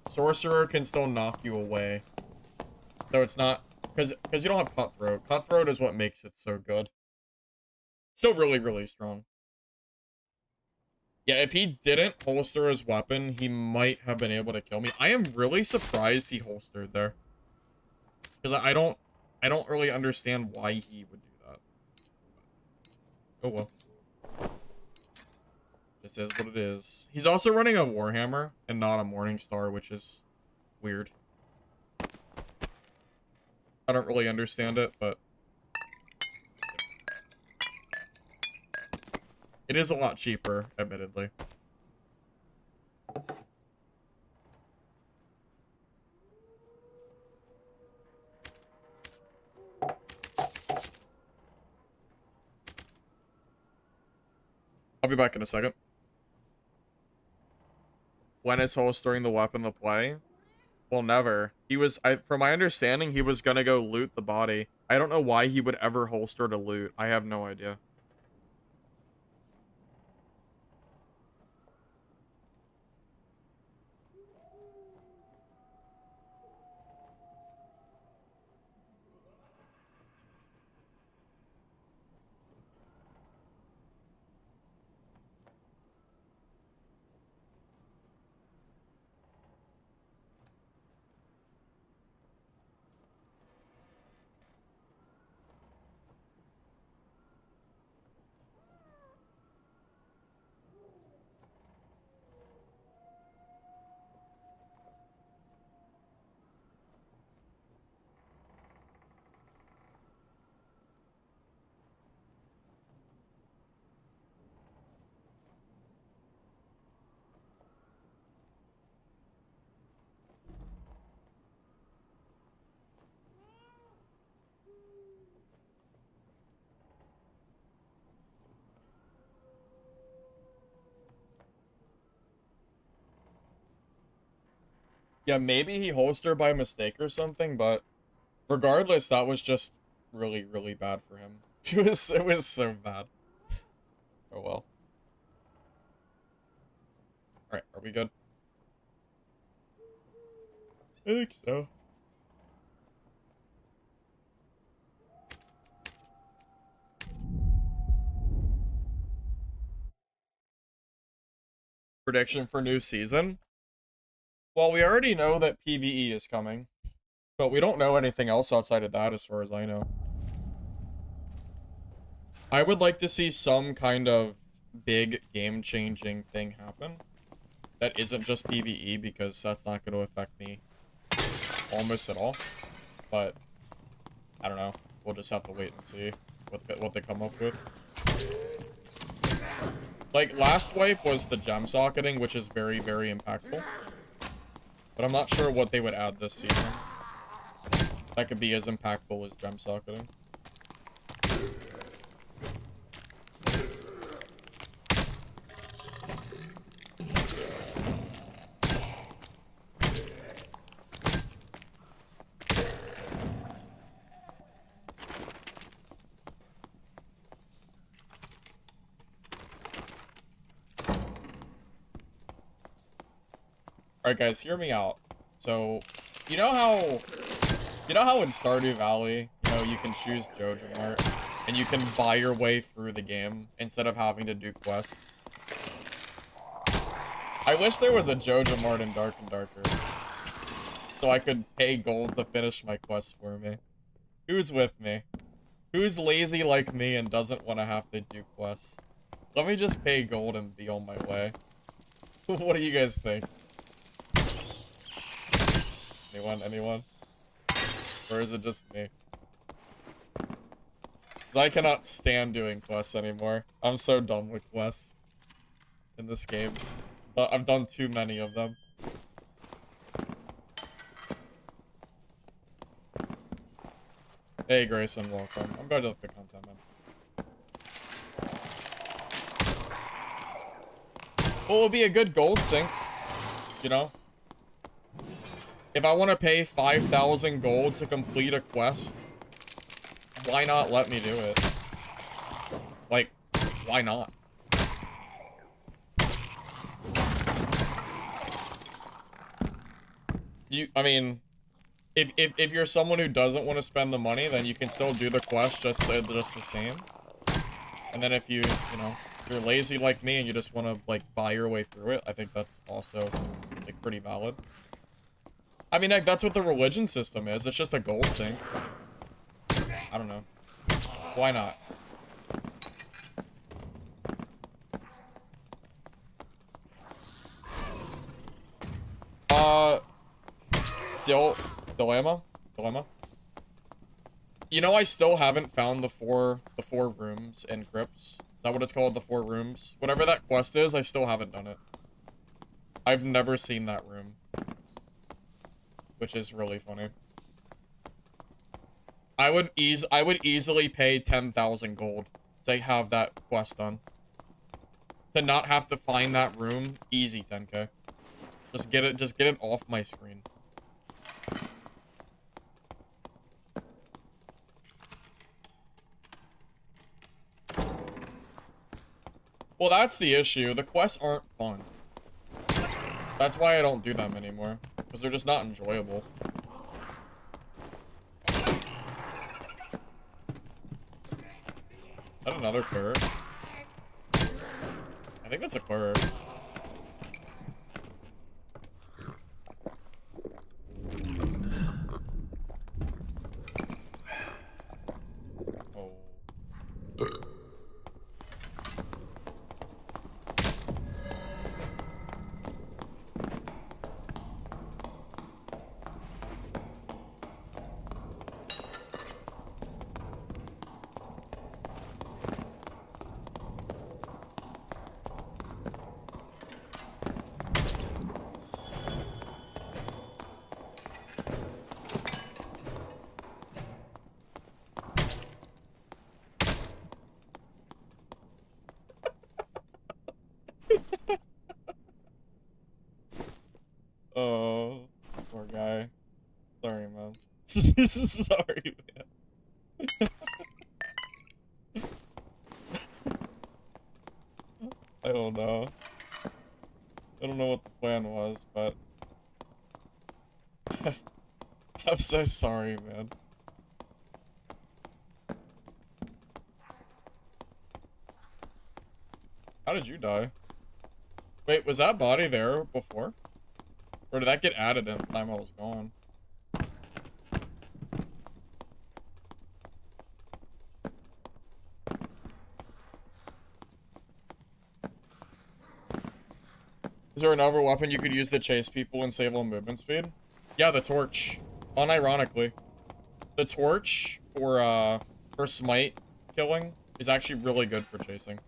Sorcerer can still knock you away. So it's not... Because you don't have Cutthroat. Cutthroat is what makes it so good. Still really, really strong. Yeah, if he didn't holster his weapon, he might have been able to kill me. I am really surprised he holstered there. Because I don't really understand why he would do that. Oh well. This is what it is. He's also running a Warhammer and not a Morningstar, which is weird. I don't really understand it, but it is a lot cheaper, admittedly. I'll be back in a second. When is holstering the weapon the play? Well, never. He was, from my understanding, he was gonna go loot the body. I don't know why he would ever holster to loot. I have no idea. Yeah, maybe he holstered by mistake or something, but regardless, that was just really, really bad for him. It was so bad. Oh well. Alright, are we good? I think so. Prediction for new season? Well, we already know that PvE is coming, but we don't know anything else outside of that as far as I know. I would like to see some kind of big game-changing thing happen that isn't just PvE, because that's not going to affect me almost at all. But I don't know. We'll just have to wait and see what they come up with. Like, last wipe was the gem socketing, which is very, very impactful. But I'm not sure what they would add this season that could be as impactful as gem socketing. Alright, guys, hear me out. So, you know how... You know how in Stardew Valley, you know, you can choose Jojo Mart, and you can buy your way through the game instead of having to do quests? I wish there was a Jojo Mart in Dark and Darker, so I could pay gold to finish my quests for me. Who's with me? Who's lazy like me and doesn't want to have to do quests? Let me just pay gold and be on my way. What do you guys think? Anyone? Anyone? Or is it just me? I cannot stand doing quests anymore. I'm so done with quests in this game. But I've done too many of them. Hey Grayson, welcome. I'm going to look at the content, man. Well, it'll be a good gold sink, you know? If I want to pay 5,000 gold to complete a quest, why not let me do it? Like, why not? I mean, if you're someone who doesn't want to spend the money, then you can still do the quest just the same. And then if you know, if you're lazy like me and you just want to, like, buy your way through it, I think that's also, like, pretty valid. I mean, like, that's what the religion system is. It's just a gold sink. I don't know. Why not? Dilemma? You know, I still haven't found the four rooms in Crypts. Is that what it's called? The 4 rooms? Whatever that quest is, I still haven't done it. I've never seen that room. Which is really funny. I would easily pay 10,000 gold to have that quest done. To not have to find that room, easy 10k. Just get it off my screen. Well, that's the issue. The quests aren't fun. That's why I don't do them anymore. Because they're just not enjoyable. Is that another clerk? I think that's a clerk. Oh, poor guy. Sorry, man. Sorry, man. I don't know. I don't know what the plan was, but... I'm so sorry, man. How did you die? Wait, was that body there before? Or did that get added in the time I was gone? Is there another weapon you could use to chase people and save on movement speed? Yeah, the torch. Unironically. The torch for smite killing is actually really good for chasing.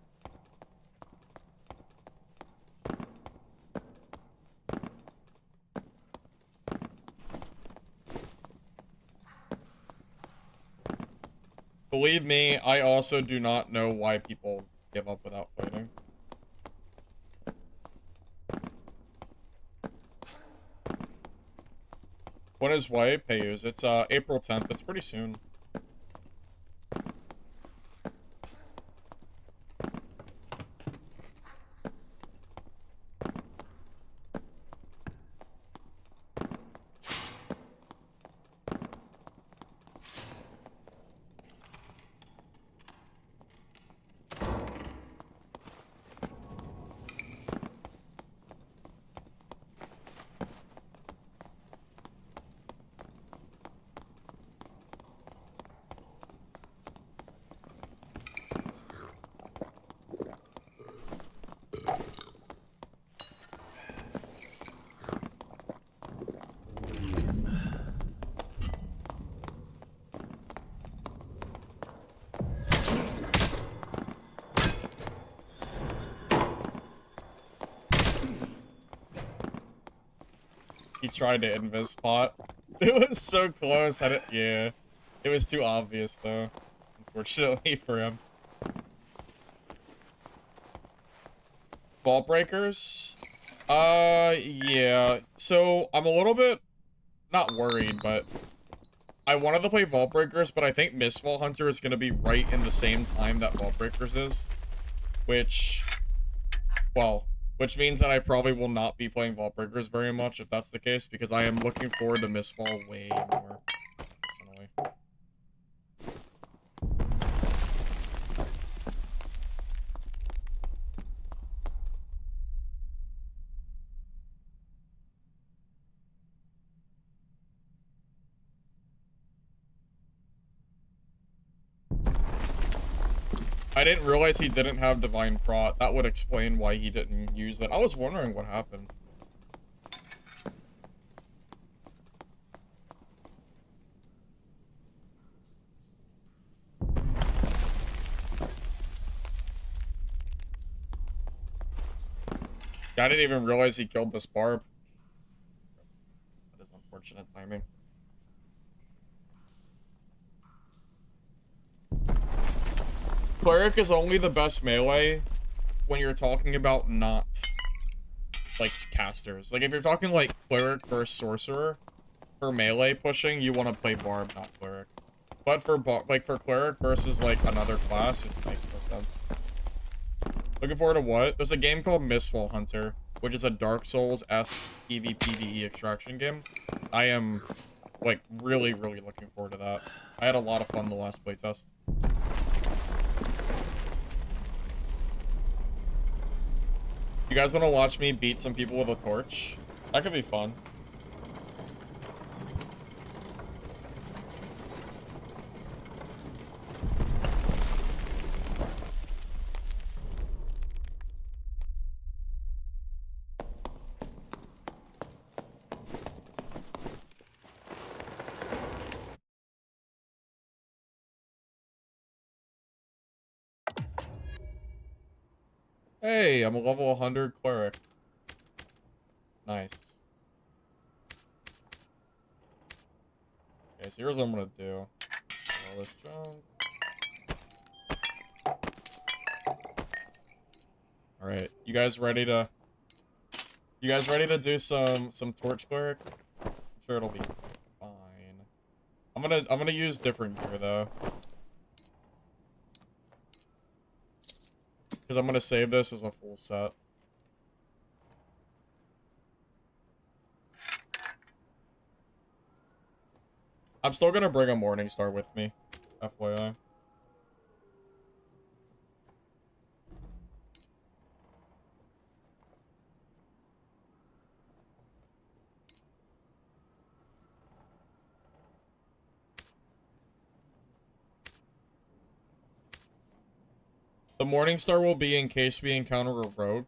Believe me, I also do not know why people give up without fighting. When is White Payus? It's April 10th. It's pretty soon. tried to invis spot. It was so close. Yeah. It was too obvious, though. Unfortunately for him. Vault breakers? Yeah. So, I'm a little bit... not worried, but... I wanted to play Vault Breakers, but I think Mistfall Hunter is going to be right in the same time that Vault Breakers is. Which... well, which means that I probably will not be playing Vault Breakers very much if that's the case, because I am looking forward to Mistfall way more, personally. I didn't realize he didn't have Divine Prot. That would explain why he didn't use it. I was wondering what happened. I didn't even realize he killed this barb. That is unfortunate timing. Cleric is only the best melee when you're talking about not, like, casters. Like, if you're talking, like, Cleric versus Sorcerer, for melee pushing, you want to play Barb, not Cleric. But for, for Cleric versus, like, another class, it makes no sense. Looking forward to what? There's a game called Mistfall Hunter, which is a Dark Souls-esque PvPvE extraction game. I am, like, really, really looking forward to that. I had a lot of fun the last playtest. You guys want to watch me beat some people with a torch? That could be fun. Hey, I'm a level 100 cleric. Nice. Okay, so here's what I'm gonna do. All this junk. Alright, you guys ready to... you guys ready to do some torch cleric? I'm sure it'll be fine. I'm gonna use different gear though. Because I'm gonna save this as a full set. I'm still gonna bring a Morningstar with me, FYI. The Morningstar will be in case we encounter a rogue,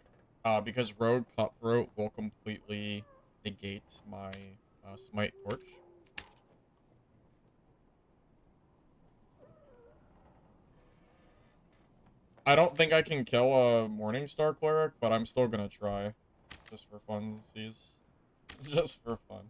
because Rogue Cutthroat will completely negate my Smite Torch. I don't think I can kill a Morningstar Cleric, but I'm still gonna try. Just for funsies. Just for fun.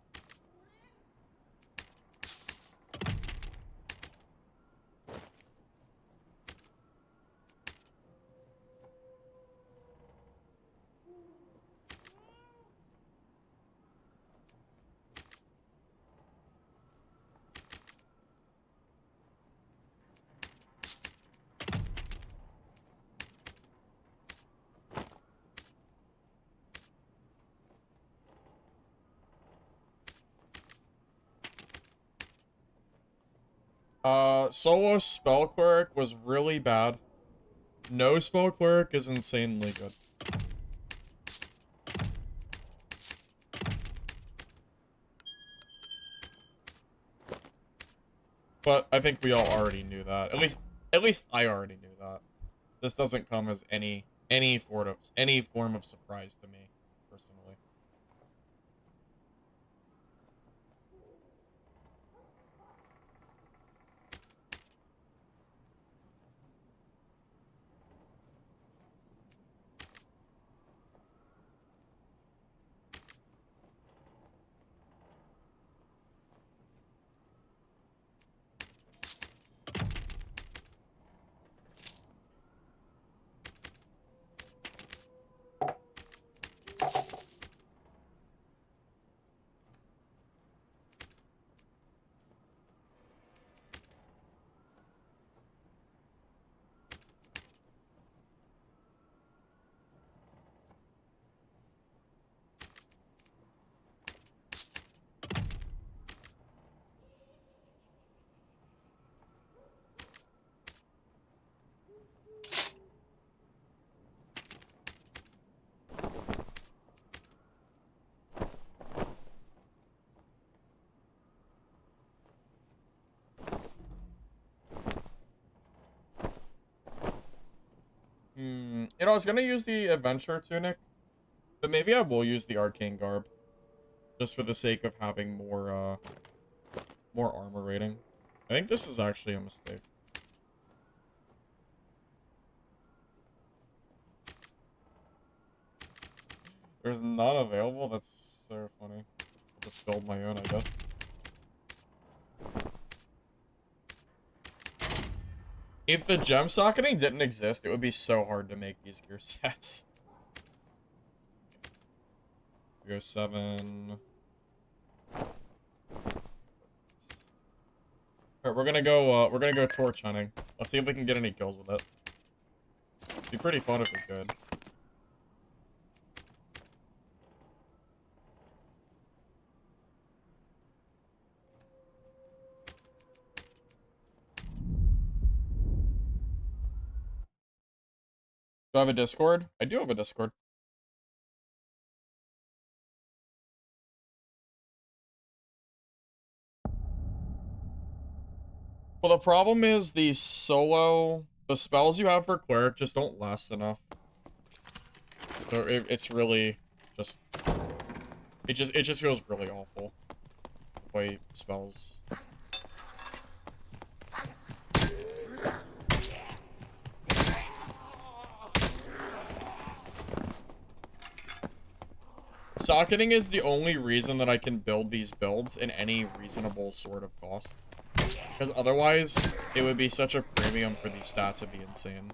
Solo Spell Cleric was really bad. No Spell Cleric is insanely good. But I think we all already knew that. At least I already knew that. This doesn't come as any form of surprise to me, personally. You know, I was gonna use the adventure tunic, but maybe I will use the arcane garb. Just for the sake of having more armor rating. I think this is actually a mistake. There's none available? That's so funny. I'll just build my own, I guess. If the gem socketing didn't exist, it would be so hard to make these gear sets. We go 7. Alright, we're gonna go torch hunting. Let's see if we can get any kills with it. It'd be pretty fun if we could. Do I have a Discord? I do have a Discord. Well, the problem is the spells you have for cleric just don't last enough. So it's really just, it just feels really awful. The way spells. Socketing is the only reason that I can build these builds in any reasonable sort of cost. Because otherwise, it would be such a premium for these stats, it'd be insane.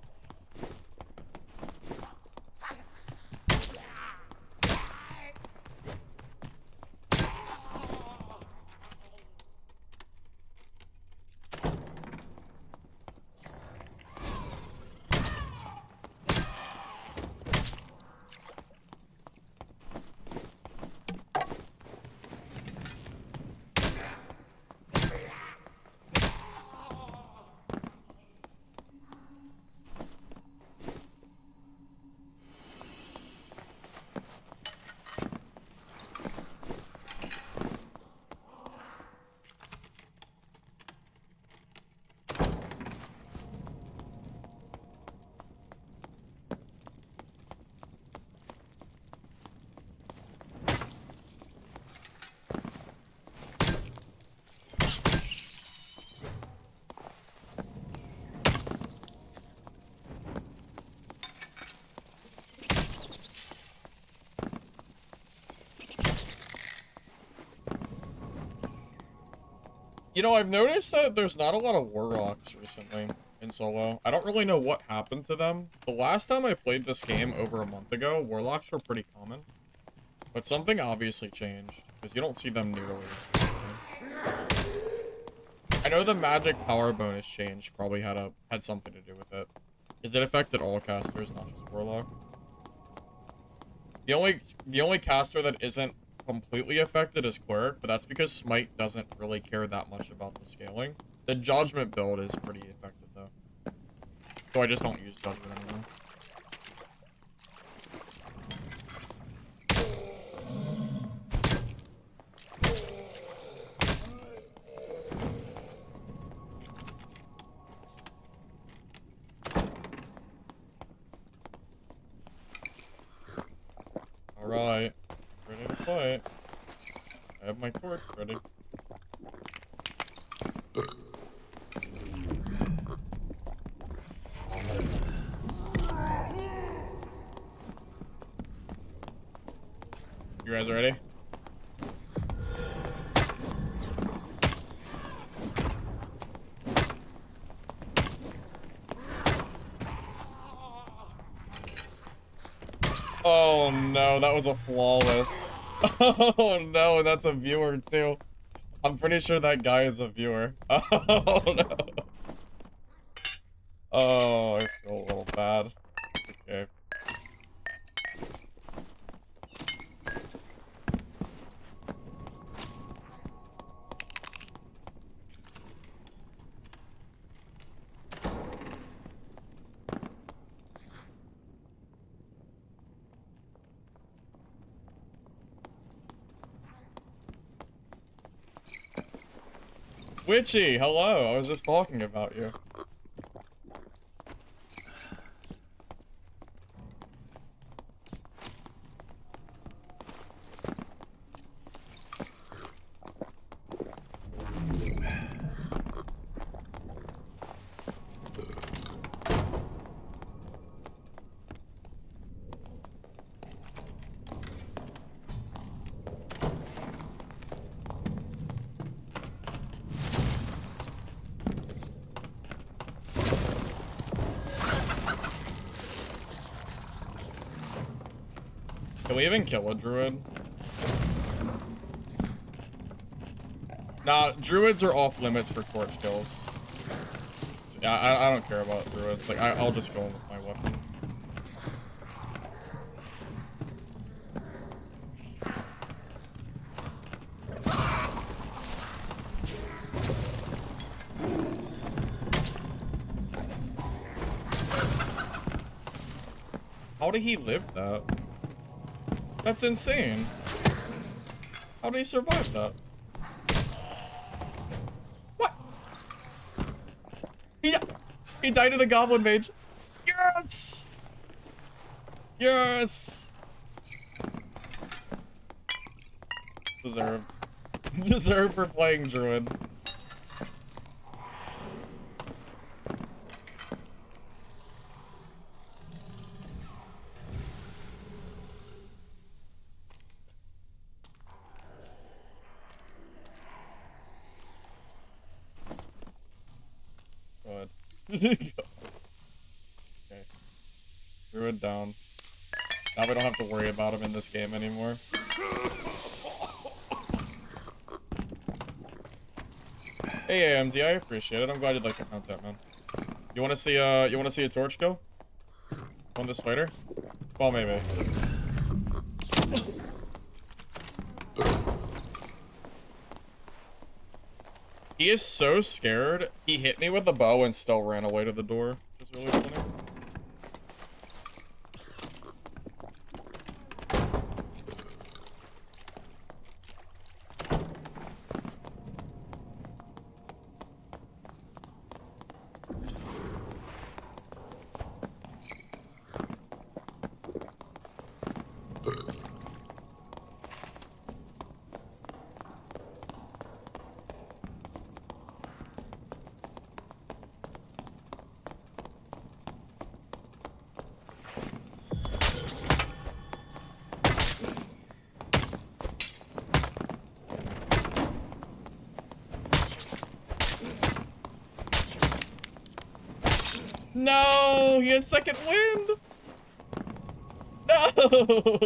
You know, I've noticed that there's not a lot of warlocks recently in solo. I don't really know what happened to them. The last time I played this game over a month ago, warlocks were pretty common. But something obviously changed, because you don't see them nearly as frequently. I know the magic power bonus change probably had something to do with it. Is it affected all casters, not just warlock? The only caster that isn't completely affected is cleric, but that's because smite doesn't really care that much about the scaling. The judgment build is pretty effective though, so I just don't use judgment anymore. All right, ready to fight. I have my torch ready. You guys ready? Oh no, that was a flawless. Oh no, that's a viewer too. I'm pretty sure that guy is a viewer. Oh no. Oh, I feel a little bad. Okay. Witchy, hello. I was just talking about you. Can we even kill a druid? Nah, druids are off limits for torch kills. Yeah, I don't care about druids. Like, I'll just go in with my weapon. How did he live that? That's insane. How did he survive that? What? He died to the goblin mage. Yes! Yes! Deserved. Deserved for playing druid. Go ahead. Okay. Druid down. Now we don't have to worry about him in this game anymore. Hey AMD, I appreciate it. I'm glad you like the content, man. You wanna see a torch go? On this fighter? Well, maybe. He is so scared. He hit me with the bow and still ran away to the door. Which is really funny. No, he has second wind. No.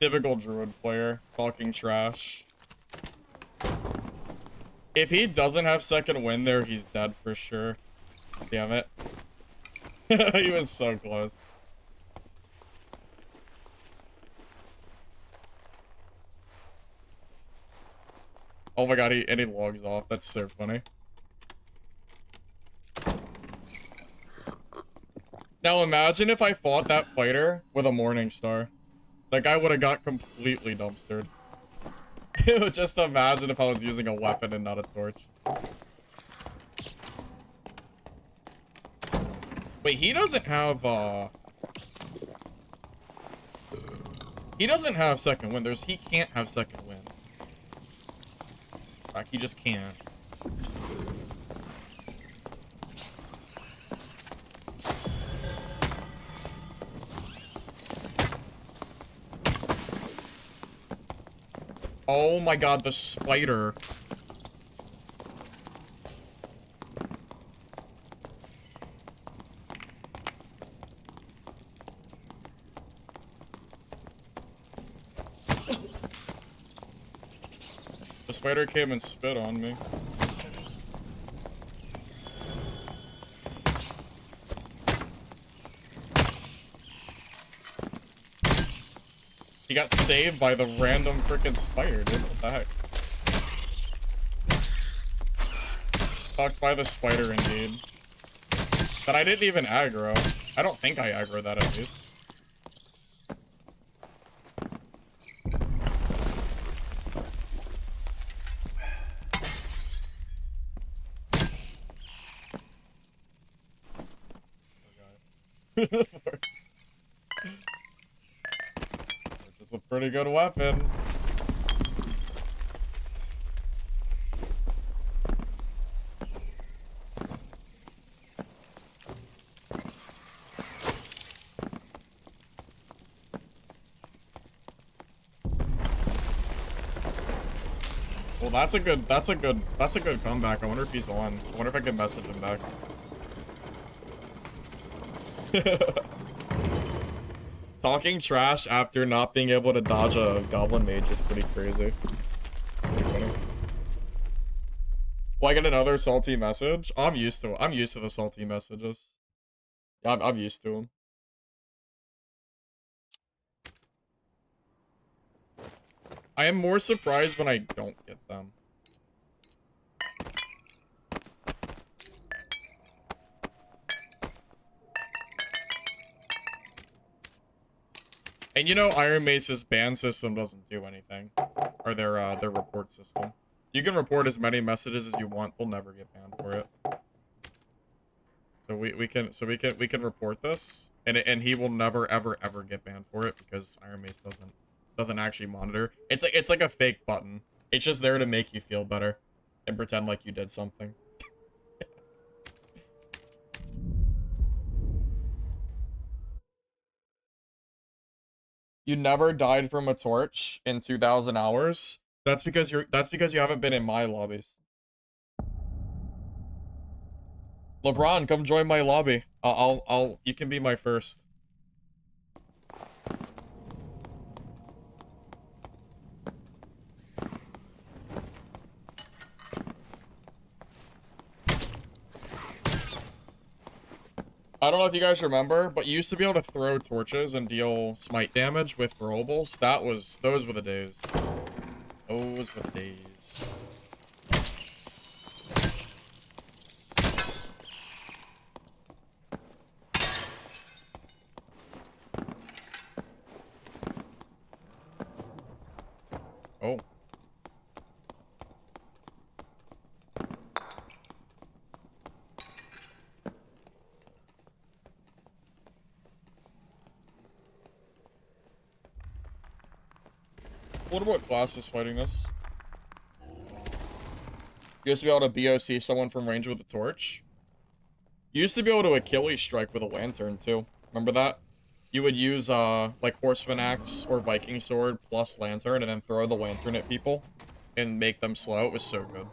Typical druid player, talking trash. If he doesn't have second wind there, he's dead for sure. Damn it. He was so close. Oh my god, he logs off. That's so funny. Now imagine if I fought that fighter with a Morning Star. That guy would have got completely dumpstered. Just imagine if I was using a weapon and not a torch. Wait, he doesn't have, he doesn't have second wind. He can't have second wind. Like, he just can't. Oh my god, the spider. The spider came and spit on me. He got saved by the random freaking spider, dude. What the heck? Fucked by the spider, indeed. But I didn't even aggro. I don't think I aggro that, at least. Which is a pretty good weapon. Well, that's a good comeback. I wonder if he's on. I wonder if I can message him back. Talking trash after not being able to dodge a goblin mage is pretty crazy. Pretty funny. Will I get another salty message? I'm used to it. I'm used to the salty messages. Yeah, I'm used to them. I am more surprised when I don't get them. And you know, Iron Mace's ban system doesn't do anything, or their report system. You can report as many messages as you want; they'll never get banned for it. So we can report this, and he will never ever get banned for it because Iron Mace doesn't actually monitor. It's like a fake button. It's just there to make you feel better and pretend like you did something. You never died from a torch in 2,000 hours. That's because you haven't been in my lobbies. LeBron, come join my lobby. You can be my first. I don't know if you guys remember, but you used to be able to throw torches and deal smite damage with throwables. Those were the days. Those were the days. Oh. What about classes fighting this? You used to be able to BOC someone from range with a torch. You used to be able to Achilles strike with a lantern too. Remember that? You would use like Horseman Axe or Viking Sword plus lantern and then throw the lantern at people and make them slow. It was so good.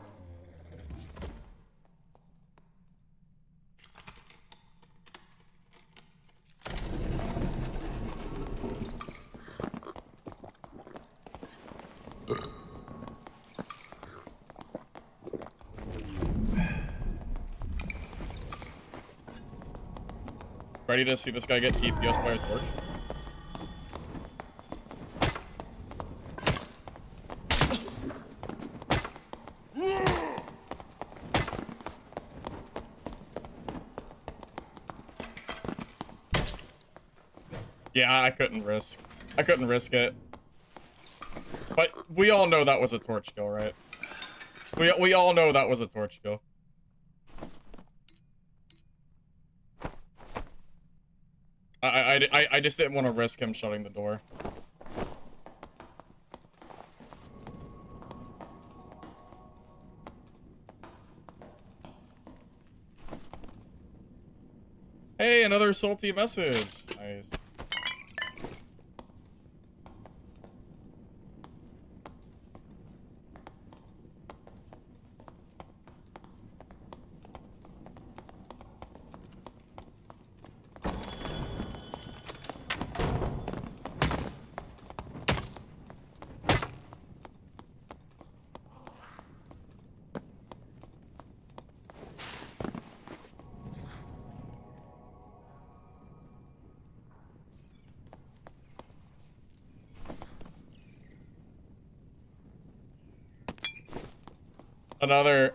Ready to see this guy get DPS by a torch? Yeah, I couldn't risk it. But we all know that was a torch kill, right? We all know that was a torch kill. I just didn't want to risk him shutting the door. Hey, another salty message. Nice.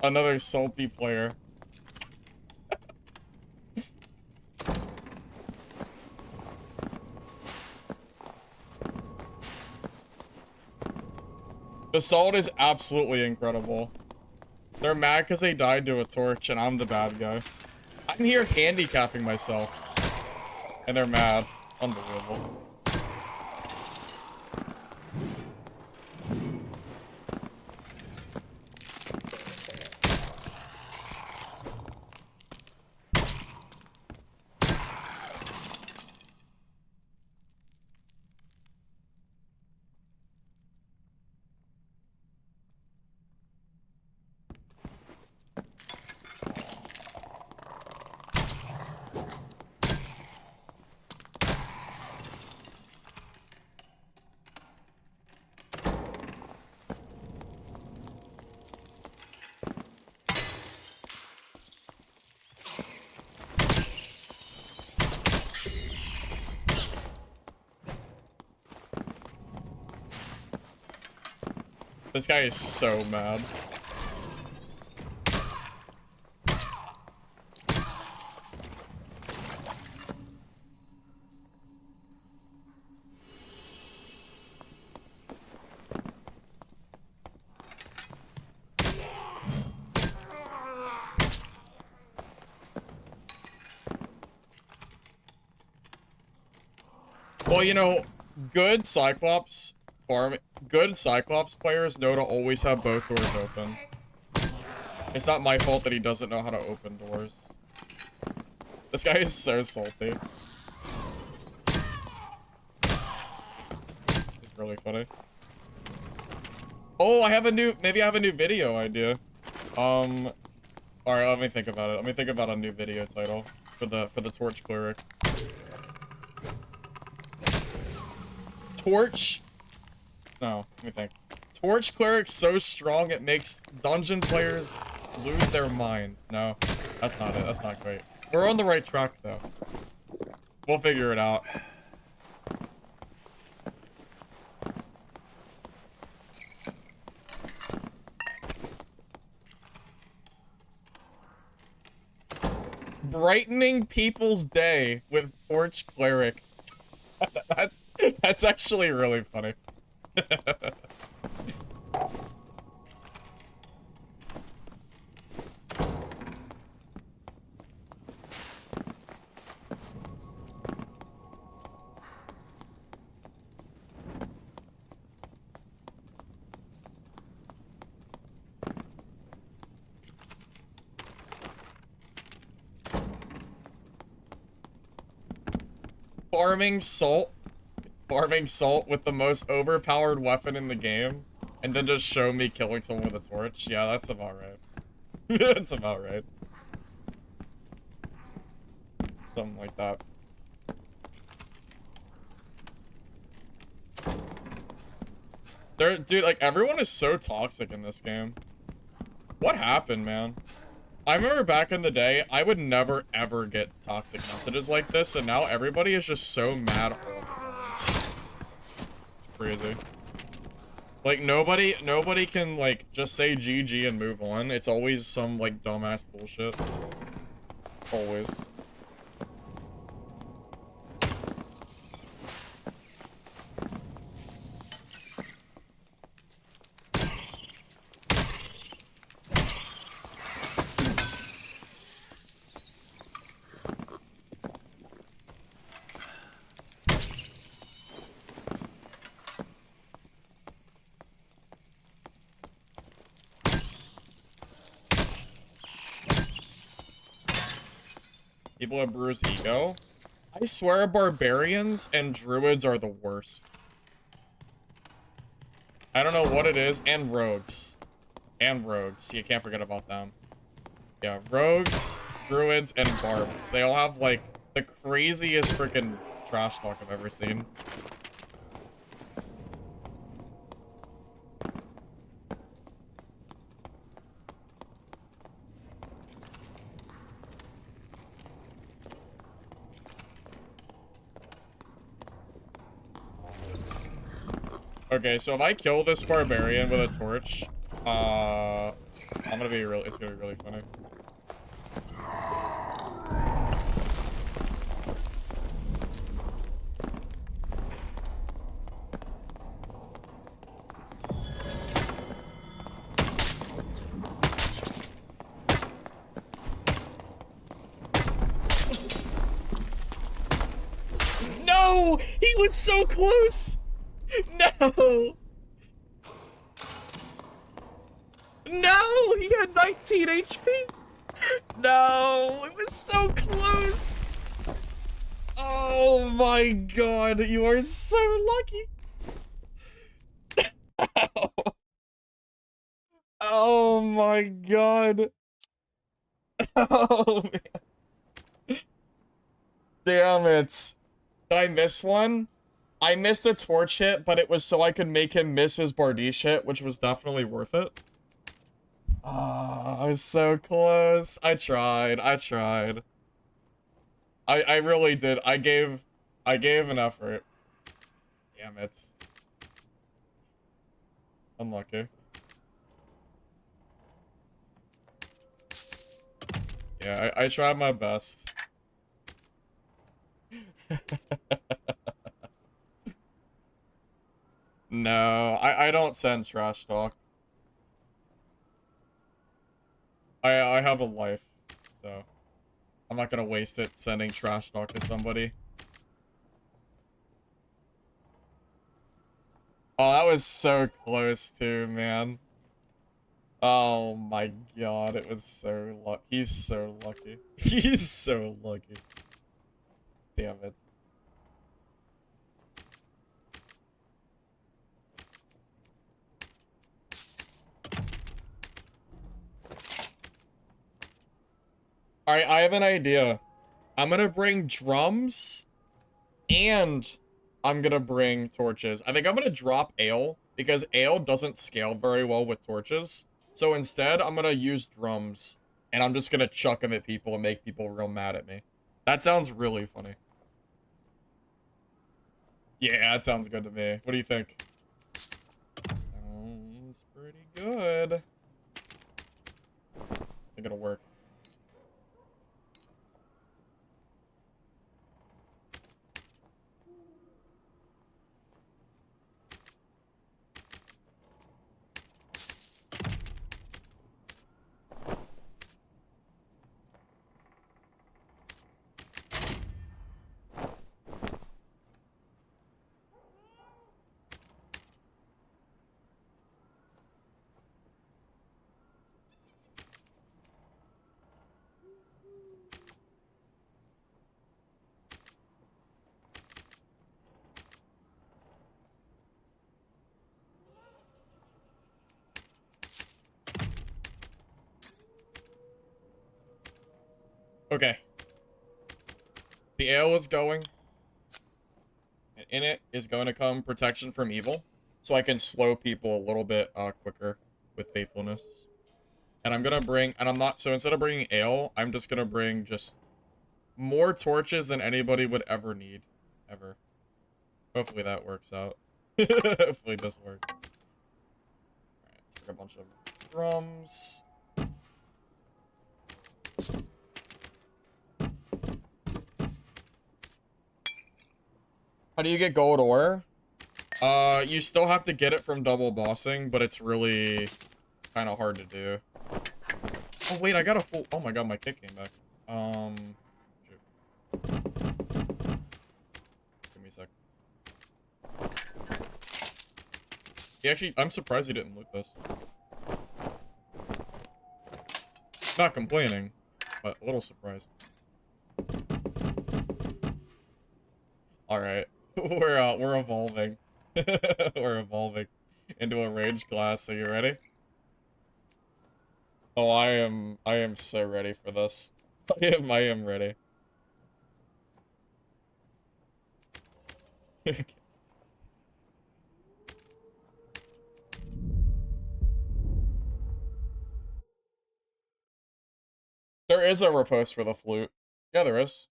Another salty player. The salt is absolutely incredible. They're mad because they died to a torch and I'm the bad guy. I'm here handicapping myself. And they're mad. Unbelievable. This guy is so mad. Well, you know, good Cyclops players know to always have both doors open. It's not my fault that he doesn't know how to open doors. This guy is so salty. It's really funny. Oh, maybe I have a new video idea. Alright, let me think about it. Let me think about a new video title for the Torch Cleric. Torch? No, let me think. Torch Cleric so strong it makes dungeon players lose their mind. No, that's not it. That's not great. We're on the right track, though. We'll figure it out. Brightening people's day with Torch Cleric. That's actually really funny. Farming salt with the most overpowered weapon in the game, and then just show me killing someone with a torch. Yeah, that's about right. That's about right. Something like that. Dude, like, everyone is so toxic in this game. What happened, man? I remember back in the day, I would never, ever get toxic messages like this, and now everybody is just so mad all the time. It's crazy. Like, nobody can, like, just say GG and move on. It's always some, like, dumbass bullshit. Always. People have Brew's ego. I swear barbarians and druids are the worst. I don't know what it is. And rogues. And rogues. You can't forget about them. Yeah, rogues, druids, and barbs. They all have, like, the craziest freaking trash talk I've ever seen. Okay, so if I kill this barbarian with a torch, it's gonna be really funny. No! He was so close! No! No! He had 19 HP! No! It was so close! Oh my god, you are so lucky! Oh my god! Oh man! Damn it! Did I miss one? I missed a torch hit, but it was so I could make him miss his Bardiche hit, which was definitely worth it. Ah, I was so close. I tried. I really did. I gave an effort. Damn it. Unlucky. Yeah, I tried my best. No, I don't send trash talk. I have a life, so I'm not gonna waste it sending trash talk to somebody. Oh, that was so close too, man. Oh my god, it was so lucky. He's so lucky. He's so lucky. Damn it. Alright, I have an idea. I'm gonna bring drums and I'm gonna bring torches. I think I'm gonna drop ale because ale doesn't scale very well with torches. So instead, I'm gonna use drums and I'm just gonna chuck them at people and make people real mad at me. That sounds really funny. Yeah, that sounds good to me. What do you think? Sounds pretty good. I think it'll work. Okay. The ale is going. And in it is going to come protection from evil. So I can slow people a little bit quicker with faithfulness. And I'm gonna bring, and I'm not, so instead of bringing ale, I'm just gonna bring just more torches than anybody would ever need. Ever. Hopefully that works out. Hopefully this works. Alright, let's bring a bunch of drums. How do you get gold ore? You still have to get it from double bossing, but it's really kind of hard to do. Oh wait, I got a full, oh my god, my kick came back. Shoot. Give me a sec. He actually, I'm surprised he didn't loot this. Not complaining, but a little surprised. Alright. We're evolving. We're evolving into a rage class. Are you ready? Oh, I am so ready for this. I am ready. There is a riposte for the flute. Yeah, there is.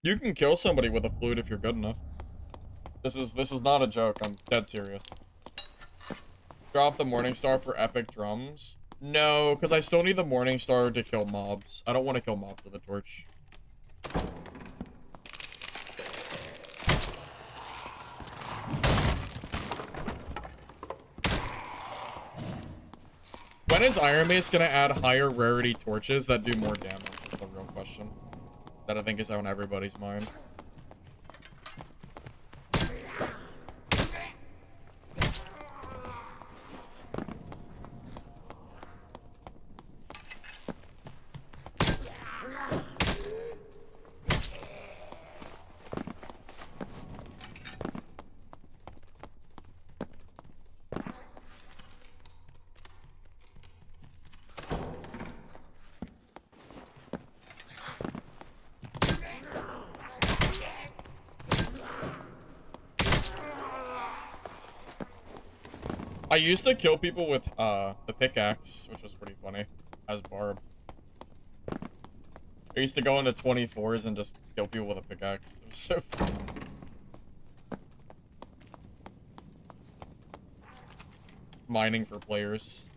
You can kill somebody with a flute if you're good enough. This is not a joke. I'm dead serious. Draw off the Morning Star for epic drums. No, because I still need the Morning Star to kill mobs. I don't want to kill mobs with a torch. When is Iron Mace gonna add higher rarity torches that do more damage? Is the real question. That I think is on everybody's mind. I used to kill people with the pickaxe, which was pretty funny, as Barb. I used to go into 24s and just kill people with a pickaxe. It was so fun. Mining for players.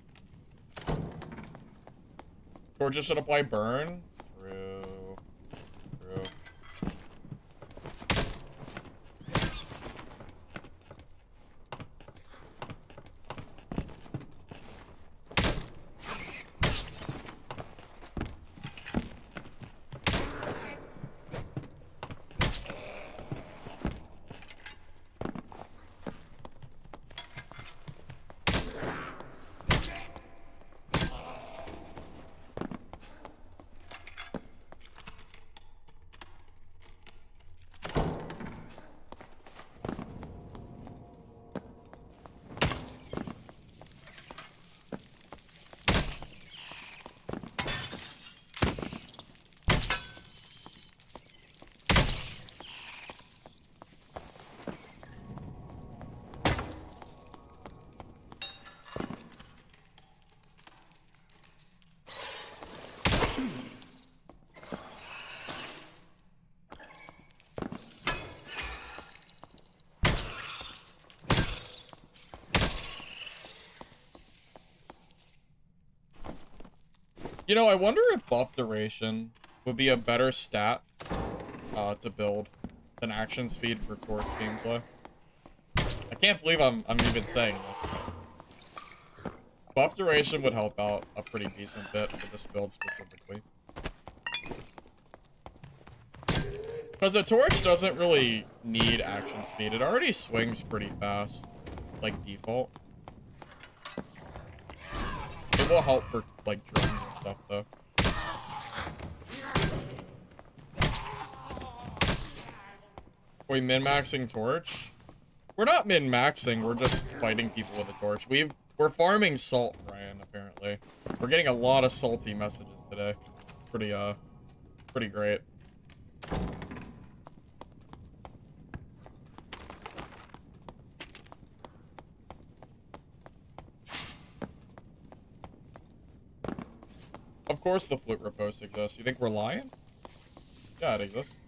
Torches should apply burn. True. True. You know, I wonder if buff duration would be a better stat to build than action speed for torch gameplay. I can't believe I'm even saying this. Buff duration would help out a pretty decent bit for this build specifically. Because the torch doesn't really need action speed. It already swings pretty fast, like default. It will help for like drones and stuff though. Are we min-maxing torch? We're not min-maxing, we're just fighting people with a torch. We're farming salt, Ryan, apparently. We're getting a lot of salty messages today. Pretty great. Of course the flute riposte exists. You think we're lying? Yeah, it exists.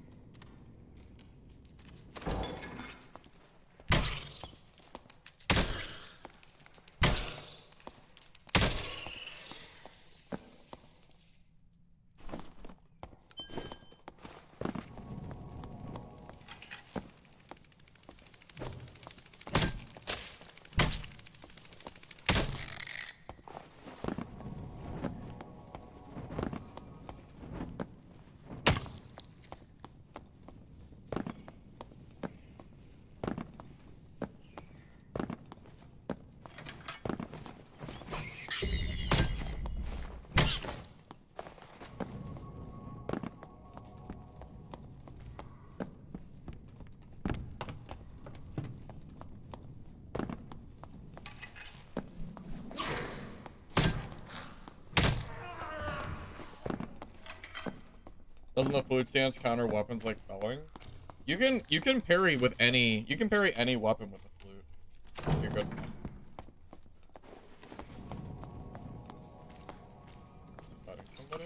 Doesn't the flute stance counter weapons like felling? You can parry with any weapon with the flute. You're good enough. Is it fighting somebody?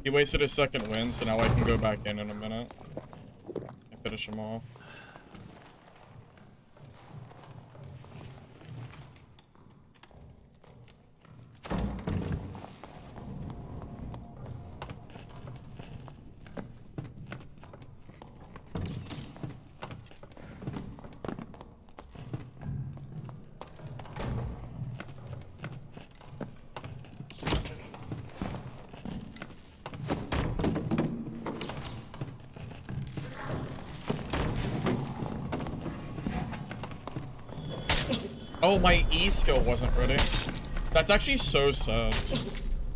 He wasted his second win, so now I can go back in a minute and finish him off. Oh, my E skill wasn't ready. That's actually so sad.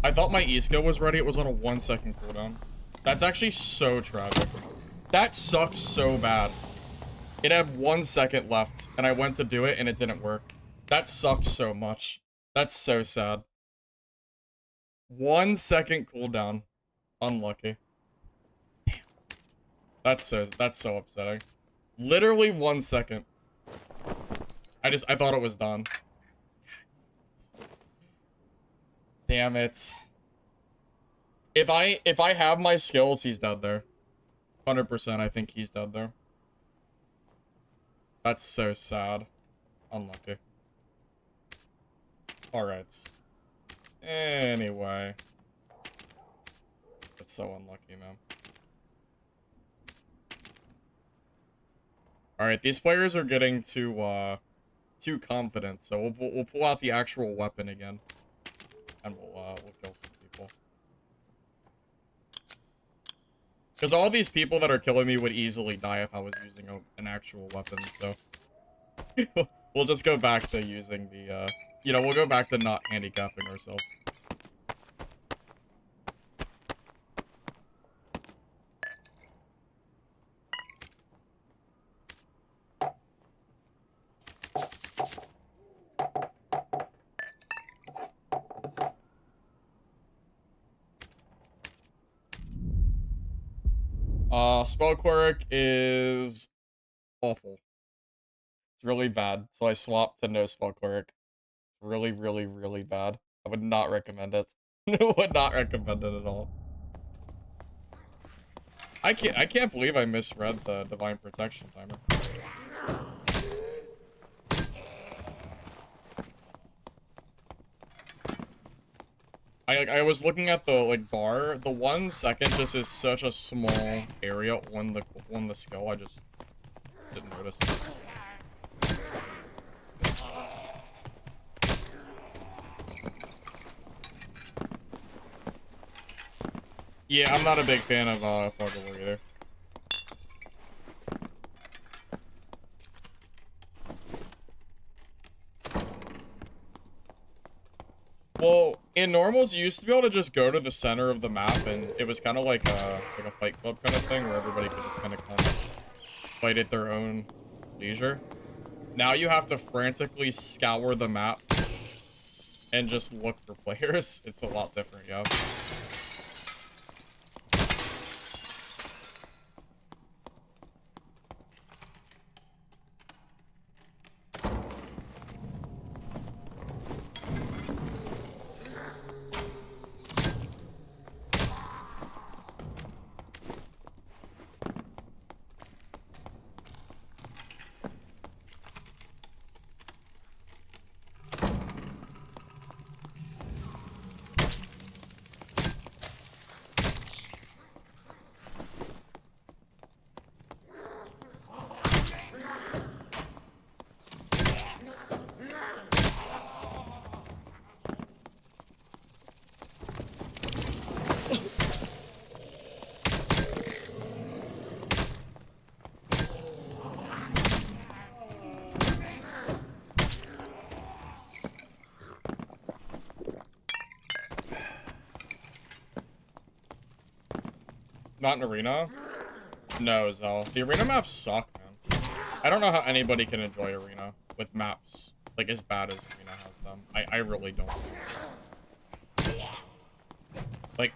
I thought my E skill was ready. It was on a 1 second cooldown. That's actually so tragic. That sucks so bad. It had 1 second left, and I went to do it, and it didn't work. That sucks so much. That's so sad. 1 second cooldown. Unlucky. Damn. That's so upsetting. Literally 1 second. I thought it was done. Damn it. If I have my skills, he's dead there. 100%, I think he's dead there. That's so sad. Unlucky. Alright. Anyway. That's so unlucky, man. Alright, these players are getting too confident, so we'll pull out the actual weapon again. And we'll kill some people. Because all these people that are killing me would easily die if I was using an actual weapon, so... we'll just go back to using the, you know, we'll go back to not handicapping ourselves. Spell Cleric is awful. It's really bad, so I swapped to no Spell Cleric. It's really, really, really bad. I would not recommend it. Would not recommend it at all. I can't believe I misread the Divine Protection timer. I was looking at the like bar. The 1 second just is such a small area on the skill. I just didn't notice. Yeah, I'm not a big fan of Foggle either. Well, in normals, you used to be able to just go to the center of the map, and it was kind of like a fight club kind of thing, where everybody could just kind of fight at their own leisure. Now you have to frantically scour the map and just look for players. It's a lot different, yeah. Not an arena? No, Zell. The arena maps suck, man. I don't know how anybody can enjoy arena with maps like as bad as arena has them. I really don't. Like,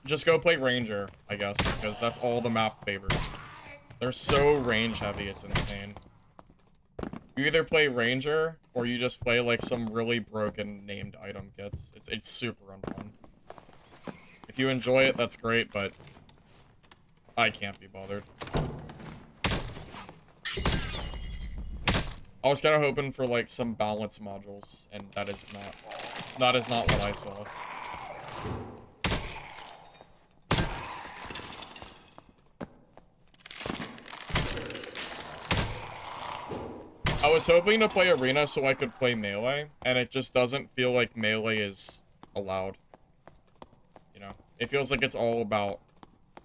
just go play ranger, I guess, because that's all the map favors. They're so range heavy, it's insane. You either play ranger or you just play like some really broken named item kits. It's super unfun. If you enjoy it, that's great, but I can't be bothered. I was kind of hoping for like some balance modules, and that is not what I saw. I was hoping to play arena so I could play melee, and it just doesn't feel like melee is allowed. You know, it feels like it's all about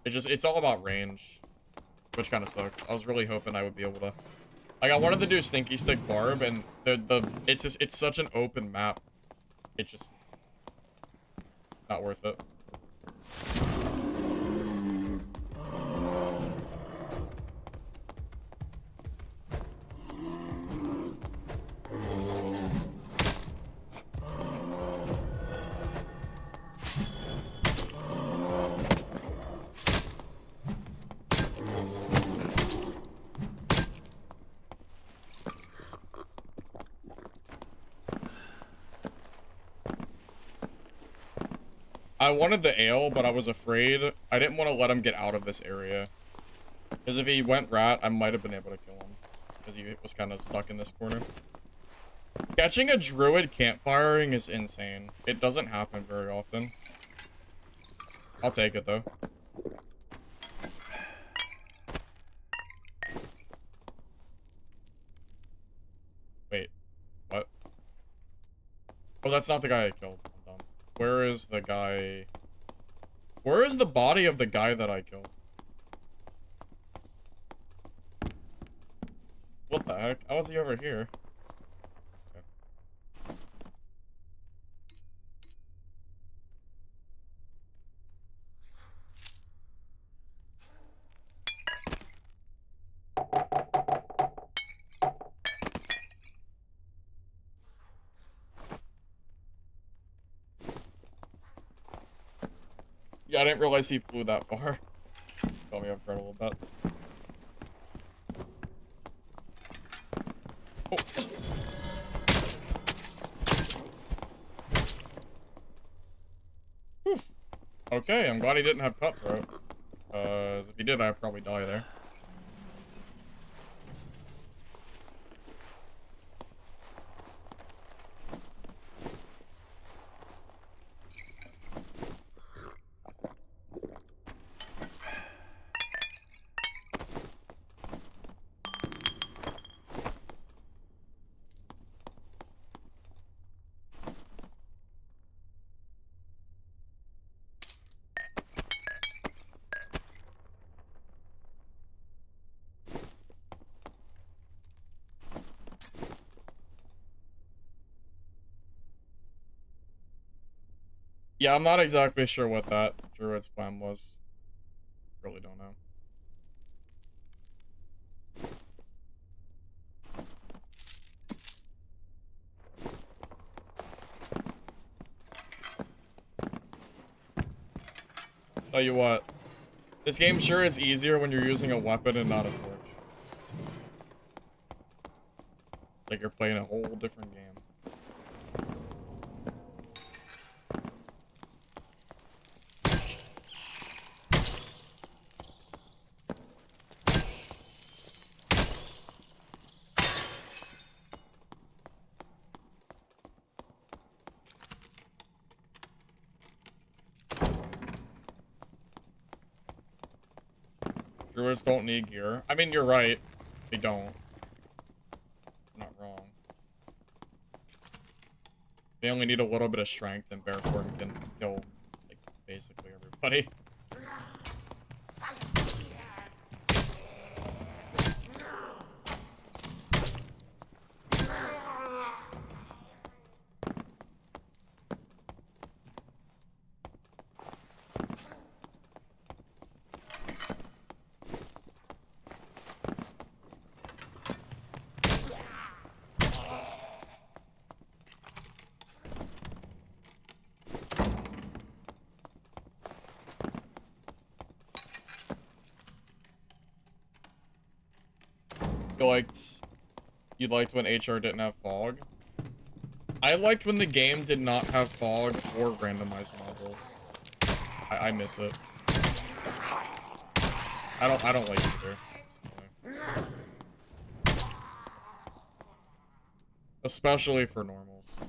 it's all about range, which kind of sucks. I was really hoping I would be able to. Like, I wanted to do Stinky Stick Barb, and it's such an open map. It's just not worth it. I wanted the ale, but I was afraid. I didn't want to let him get out of this area. Because if he went rat, I might have been able to kill him. Because he was kind of stuck in this corner. Catching a druid campfiring is insane. It doesn't happen very often. I'll take it, though. Wait. What? Oh, that's not the guy I killed. I'm dumb. Where is the guy? Where is the body of the guy that I killed? What the heck? How is he over here? Yeah, I didn't realize he flew that far. Got me off guard a little bit. Oh. Okay, I'm glad he didn't have cutthroat. If he did, I'd probably die there. Yeah, I'm not exactly sure what that druid's plan was. Really don't know. Tell you what, this game sure is easier when you're using a weapon and not a torch. Like you're playing a whole different game. Druids don't need gear. I mean, you're right. They don't. I'm not wrong. They only need a little bit of strength, and Bearthorn can kill, like, basically everybody. You liked when HR didn't have fog? I liked when the game did not have fog or randomized modules. I miss it. I don't like either. Especially for normals.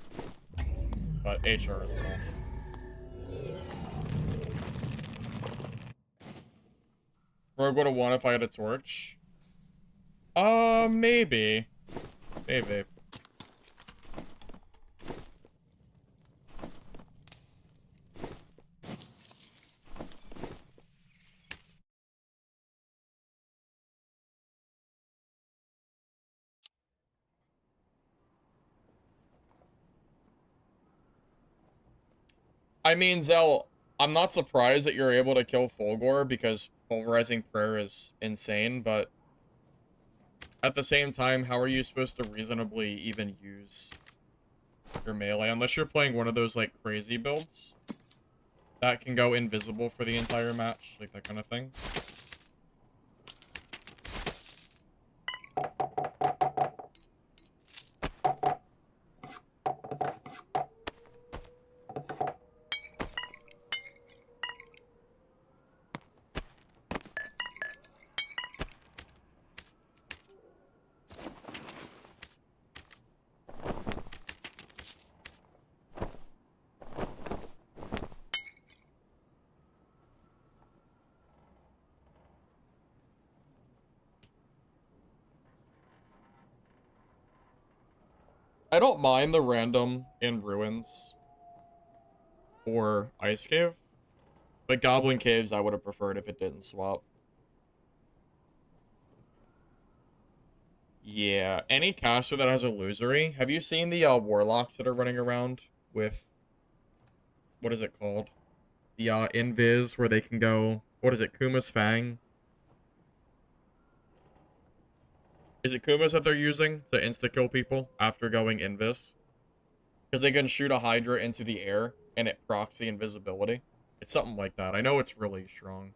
But HR as well. Rogue would have won if I had a torch. Maybe. Maybe. I mean, Zell, I'm not surprised that you're able to kill Fulgor because Pulverizing Prayer is insane, but at the same time, how are you supposed to reasonably even use your melee? Unless you're playing one of those, like, crazy builds that can go invisible for the entire match, like that kind of thing. I don't mind the random in ruins or ice cave, but goblin caves I would have preferred if it didn't swap. Yeah, any caster that has illusory. Have you seen the warlocks that are running around with, what is it called? The invis where they can go, what is it, Kuma's Fang? Is it Kuma's that they're using to insta-kill people after going invis? Because they can shoot a Hydra into the air and it procs the invisibility. It's something like that. I know it's really strong.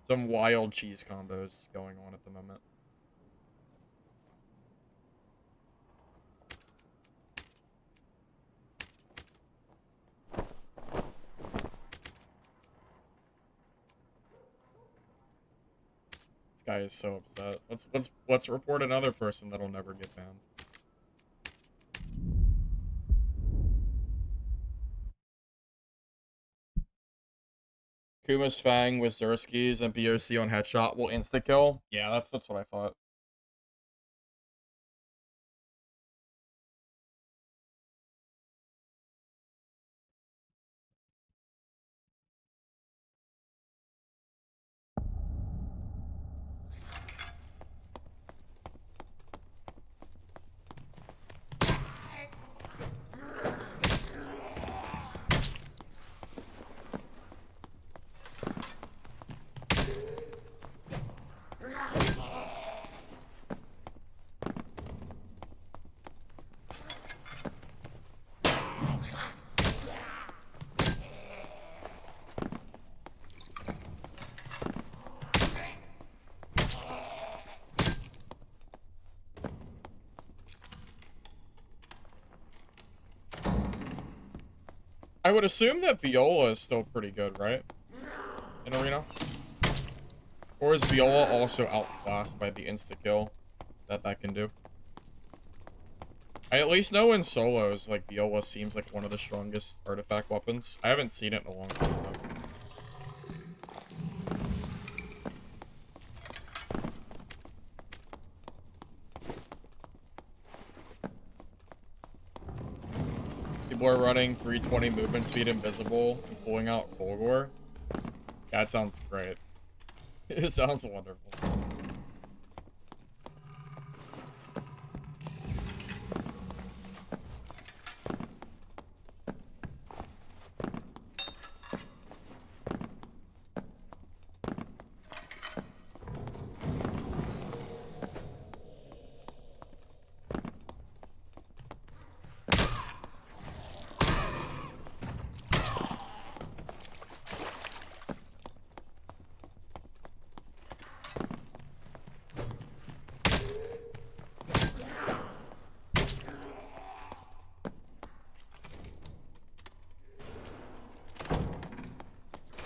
Some wild cheese combos going on at the moment. This guy is so upset. Let's report another person that'll never get banned. Kuma's Fang with Zerskis and BOC on headshot will insta-kill. Yeah, that's what I thought. I would assume that Viola is still pretty good, right? In Arena? Or is Viola also outclassed by the insta-kill that can do? I at least know in solos, like, Viola seems like one of the strongest artifact weapons. I haven't seen it in a long time, though. People are running 320 movement speed invisible and pulling out Fulgor. That sounds great. It sounds wonderful.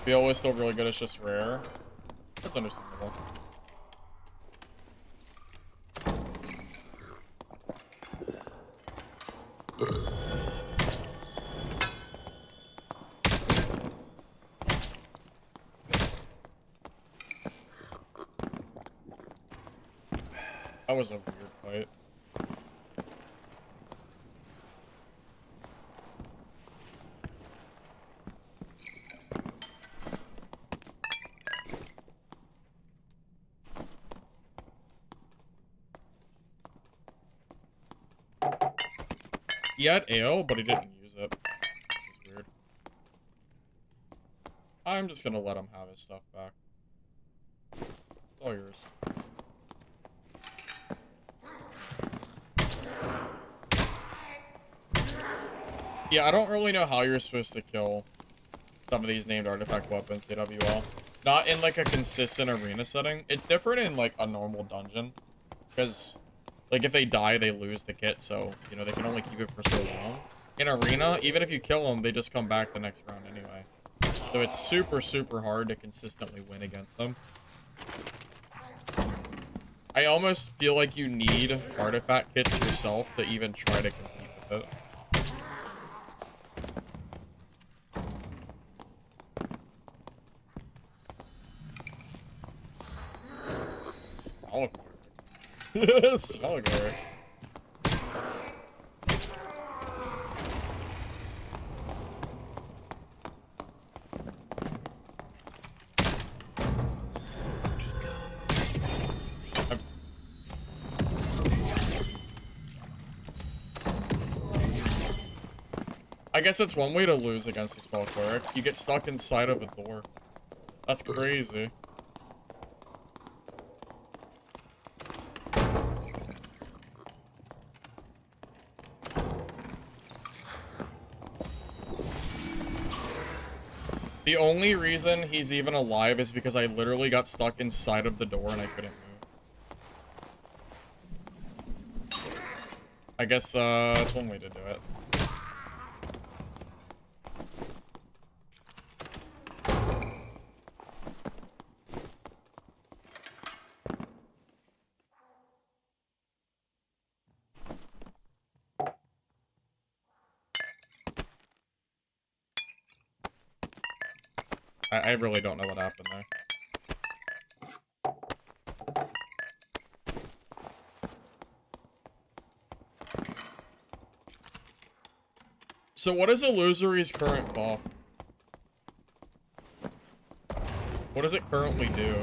Viola is still really good, it's just rare. That's understandable. That was a weird fight. He had ale, but he didn't use it. Which is weird. I'm just gonna let him have his stuff back. It's all yours. Yeah, I don't really know how you're supposed to kill some of these named artifact weapons, AWL. Not in, like, a consistent arena setting. It's different in, like, a normal dungeon. Because, like, if they die, they lose the kit, so, you know, they can only keep it for so long. In arena, even if you kill them, they just come back the next round anyway. So it's super, super hard to consistently win against them. I almost feel like you need artifact kits yourself to even try to compete with it. Small Small I guess that's one way to lose against a spell cleric. You get stuck inside of a door. That's crazy. The only reason he's even alive is because I literally got stuck inside of the door and I couldn't move. I guess, that's one way to do it. I really don't know what happened there. So what is Illusory's current buff? What does it currently do?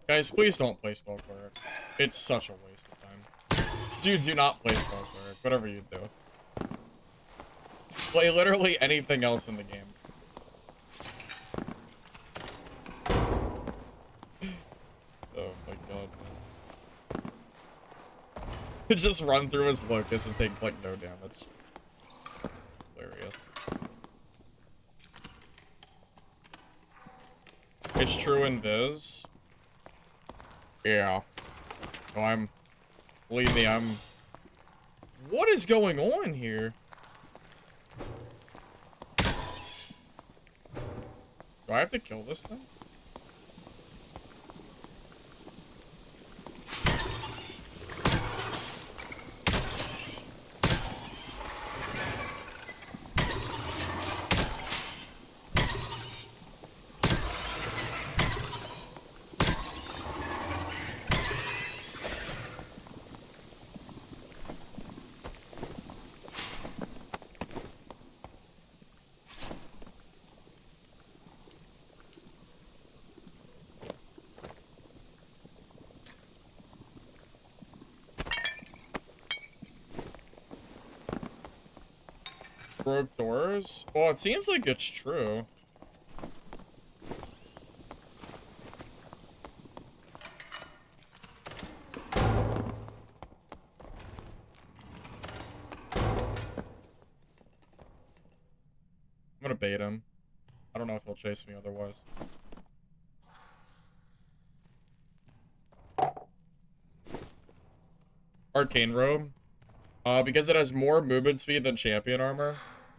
Guys, please don't play Spell Cleric. It's such a waste of time. Dude, do not play Spell Cleric, whatever you do. Play literally anything else in the game. Oh my god, man. Just run through his Locust and take, like, no damage. Hilarious. It's true in Viz. Yeah. Oh, believe me, what is going on here? Do I have to kill this thing? Broke doors? Well, it seems like it's true. I'm gonna bait him. I don't know if he'll chase me otherwise. Arcane Robe. Because it has more movement speed than Champion Armor,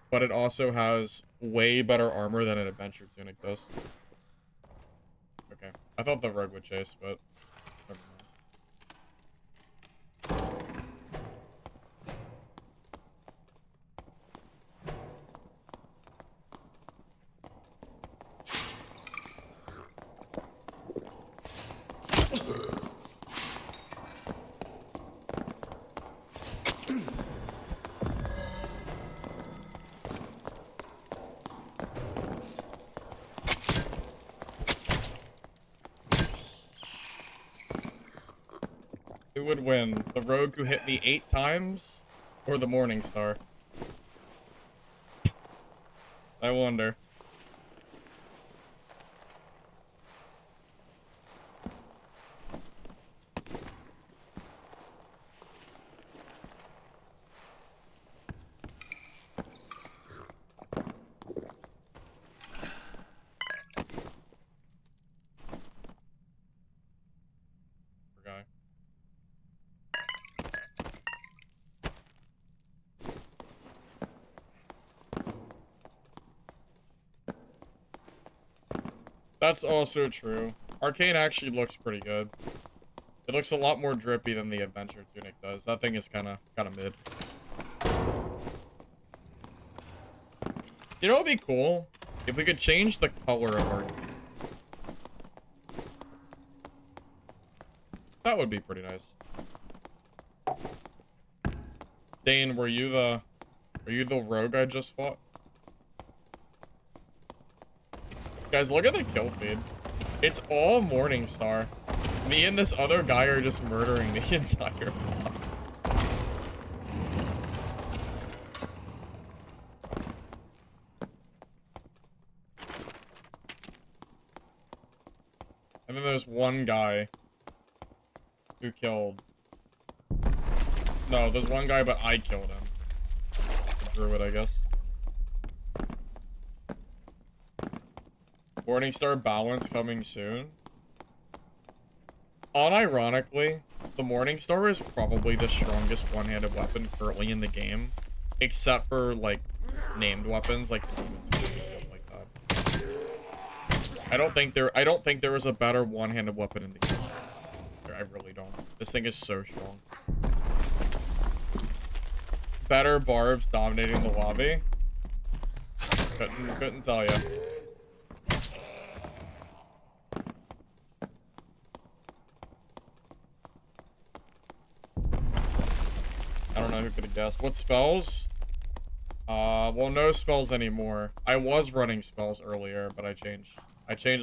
but it also has way better armor than an Adventure Tunic does. Okay. I thought the Rogue would chase, but never mind. Who would win? The rogue who hit me 8 times? Or the Morning Star? I wonder. That's also true. Arcane actually looks pretty good. It looks a lot more drippy than the Adventure Tunic does. That thing is kind of mid. You know what would be cool? If we could change the color of our... That would be pretty nice. Dane, were you the rogue I just fought? Guys, look at the kill feed. It's all Morningstar. Me and this other guy are just murdering the entire mob. And then there's one guy who killed... No, there's one guy, but I killed him. The druid, I guess. Morningstar balance coming soon. Unironically, the Morningstar is probably the strongest one-handed weapon currently in the game, except for like named weapons like the demons and stuff like that. I don't think there is a better one-handed weapon in the game. I really don't. This thing is so strong. Better barbs dominating the lobby. Couldn't tell you. I don't know who could have guessed. What spells? Well, no spells anymore. I was running spells earlier, but I changed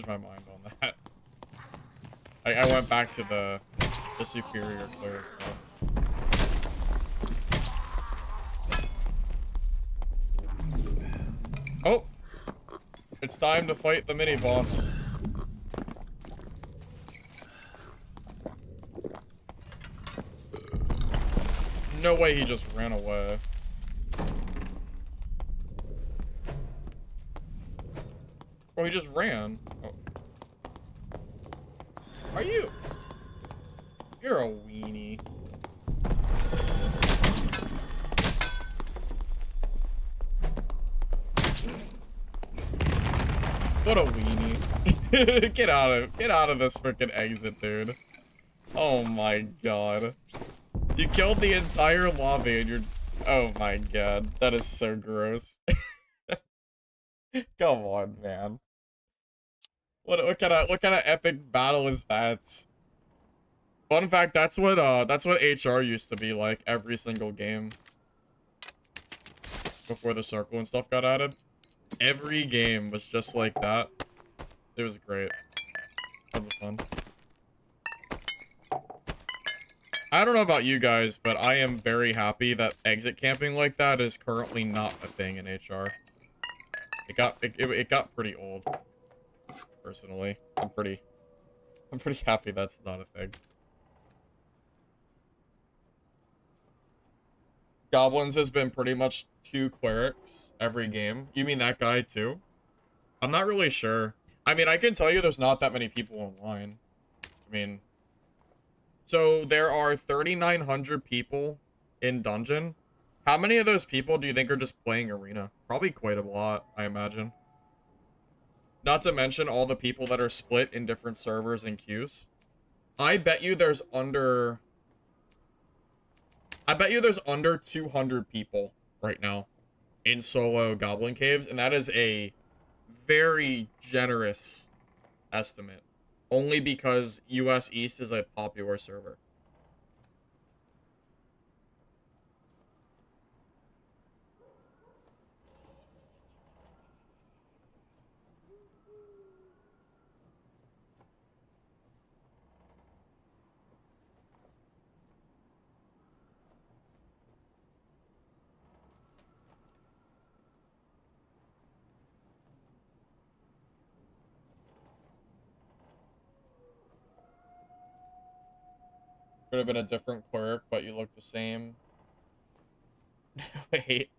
my mind on that. I went back to the superior cleric stuff. Oh! It's time to fight the mini-boss. No way he just ran away. Oh, he just ran. Oh. Are you? You're a weenie. What a weenie. Get out of this freaking exit, dude. Oh my god. You killed the entire lobby and you're... Oh my god. That is so gross. Come on, man. What kind of epic battle is that? Fun fact, that's what HR used to be like every single game. Before the circle and stuff got added. Every game was just like that. It was great. Tons of fun. I don't know about you guys, but I am very happy that exit camping like that is currently not a thing in HR. It got pretty old. Personally, I'm pretty happy that's not a thing. Goblins has been pretty much 2 clerics every game. You mean that guy too? I'm not really sure. I mean, I can tell you there's not that many people online. I mean, so there are 3,900 people in dungeon. How many of those people do you think are just playing arena? Probably quite a lot, I imagine. Not to mention all the people that are split in different servers and queues. I bet you there's under 200 people right now in solo Goblin Caves, and that is a very generous estimate. Only because US East is a popular server. Could have been a different cleric, but you look the same. Wait.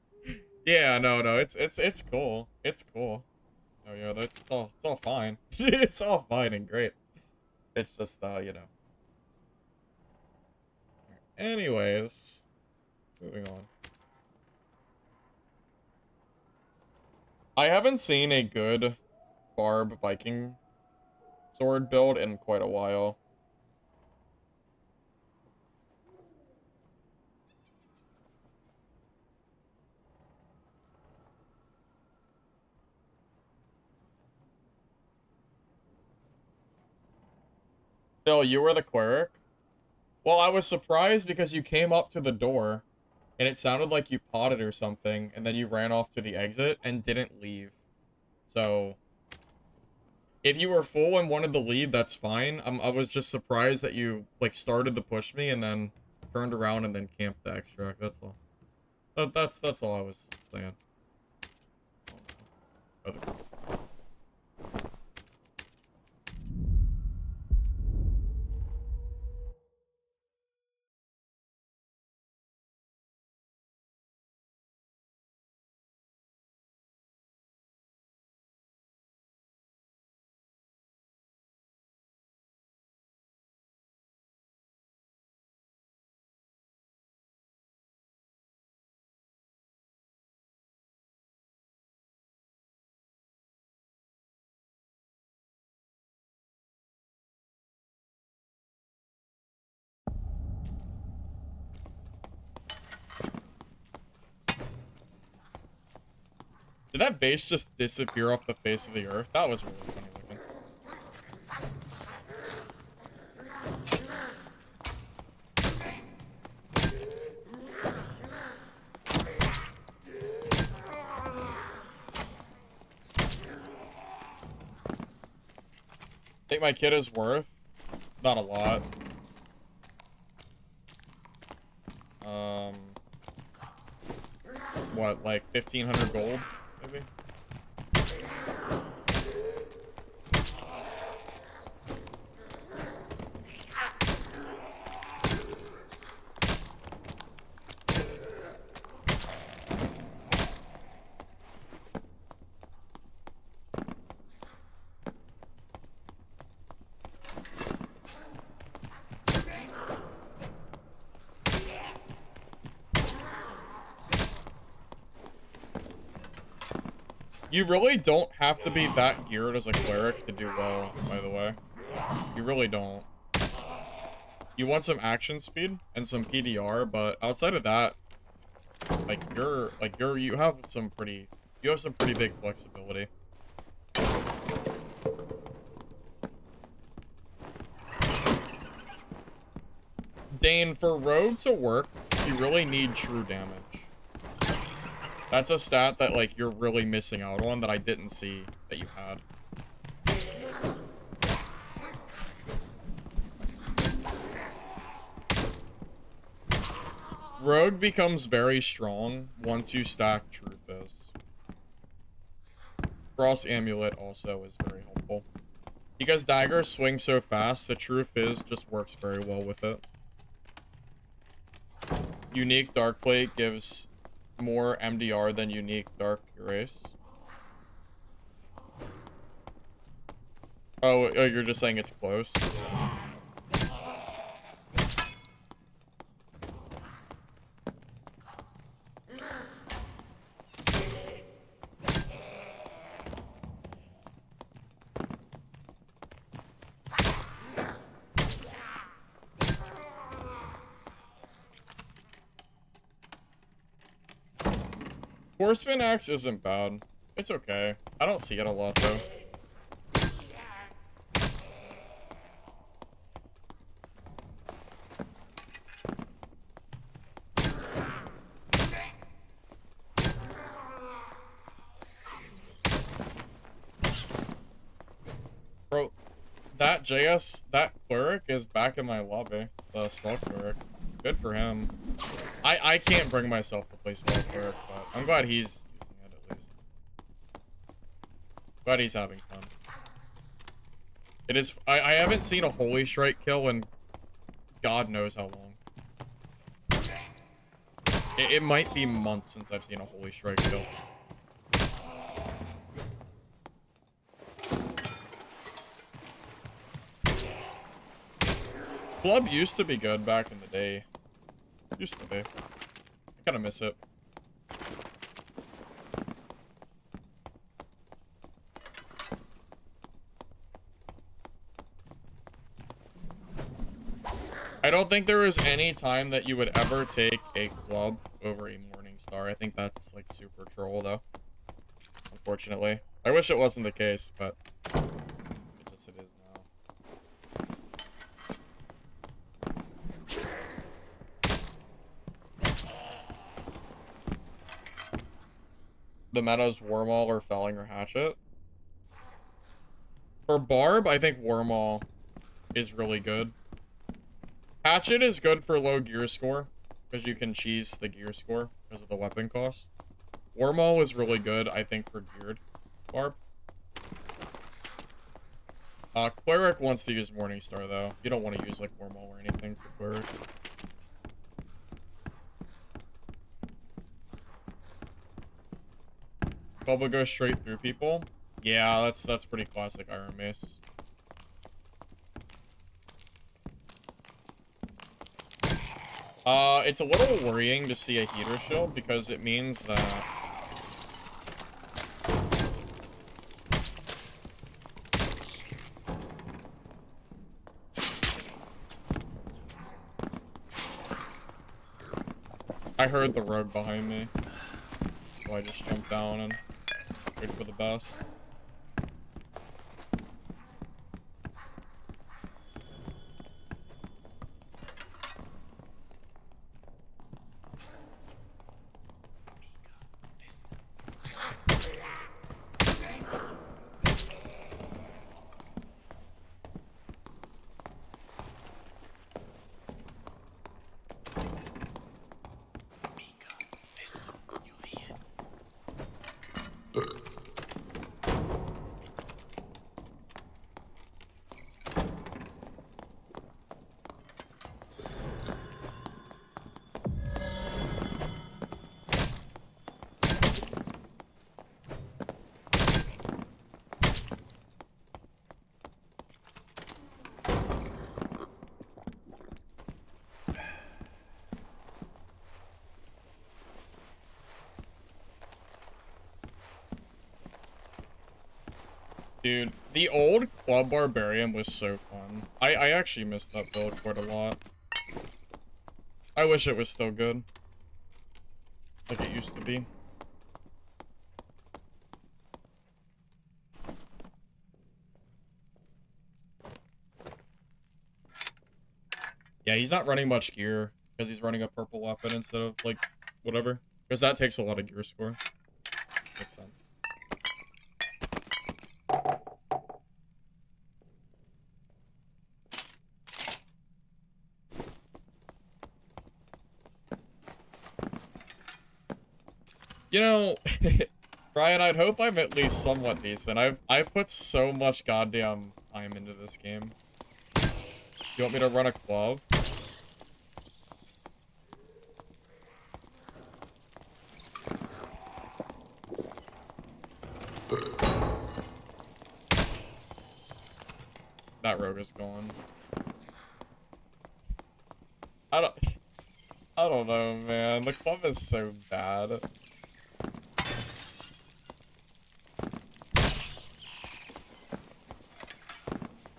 Yeah, no, it's cool. It's cool. Oh yeah, it's all fine. It's all fine and great. It's just you know. Anyways, moving on. I haven't seen a good Barb Viking sword build in quite a while. Phil, you were the cleric? Well, I was surprised because you came up to the door and it sounded like you potted or something, and then you ran off to the exit and didn't leave. So, if you were full and wanted to leave, that's fine. I was just surprised that you, like, started to push me and then turned around and then camped the extract, that's all. That's all I was saying. Other. Did that vase just disappear off the face of the earth? That was really funny looking. Think my kid is worth? Not a lot. What, like 1,500 gold, maybe? You really don't have to be that geared as a cleric to do well, by the way. You really don't. You want some action speed and some PDR, but outside of that, you have some pretty big flexibility. Dane, for rogue to work, you really need true damage. That's a stat that, like, you're really missing out on that I didn't see that you had. Rogue becomes very strong once you stack True Fizz. Cross Amulet also is very helpful. Because daggers swing so fast, the True Fizz just works very well with it. Unique Dark Plate gives more MDR than unique Dark Erase. Oh, you're just saying it's close? Horseman Axe isn't bad. It's okay. I don't see it a lot, though. Bro, that cleric is back in my lobby. The spell cleric. Good for him. I can't bring myself to play spell cleric, but I'm glad he's using it at least. Glad he's having fun. It is. I haven't seen a Holy Strike kill in God knows how long. It might be months since I've seen a Holy Strike kill. Club used to be good back in the day. Used to be. I kind of miss it. I don't think there is any time that you would ever take a club over a morning star. I think that's like super troll though. Unfortunately. I wish it wasn't the case, but it is now. The meta's Wormall or Felling or Hatchet. For Barb, I think Wormall is really good. Hatchet is good for low gear score, because you can cheese the gear score because of the weapon cost. Wormall is really good, I think, for geared Barb. Cleric wants to use Morningstar, though. You don't want to use, like, Wormall or anything for Cleric. Bubble goes straight through people. Yeah, that's pretty classic Iron Mace. It's a little worrying to see a heater shield because it means that I heard the rogue behind me, so I just jumped down and wait for the best. Dude, the old Club Barbarian was so fun. I actually missed that build quite a lot. I wish it was still good. Like it used to be. Yeah, he's not running much gear because he's running a purple weapon instead of, like, whatever. Because that takes a lot of gear score. Makes sense. You know, Brian, I'd hope I'm at least somewhat decent. I've put so much goddamn time into this game. You want me to run a club? That rogue is gone. I don't know, man. The club is so bad.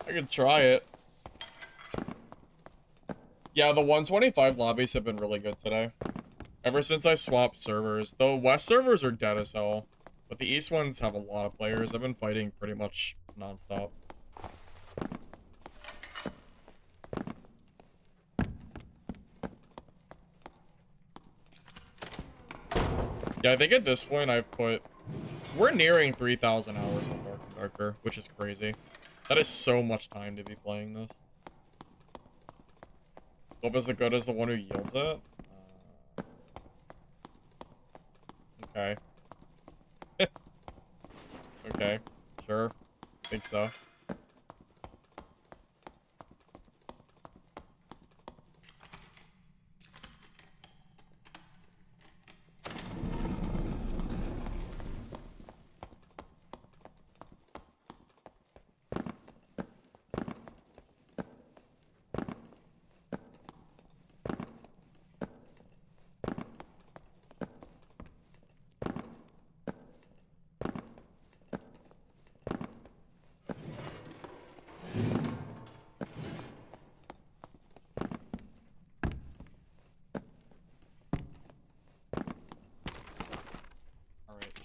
I could try it. Yeah, the 125 lobbies have been really good today. Ever since I swapped servers. The West servers are dead as hell, but the East ones have a lot of players. I've been fighting pretty much non-stop. Yeah, I think at this point we're nearing 3,000 hours on Dark and Darker, which is crazy. That is so much time to be playing this. Club is as good as the one who yields it? Okay. Okay, sure. Think so.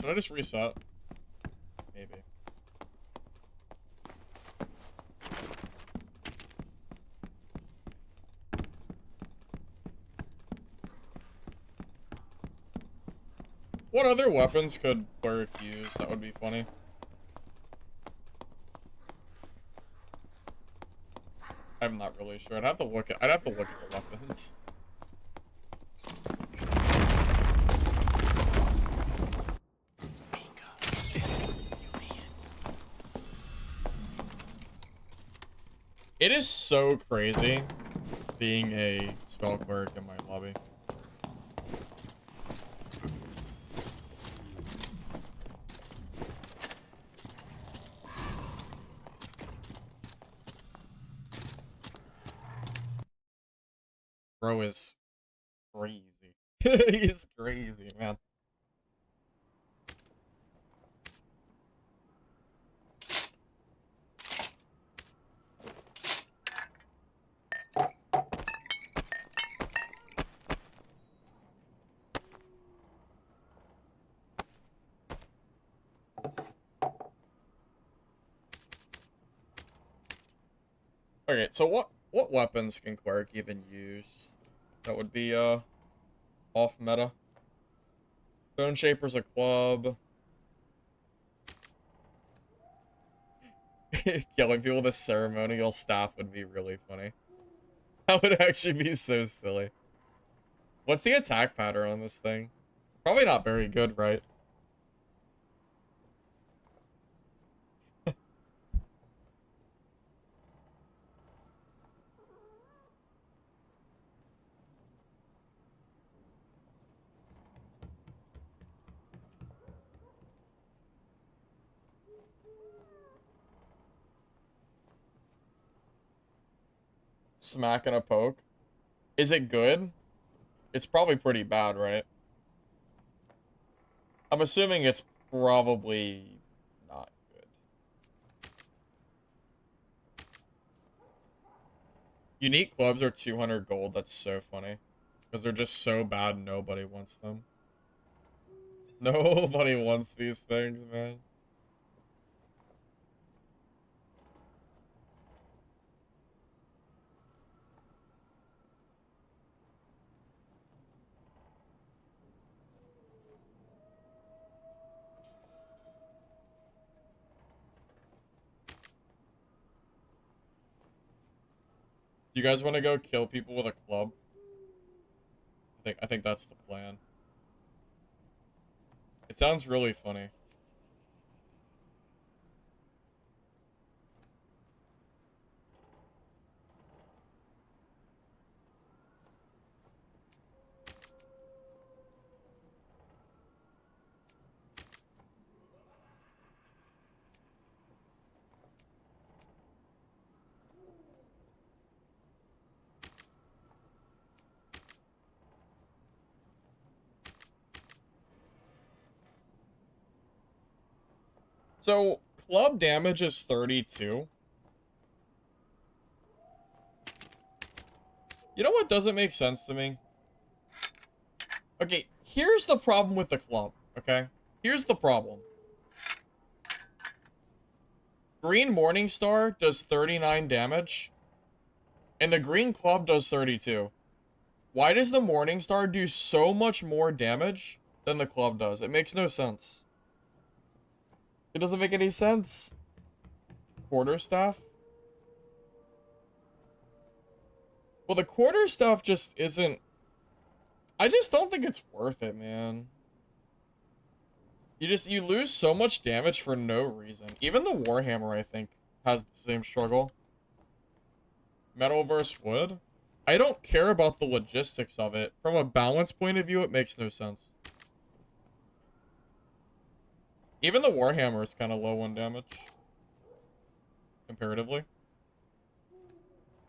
Should I just reset? Maybe. What other weapons could Cleric use? That would be funny. I'm not really sure. I'd have to look at the weapons. It is so crazy being a spell cleric in my lobby. Bro is crazy. He's crazy, man. Okay, so what weapons can Cleric even use? That would be off meta. Stone Shaper's a club. Killing people with a ceremonial staff would be really funny. That would actually be so silly. What's the attack pattern on this thing? Probably not very good, right? Smack and a poke. Is it good? It's probably pretty bad, right? I'm assuming it's probably not good. Unique clubs are 200 gold. That's so funny. Because they're just so bad, nobody wants them. Nobody wants these things, man. Do you guys want to go kill people with a club? I think that's the plan. It sounds really funny. So, club damage is 32. You know what doesn't make sense to me? Okay, here's the problem with the club, okay? Here's the problem. Green Morningstar does 39 damage, and the green club does 32. Why does the Morningstar do so much more damage than the club does? It makes no sense. It doesn't make any sense. Quarterstaff? Well, the quarterstaff just isn't... I just don't think it's worth it, man. You lose so much damage for no reason. Even the Warhammer, I think, has the same struggle. Metal versus wood? I don't care about the logistics of it. From a balance point of view, it makes no sense. Even the Warhammer is kind of low on damage. Comparatively.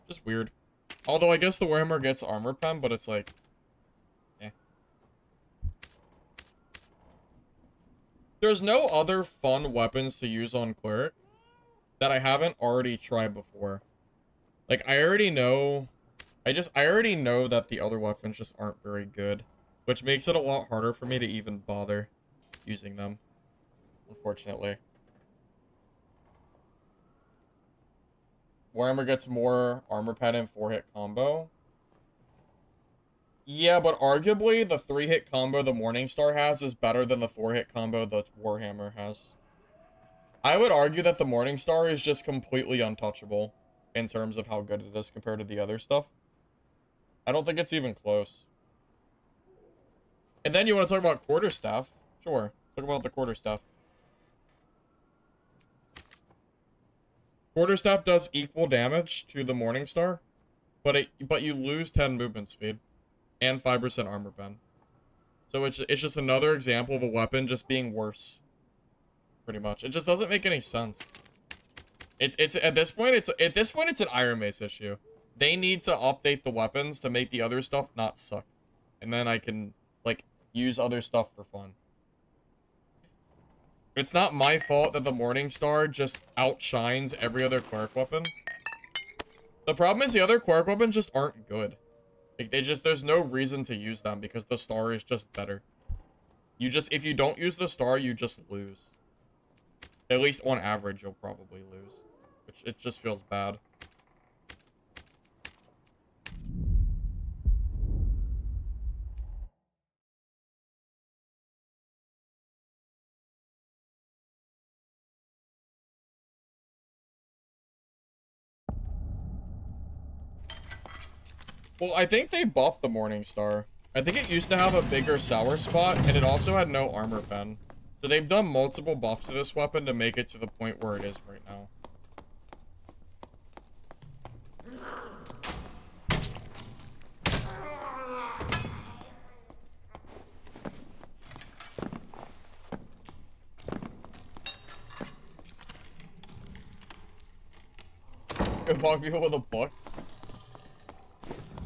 Just weird. Although I guess the Warhammer gets armor pen, but it's like... eh. There's no other fun weapons to use on Cleric that I haven't already tried before. Like, I already know... I already know that the other weapons just aren't very good. Which makes it a lot harder for me to even bother. using them, unfortunately. Warhammer gets more armor pen and 4-hit combo. Yeah, but arguably the 3-hit combo the Morningstar has is better than the 4-hit combo that Warhammer has. I would argue that the Morningstar is just completely untouchable in terms of how good it is compared to the other stuff. I don't think it's even close. And then you want to talk about quarterstaff? Sure, talk about the quarterstaff. Quarterstaff does equal damage to the Morningstar, but you lose 10 movement speed and 5% armor pen. So it's just another example of a weapon just being worse. Pretty much. It just doesn't make any sense. It's at this point it's an Iron Mace issue. They need to update the weapons to make the other stuff not suck. And then I can like use other stuff for fun. It's not my fault that the Morningstar just outshines every other Cleric weapon. The problem is the other Cleric weapons just aren't good. Like, there's no reason to use them because the star is just better. If you don't use the star, you just lose. At least on average, you'll probably lose. Which, it just feels bad. Well, I think they buffed the Morningstar. I think it used to have a bigger sour spot, and it also had no armor pen. So they've done multiple buffs to this weapon to make it to the point where it is right now. Good bug people with a book.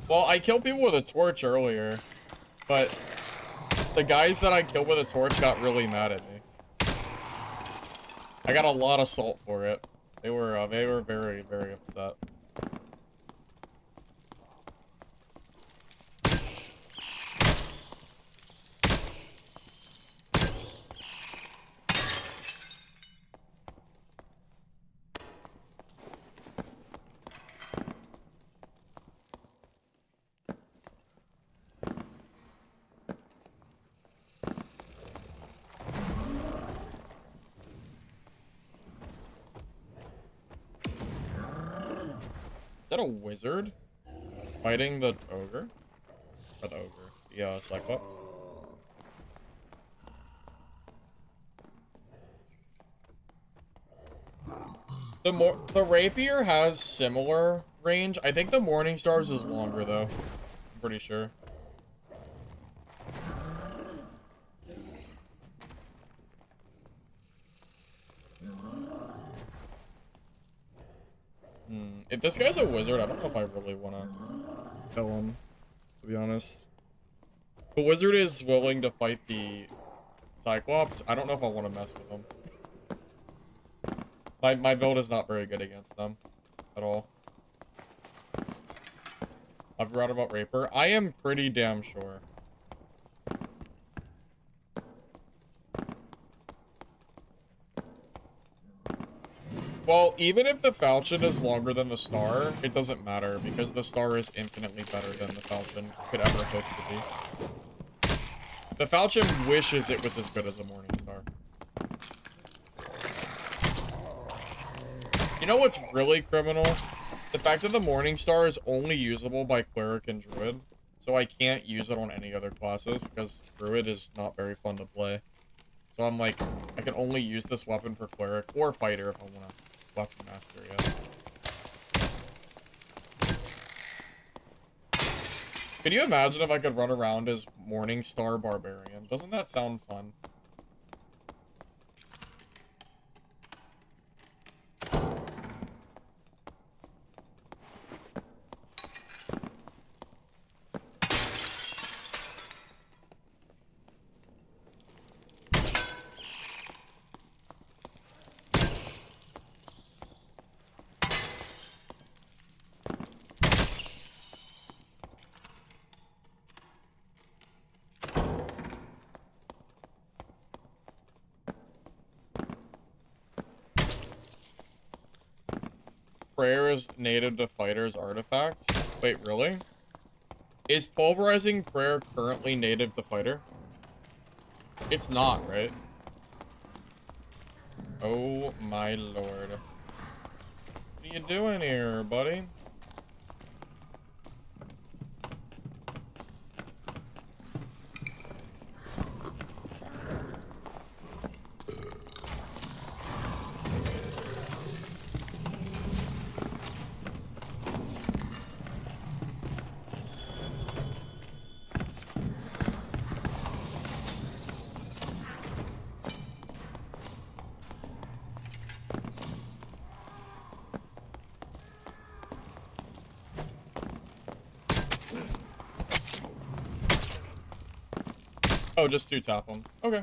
Well, I killed people with a torch earlier, but the guys that I killed with a torch got really mad at me. I got a lot of salt for it. They were very, very upset. Is that a wizard fighting the ogre? Or the ogre? The Cyclops? The rapier has similar range. I think the Morningstar's is longer though. I'm pretty sure. If this guy's a wizard, I don't know if I really want to kill him, to be honest. The wizard is willing to fight the Cyclops. I don't know if I want to mess with him. My build is not very good against them at all. I've read about Raper. I am pretty damn sure. Well, even if the falchion is longer than the star, it doesn't matter because the star is infinitely better than the falchion could ever hope to be. The falchion wishes it was as good as a Morningstar. You know what's really criminal? The fact that the Morningstar is only usable by Cleric and Druid, so I can't use it on any other classes because Druid is not very fun to play. So I'm like, I can only use this weapon for Cleric or Fighter if I want to weapon master it. Can you imagine if I could run around as Morningstar Barbarian? Doesn't that sound fun? prayer is native to fighters artifacts. Wait, really? Is pulverizing prayer currently native to fighter? It's not, right? Oh my lord. What are you doing here, buddy? Oh, just 2-tap them. Okay.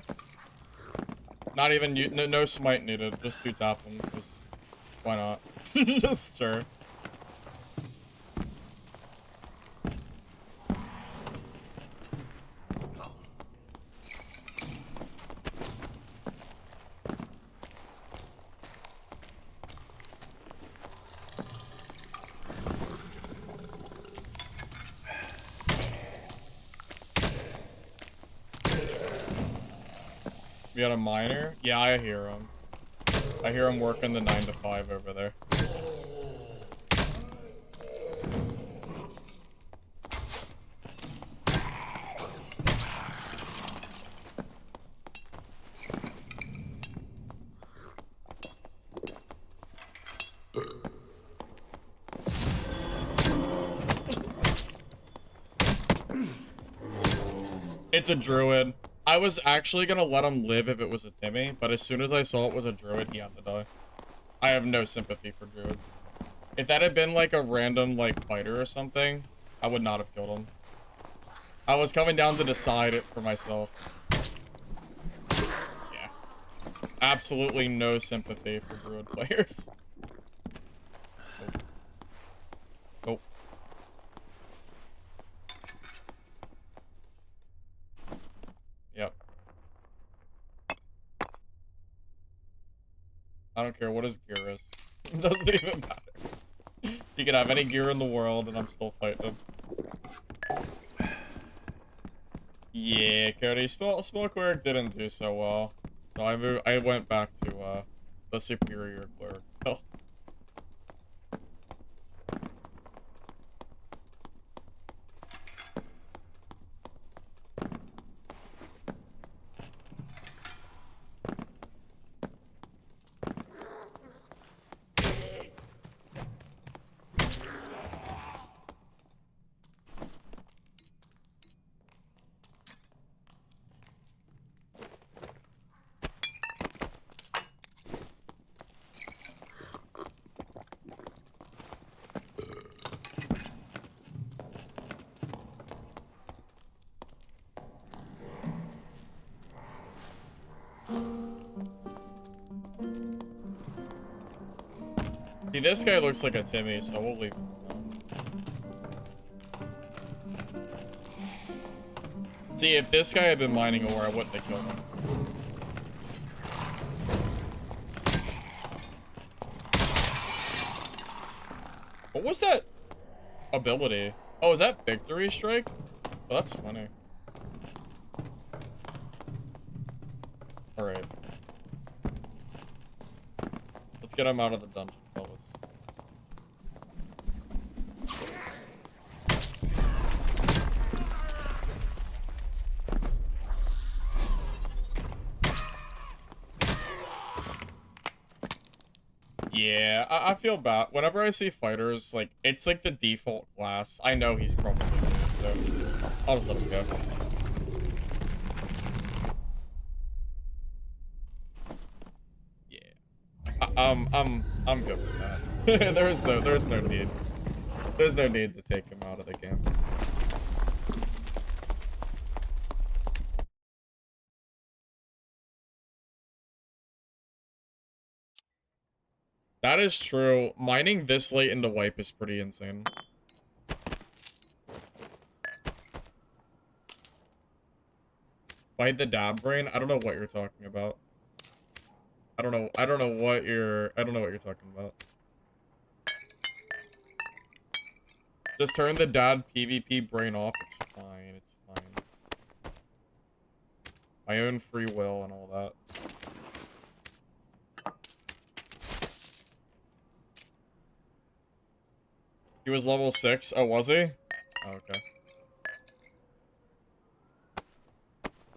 Not even, no smite needed. Just 2-tap them. Just, why not? Just sure. We got a miner? Yeah, I hear him. I hear him working the 9 to 5 over there. It's a druid. I was actually gonna let him live if it was a Timmy, but as soon as I saw it was a druid, he had to die. I have no sympathy for druids. If that had been like a random like fighter or something, I would not have killed him. I was coming down to decide it for myself. Yeah. Absolutely no sympathy for druid players. Nope. Yep. I don't care what his gear is. It doesn't even matter. You can have any gear in the world and I'm still fighting him. Yeah, Cody, spell cleric didn't do so well. So I went back to the superior cleric. Oh. See, this guy looks like a Timmy, so we'll leave him alone. See, if this guy had been mining ore, I wouldn't have killed him. What was that ability? Oh, is that Victory Strike? Oh, that's funny. Alright. Let's get him out of the dungeon, fellas. Yeah, I feel bad. Whenever I see fighters, like, it's like the default class. I know he's probably new, so I'll just let him go. Yeah. I'm good with that. There's no need. There's no need to take him out of the game. That is true. Mining this late into wipe is pretty insane. Fight the dab brain? I don't know what you're talking about. I don't know what you're talking about. Just turn the dad PvP brain off. It's fine. It's fine. My own free will and all that. He was level 6. Oh, was he? Oh, okay.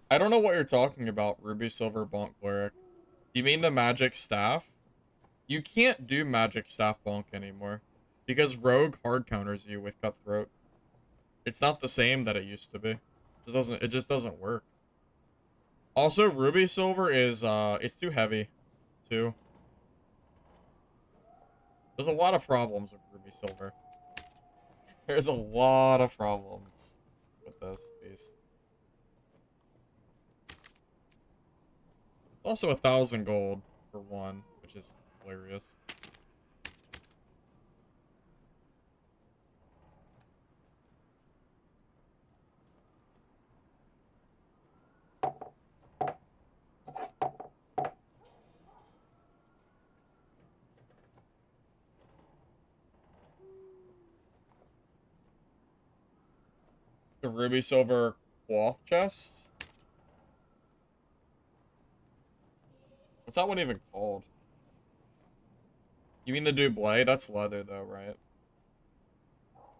I don't know what you're talking about, Ruby Silver Bonk Cleric. You mean the magic staff? You can't do magic staff bonk anymore. Because Rogue hard counters you with Cutthroat. It's not the same that it used to be. It just doesn't work. Also, Ruby Silver is, it's too heavy, too. There's a lot of problems with Ruby Silver. There's a lot of problems with this piece. Also 1,000 gold for one, which is hilarious. The Ruby Silver cloth chest? What's that one even called? You mean the Dublé? That's leather though, right?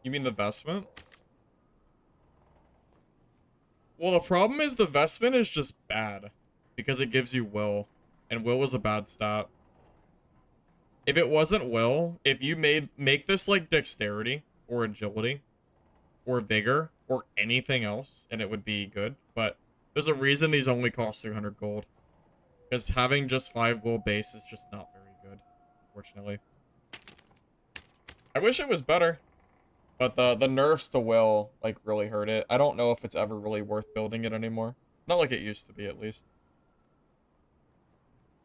You mean the vestment? Well, the problem is the vestment is just bad. Because it gives you will. And will is a bad stat. If it wasn't will, if you make this like dexterity or agility or vigor or anything else, and it would be good. But there's a reason these only cost 300 gold. Because having just 5 will base is just not very good, unfortunately. I wish it was better. But the nerfs to will, like, really hurt it. I don't know if it's ever really worth building it anymore. Not like it used to be, at least.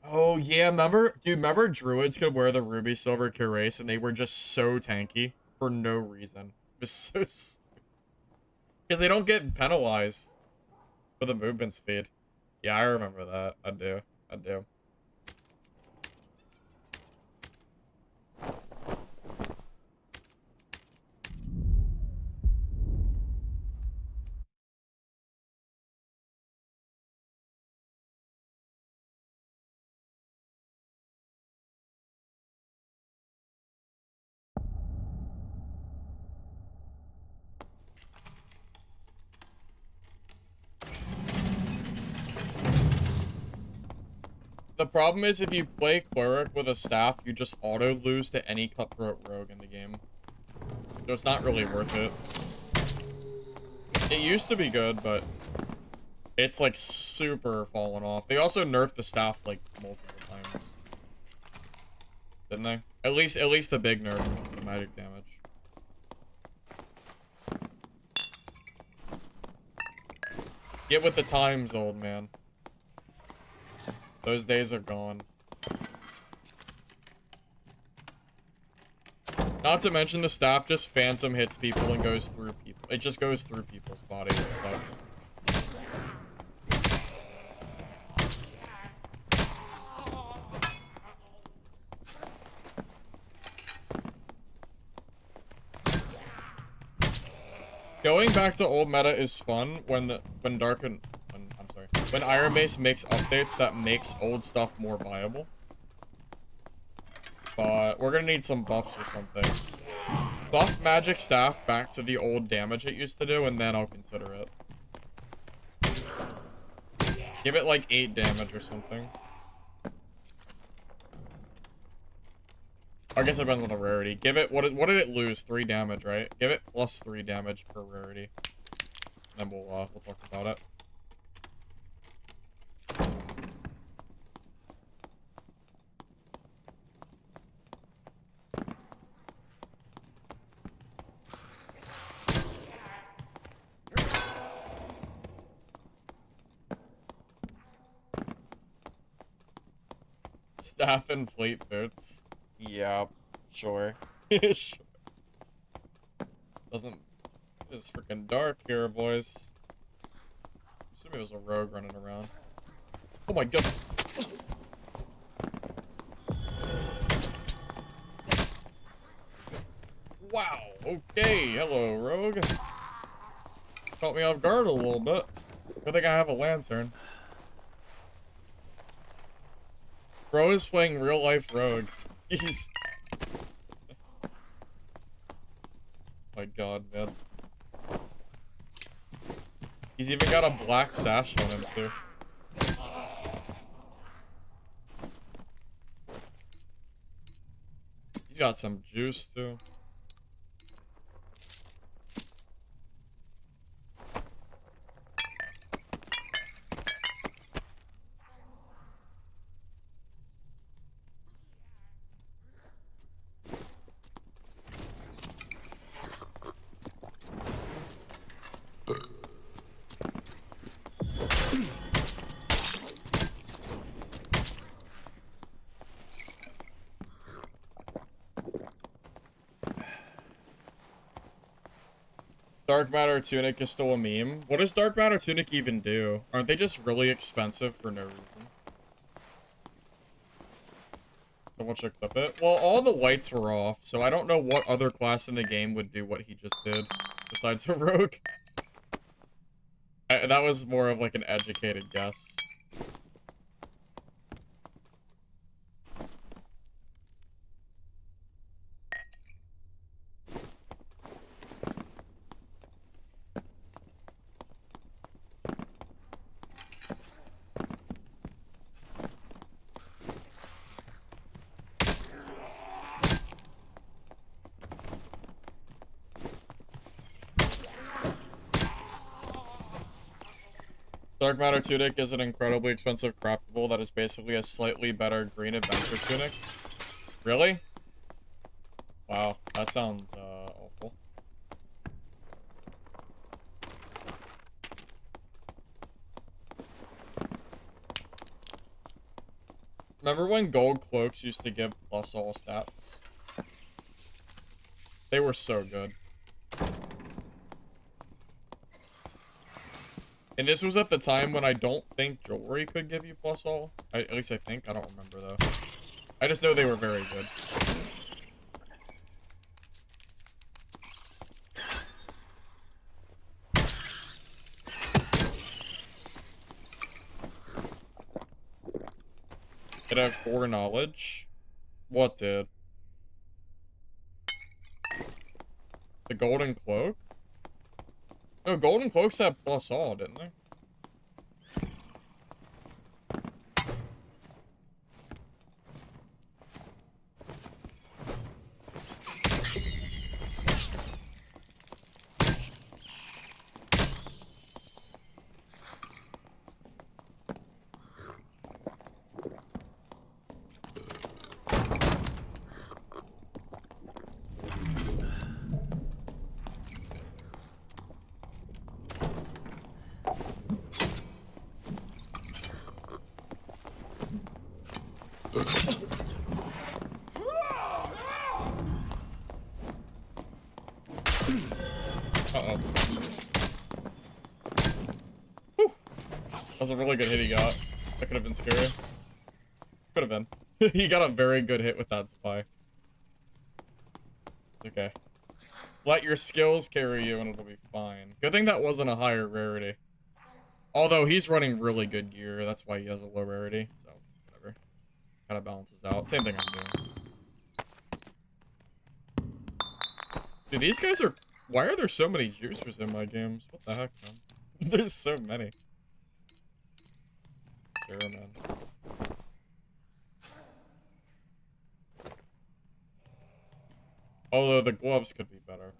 Oh, yeah, remember? Dude, remember Druids could wear the Ruby Silver Cuirass and they were just so tanky for no reason. It was so stupid. Because they don't get penalized for the movement speed. Yeah, I remember that. I do. I do. The problem is if you play Cleric with a staff, you just auto-lose to any Cutthroat Rogue in the game. So it's not really worth it. It used to be good, but it's like super fallen off. They also nerfed the staff like multiple times. Didn't they? At least the big nerf, which is the magic damage. Get with the times, old man. Those days are gone. Not to mention the staff just phantom hits people and goes through people. It just goes through people's bodies. It sucks. Going back to old meta is fun when Iron Mace makes updates that makes old stuff more viable. But we're gonna need some buffs or something. Buff magic staff back to the old damage it used to do, and then I'll consider it. Give it like 8 damage or something. I guess it depends on the rarity. Give it, what did it lose? 3 damage, right? Give it plus 3 damage per rarity. Then we'll talk about it. Staff and fleet boots. Yeah, sure. Sure. It's freaking dark here, boys. I'm assuming there's a rogue running around. Oh my god. Wow. Okay. Hello, rogue. Caught me off guard a little bit. Good thing I have a lantern. Bro is playing real life rogue. He's... My god, man. He's even got a black sash on him, too. He's got some juice, too. Dark Matter Tunic is still a meme. What does Dark Matter Tunic even do? Aren't they just really expensive for no reason? So we'll equip it. Well, all the lights were off, so I don't know what other class in the game would do what he just did, besides a rogue. That was more of like an educated guess. Dark Matter Tunic is an incredibly expensive craftable that is basically a slightly better green adventure tunic. Really? Wow, that sounds awful. Remember when gold cloaks used to give plus all stats? They were so good. And this was at the time when I don't think jewelry could give you plus all. At least I think. I don't remember, though. I just know they were very good. It had 4 knowledge. What did? The golden cloak? No, golden cloaks had plus all, didn't they? Uh-oh. Whew. That was a really good hit he got. That could have been scary. Could have been. He got a very good hit with that spy. Okay. Let your skills carry you and it'll be fine. Good thing that wasn't a higher rarity. Although he's running really good gear, that's why he has a low rarity. So, whatever. Kind of balances out. Same thing I'm doing. Dude, these guys are... Why are there so many juicers in my games? What the heck, man? There's so many. Sure, man. Although the gloves could be better.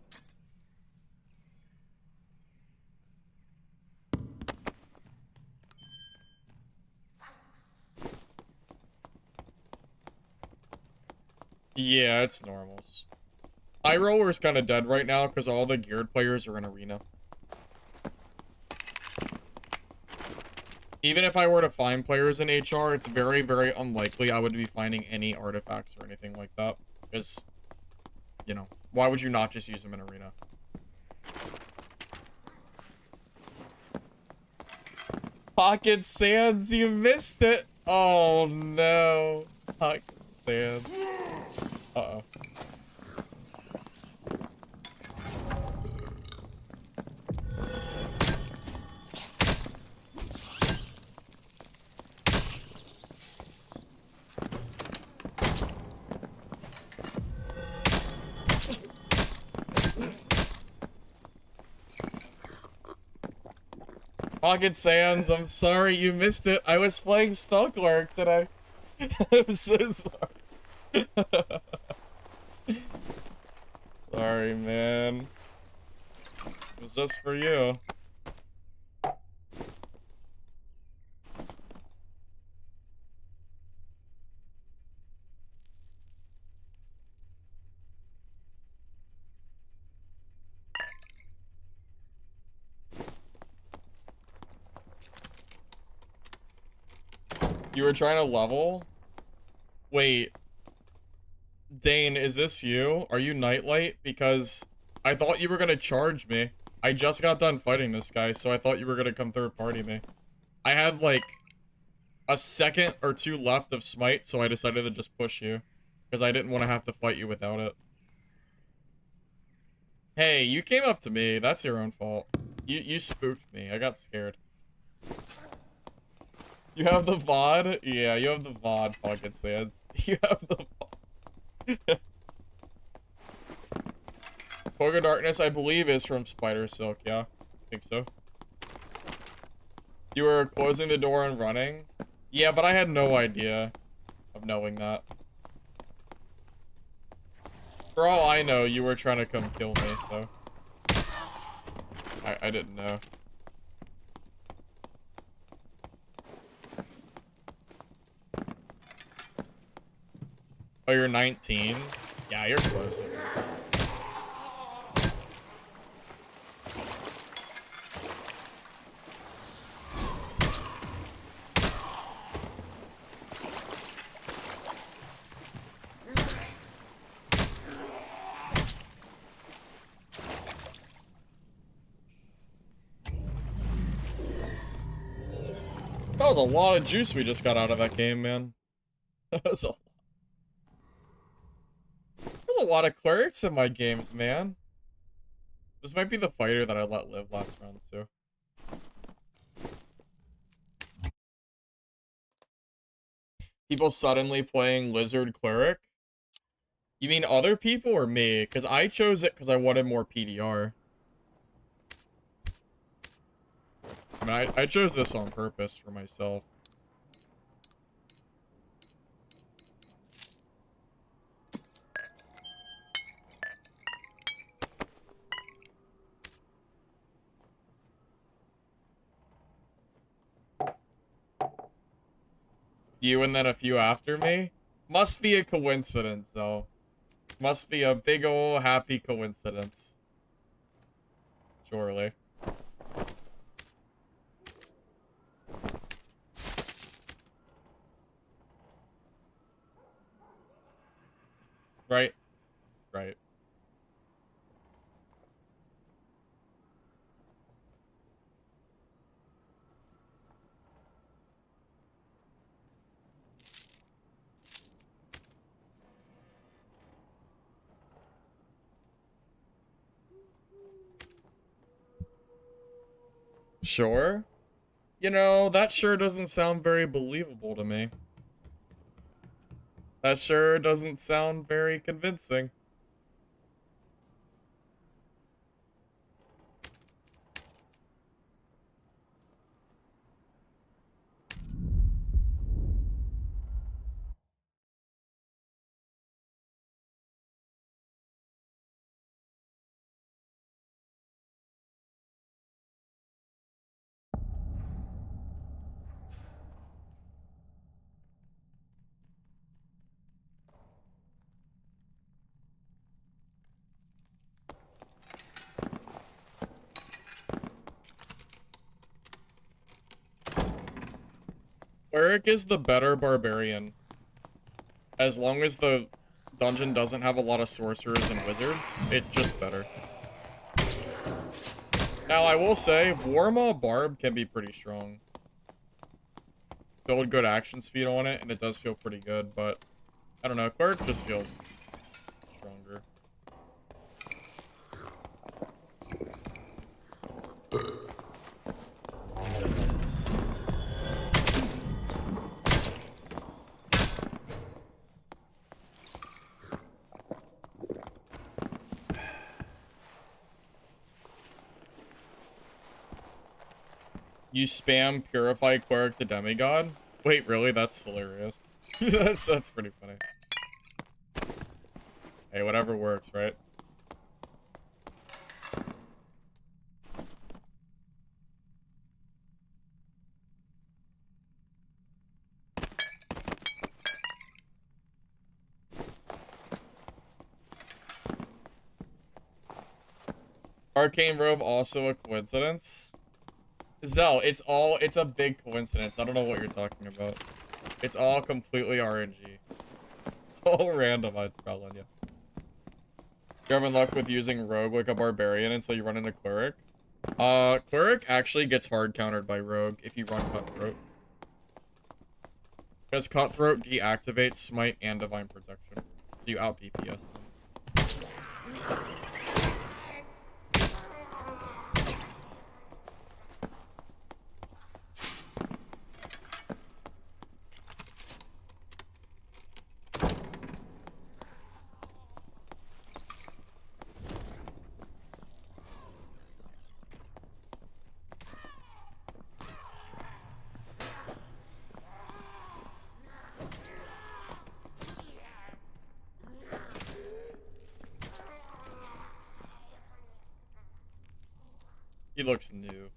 Yeah, it's normals. High Roller's kind of dead right now because all the geared players are in arena. Even if I were to find players in HR, it's very, very unlikely I would be finding any artifacts or anything like that. Because, you know, why would you not just use them in arena? Pocket Sands, you missed it! Oh no. Pocket Sands. Uh-oh. Pocket Sands, I'm sorry you missed it. I was playing Spell Cleric today. I'm so sorry. Sorry, man. It was just for you. You were trying to level? Wait. Dane, is this you? Are you Nightlight? Because I thought you were gonna charge me. I just got done fighting this guy, so I thought you were gonna come third party me. I had like a second or two left of smite, so I decided to just push you. Because I didn't want to have to fight you without it. Hey, you came up to me. That's your own fault. You spooked me. I got scared. You have the VOD? Yeah, you have the VOD, Pocket Sands. You have the VOD. Poker Darkness, I believe, is from Spider Silk, yeah. I think so. You were closing the door and running? Yeah, but I had no idea of knowing that. For all I know, you were trying to come kill me, so... I didn't know. Oh, you're 19? Yeah, you're close at least. That was a lot of juice we just got out of that game, man. That was There's a lot of clerics in my games, man. This might be the fighter that I let live last round, too. People suddenly playing Lizard Cleric? You mean other people or me? Because I chose it because I wanted more PDR. I mean, I chose this on purpose for myself. You and then a few after me? Must be a coincidence, though. Must be a big ol' happy coincidence. Surely. Right? Right. Sure? You know, that sure doesn't sound very believable to me. That sure doesn't sound very convincing. Cleric is the better barbarian. As long as the dungeon doesn't have a lot of sorcerers and wizards, it's just better. Now, I will say, Warma Barb can be pretty strong. Build good action speed on it, and it does feel pretty good, but... I don't know, Cleric just feels stronger. You spam Purify Cleric the Demigod? Wait, really? That's hilarious. That's pretty funny. Hey, whatever works, right? Arcane Robe also a coincidence? Zell, it's a big coincidence. I don't know what you're talking about. It's all completely RNG. It's all random, I'm telling you. You're having luck with using Rogue like a Barbarian until you run into Cleric? Cleric actually gets hard countered by Rogue if you run Cutthroat. Because Cutthroat deactivates Smite and Divine Protection. So you out DPS them. He looks new.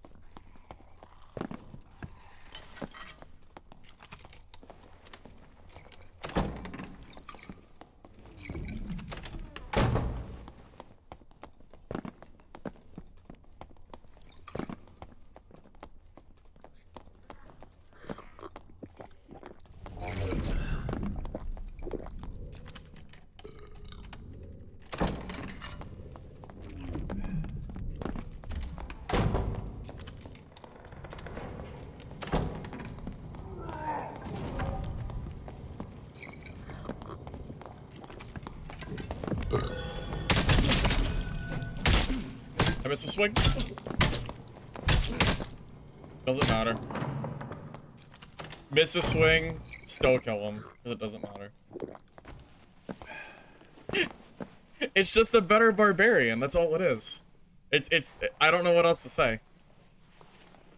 I missed a swing. Doesn't matter. Miss a swing, still kill him, because it doesn't matter. It's just a better barbarian, that's all it is. I don't know what else to say.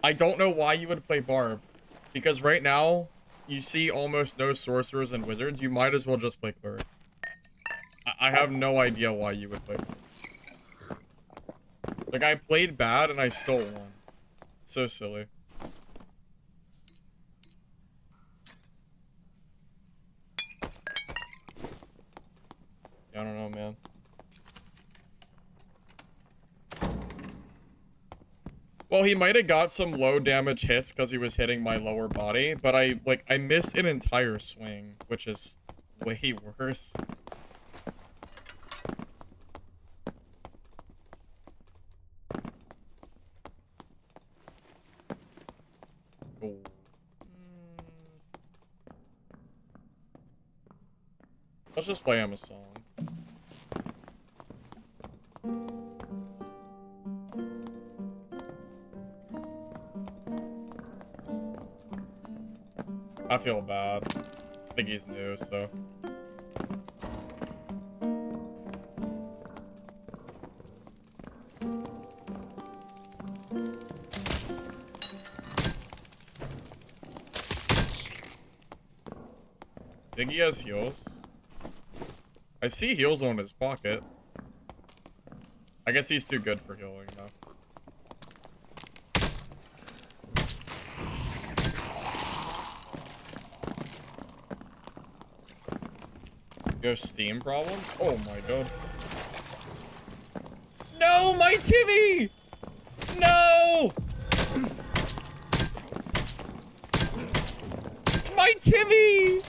I don't know why you would play Barb. Because right now, you see almost no sorcerers and wizards, you might as well just play Cleric. I have no idea why you would play Cleric. Like, I played bad and I still won. So silly. I don't know, man. Well, he might have got some low damage hits because he was hitting my lower body, but I missed an entire swing, which is way worse. Oh. Let's just play him a song. I feel bad. I think he's new, so. I think he has heals. I see heals on his pocket. I guess he's too good for healing, though. You have Steam problems? Oh my god. No, my Timmy! No! My Timmy!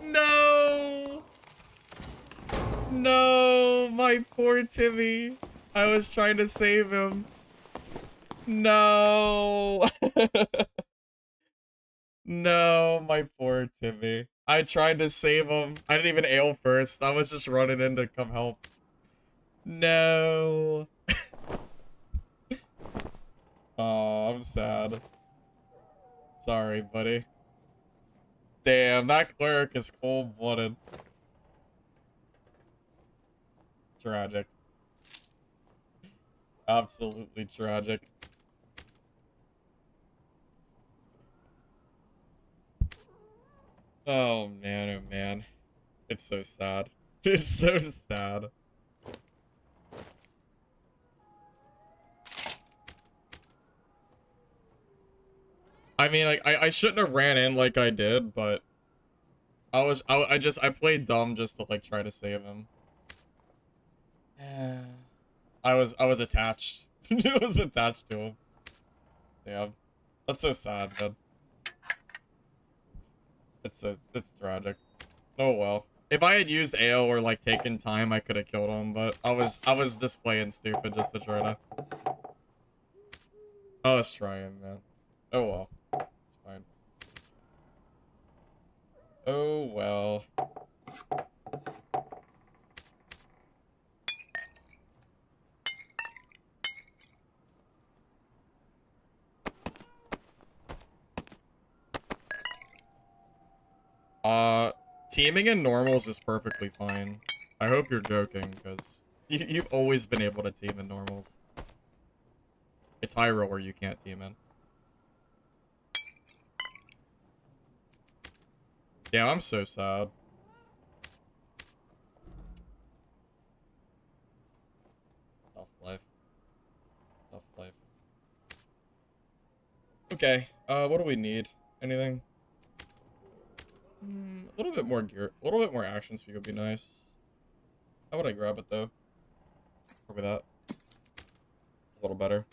No! No, my poor Timmy. I was trying to save him. No. No, my poor Timmy. I tried to save him. I didn't even ail first. I was just running in to come help. No. Oh, I'm sad. Sorry, buddy. Damn, that cleric is cold-blooded. Tragic. Absolutely tragic. Oh man, oh man. It's so sad. It's so sad. I mean, like, I shouldn't have ran in like I did, but I played dumb just to, like, try to save him. Yeah. I was attached. I was attached to him. Yeah. That's so sad, man. It's tragic. Oh well. If I had used AO or, like, taken time, I could have killed him, but I was just playing stupid just to try to. I was trying, man. Oh well. It's fine. Oh well. Teaming in normals is perfectly fine. I hope you're joking, because you've always been able to team in normals. It's Hyrule where you can't team in. Yeah, I'm so sad. Tough life. Tough life. Okay, what do we need? Anything? A little bit more gear. A little bit more action speed would be nice. How would I grab it, though? Probably that. A little better.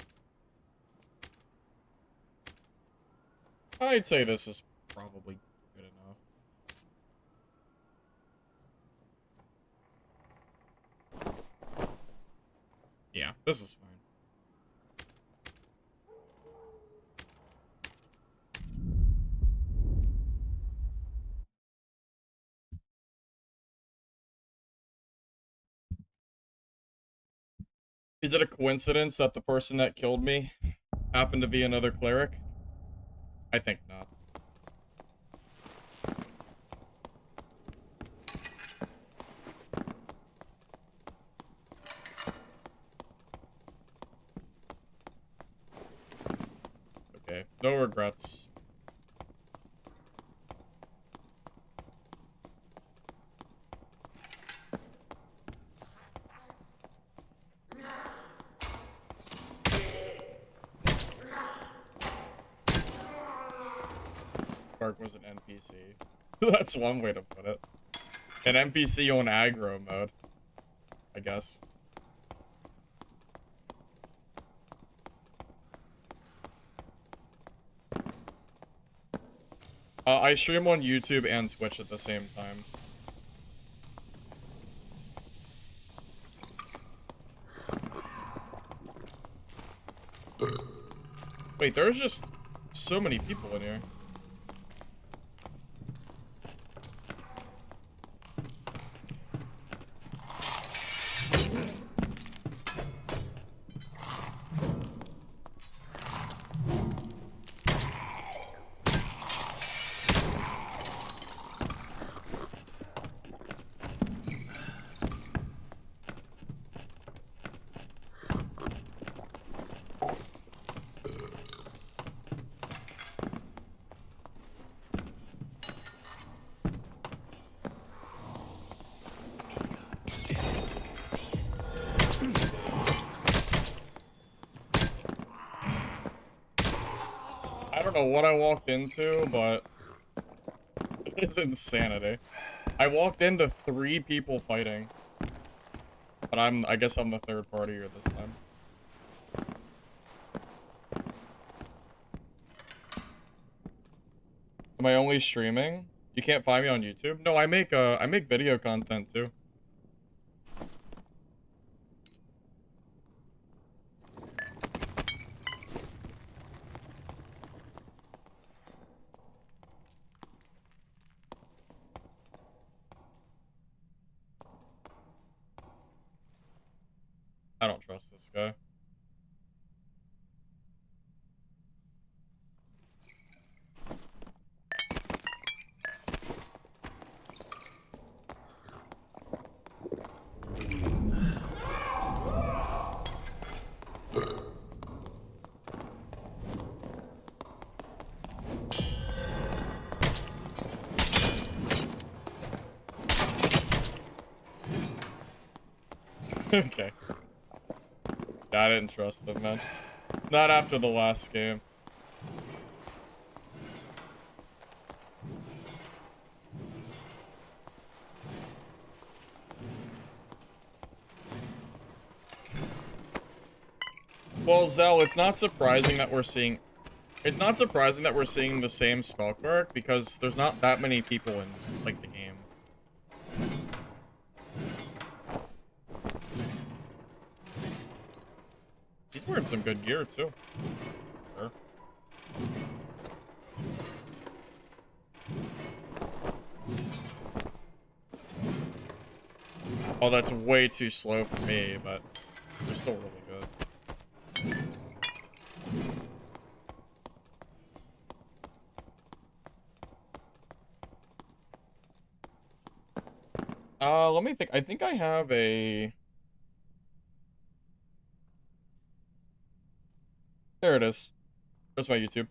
I'd say this is probably good enough. Yeah, this is fine. Is it a coincidence that the person that killed me happened to be another cleric? I think not. Okay, no regrets. Spark was an NPC. That's one way to put it. An NPC on aggro mode, I guess. I stream on YouTube and Twitch at the same time. Wait, there's just so many people in here. I don't know what I walked into, but it's insanity. I walked into 3 people fighting. But I guess I'm the third party here this time. Am I only streaming? You can't find me on YouTube? No, I make video content too. I don't trust this guy. Okay. I didn't trust him, man. Not after the last game. Well, Zell, it's not surprising that we're seeing... It's not surprising that we're seeing the same spell cleric, because there's not that many people in, like, the game. He's wearing some good gear, too. Sure. Oh, that's way too slow for me, but they're still really good. Let me think. I think I have a... There it is. There's my YouTube.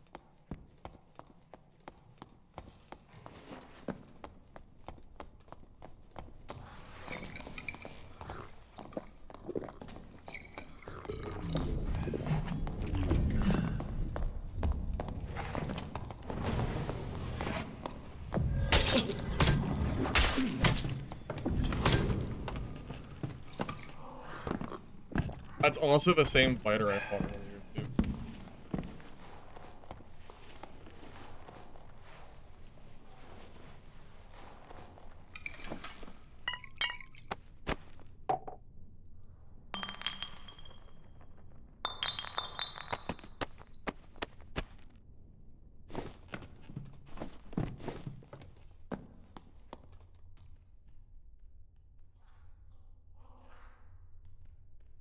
That's also the same fighter I fought earlier, too.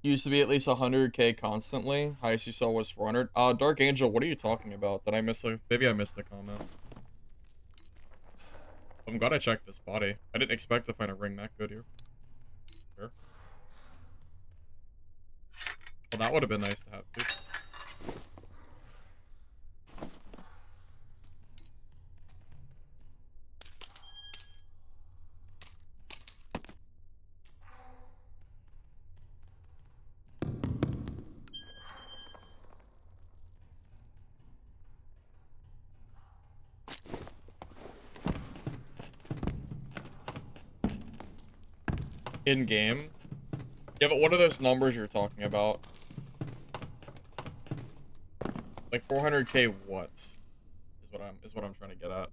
Used to be at least 100k constantly. Highest you saw was 400. Dark Angel, what are you talking about? Did I miss a... Maybe I missed a comment. I'm glad I checked this body. I didn't expect to find a ring that good here. Sure. Well, that would have been nice to have, too. In-game? Yeah, but what are those numbers you're talking about? Like 400k what? Is what I'm trying to get at.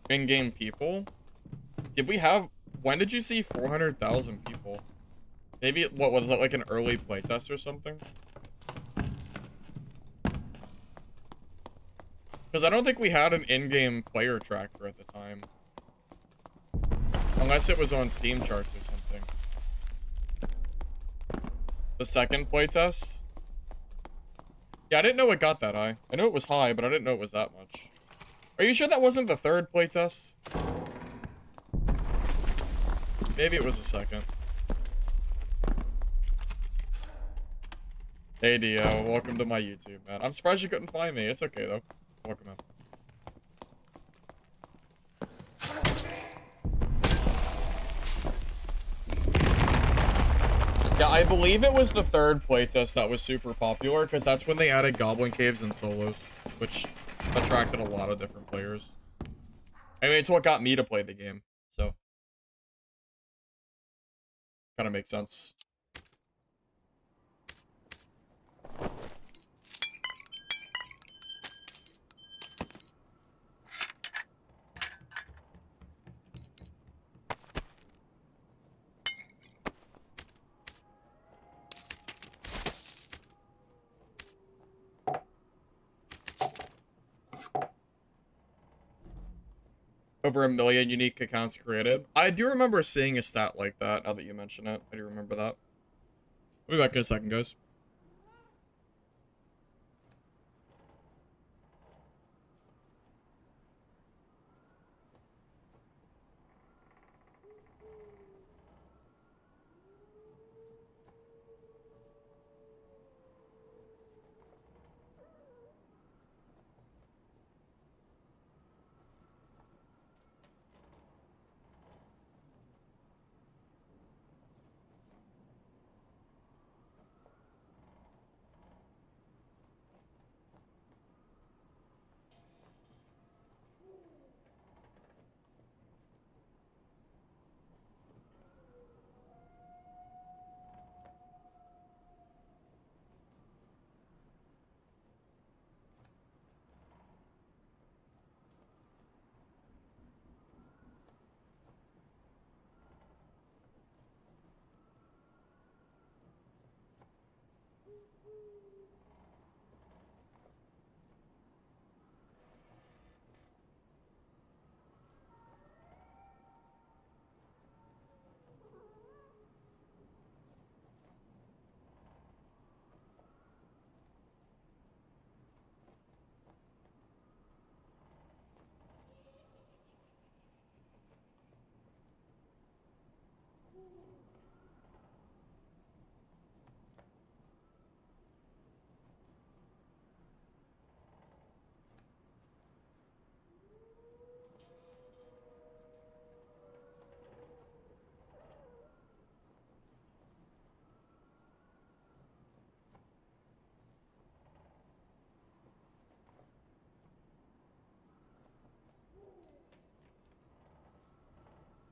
In-game people? Did we have... When did you see 400,000 people? Maybe, what, was that like an early playtest or something? Because I don't think we had an in-game player tracker at the time. Unless it was on Steam charts or something. The second playtest? Yeah, I didn't know it got that high. I knew it was high, but I didn't know it was that much. Are you sure that wasn't the third playtest? Maybe it was the second. Hey Dio, welcome to my YouTube, man. I'm surprised you couldn't find me. It's okay though. Welcome in. Yeah, I believe it was the third playtest that was super popular, because that's when they added Goblin Caves and Solos, which attracted a lot of different players. I mean, it's what got me to play the game, so. Kind of makes sense. Over 1 million unique accounts created. I do remember seeing a stat like that, now that you mention it. I do remember that. I'll be back in a second, guys.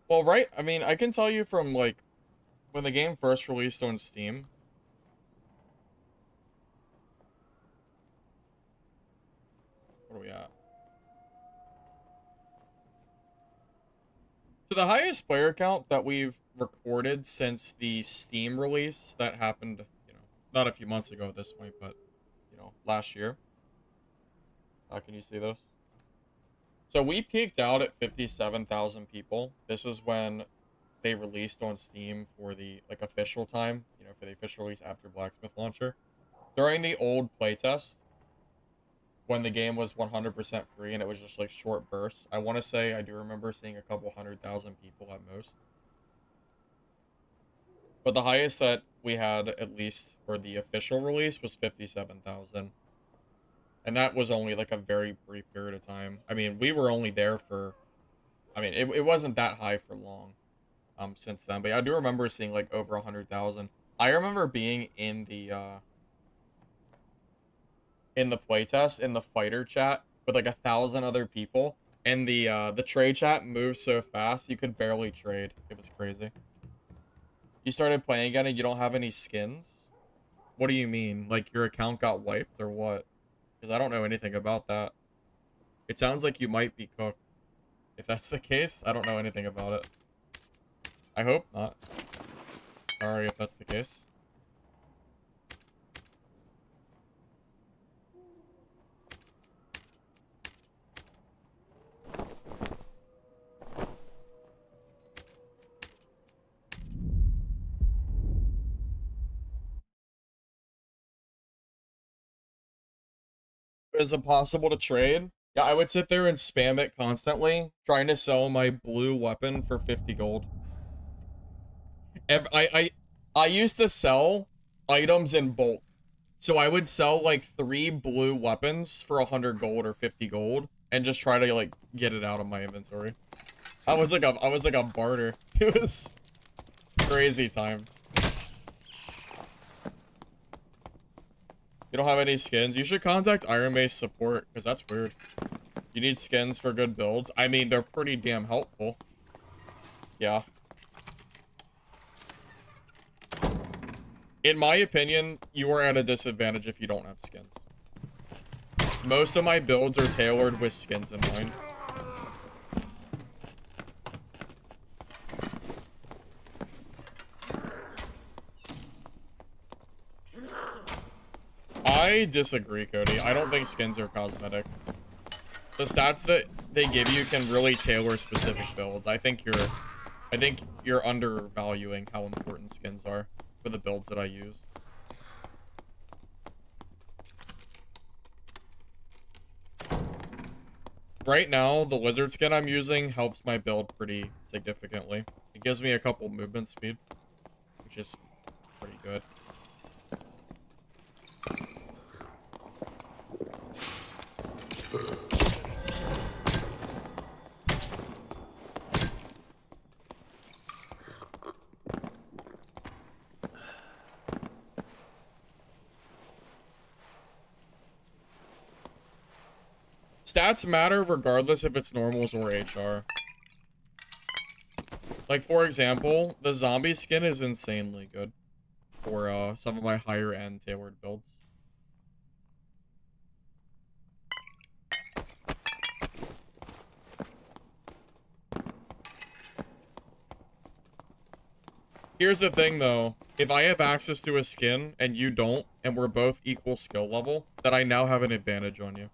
Well, right. I mean, I can tell you from like when the game first released on Steam. What are we at? So the highest player count that we've recorded since the Steam release that happened, not a few months ago at this point, but last year. Can you see this? So we peaked out at 57,000 people. This is when they released on Steam for the like official time, for the official release after Blacksmith Launcher. During the old playtest, when the game was 100% free and it was just like short bursts, I want to say I do remember seeing a couple 100,000 people at most. But the highest that we had, at least for the official release, was 57,000. And that was only like a very brief period of time. I mean, we were only there for, I mean, it wasn't that high for long since then. But I do remember seeing like over 100,000. I remember being in the playtest, in the fighter chat with like 1,000 other people. And the trade chat moved so fast, you could barely trade. It was crazy. You started playing again and you don't have any skins? What do you mean? Like your account got wiped or what? Because I don't know anything about that. It sounds like you might be cooked. If that's the case, I don't know anything about it. I hope not. Sorry if that's the case. Is it possible to trade? Yeah, I would sit there and spam it constantly, trying to sell my blue weapon for 50 gold. I used to sell items in bulk. So I would sell like 3 blue weapons for 100 gold or 50 gold and just try to like get it out of my inventory. I was like a barter. It was crazy times. You don't have any skins? You should contact Iron Base support, because that's weird. You need skins for good builds? I mean, they're pretty damn helpful. Yeah. In my opinion, you are at a disadvantage if you don't have skins. Most of my builds are tailored with skins in mind. I disagree, Cody. I don't think skins are cosmetic. The stats that they give you can really tailor specific builds. I think you're undervaluing how important skins are for the builds that I use. Right now, the lizard skin I'm using helps my build pretty significantly. It gives me a couple movement speed, which is pretty good. Stats matter regardless if it's normals or HR. Like, for example, the zombie skin is insanely good for some of my higher end tailored builds. Here's the thing, though. If I have access to a skin and you don't, and we're both equal skill level, then I now have an advantage on you.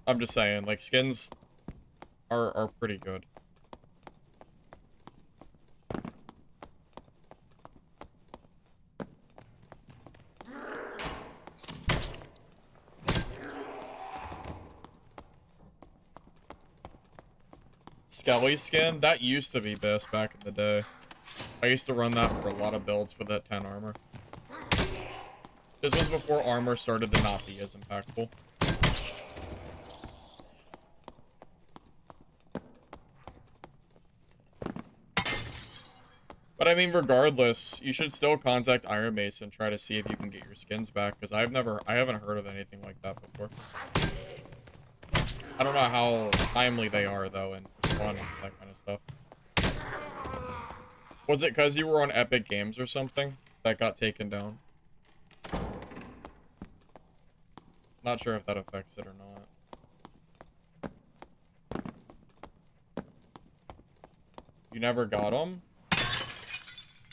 I'm just saying, like, skins are pretty good. Skelly skin? That used to be best back in the day. I used to run that for a lot of builds for that 10 armor. This was before armor started to not be as impactful. But I mean, regardless, you should still contact Iron Mason and try to see if you can get your skins back, because I haven't heard of anything like that before. I don't know how timely they are, though, and fun and that kind of stuff. Was it because you were on Epic Games or something that got taken down? Not sure if that affects it or not. You never got them?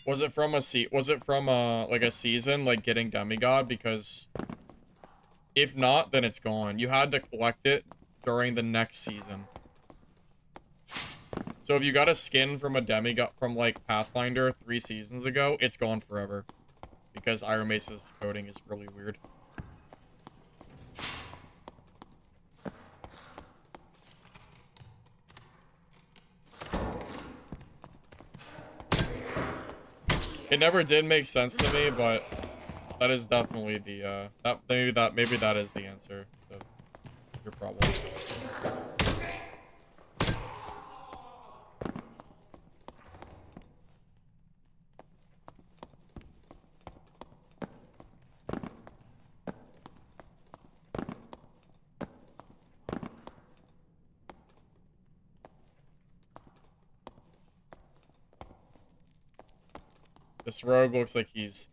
Was it from like a season, like getting Demigod? Because if not, then it's gone. You had to collect it during the next season. So if you got a skin from a Demigod from like Pathfinder 3 seasons ago, it's gone forever. Because Iron Mace's coding is really weird. It never did make sense to me, but that is definitely the maybe that is the answer to your problem. This rogue looks like he's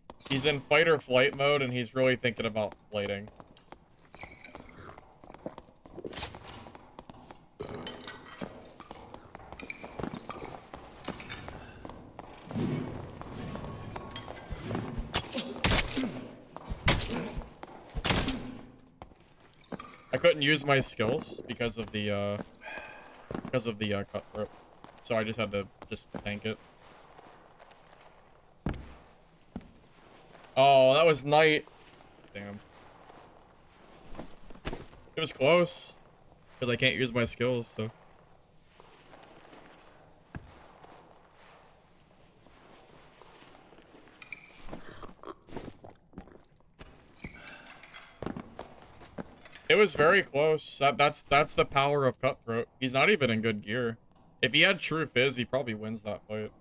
in fight or flight mode, and he's really thinking about flighting. I couldn't use my skills because of the cutthroat, so I just had to tank it. Oh, that was night. Damn. It was close. Because I can't use my skills, so. It was very close. That's the power of Cutthroat. He's not even in good gear. If he had True Fizz, he probably wins that fight.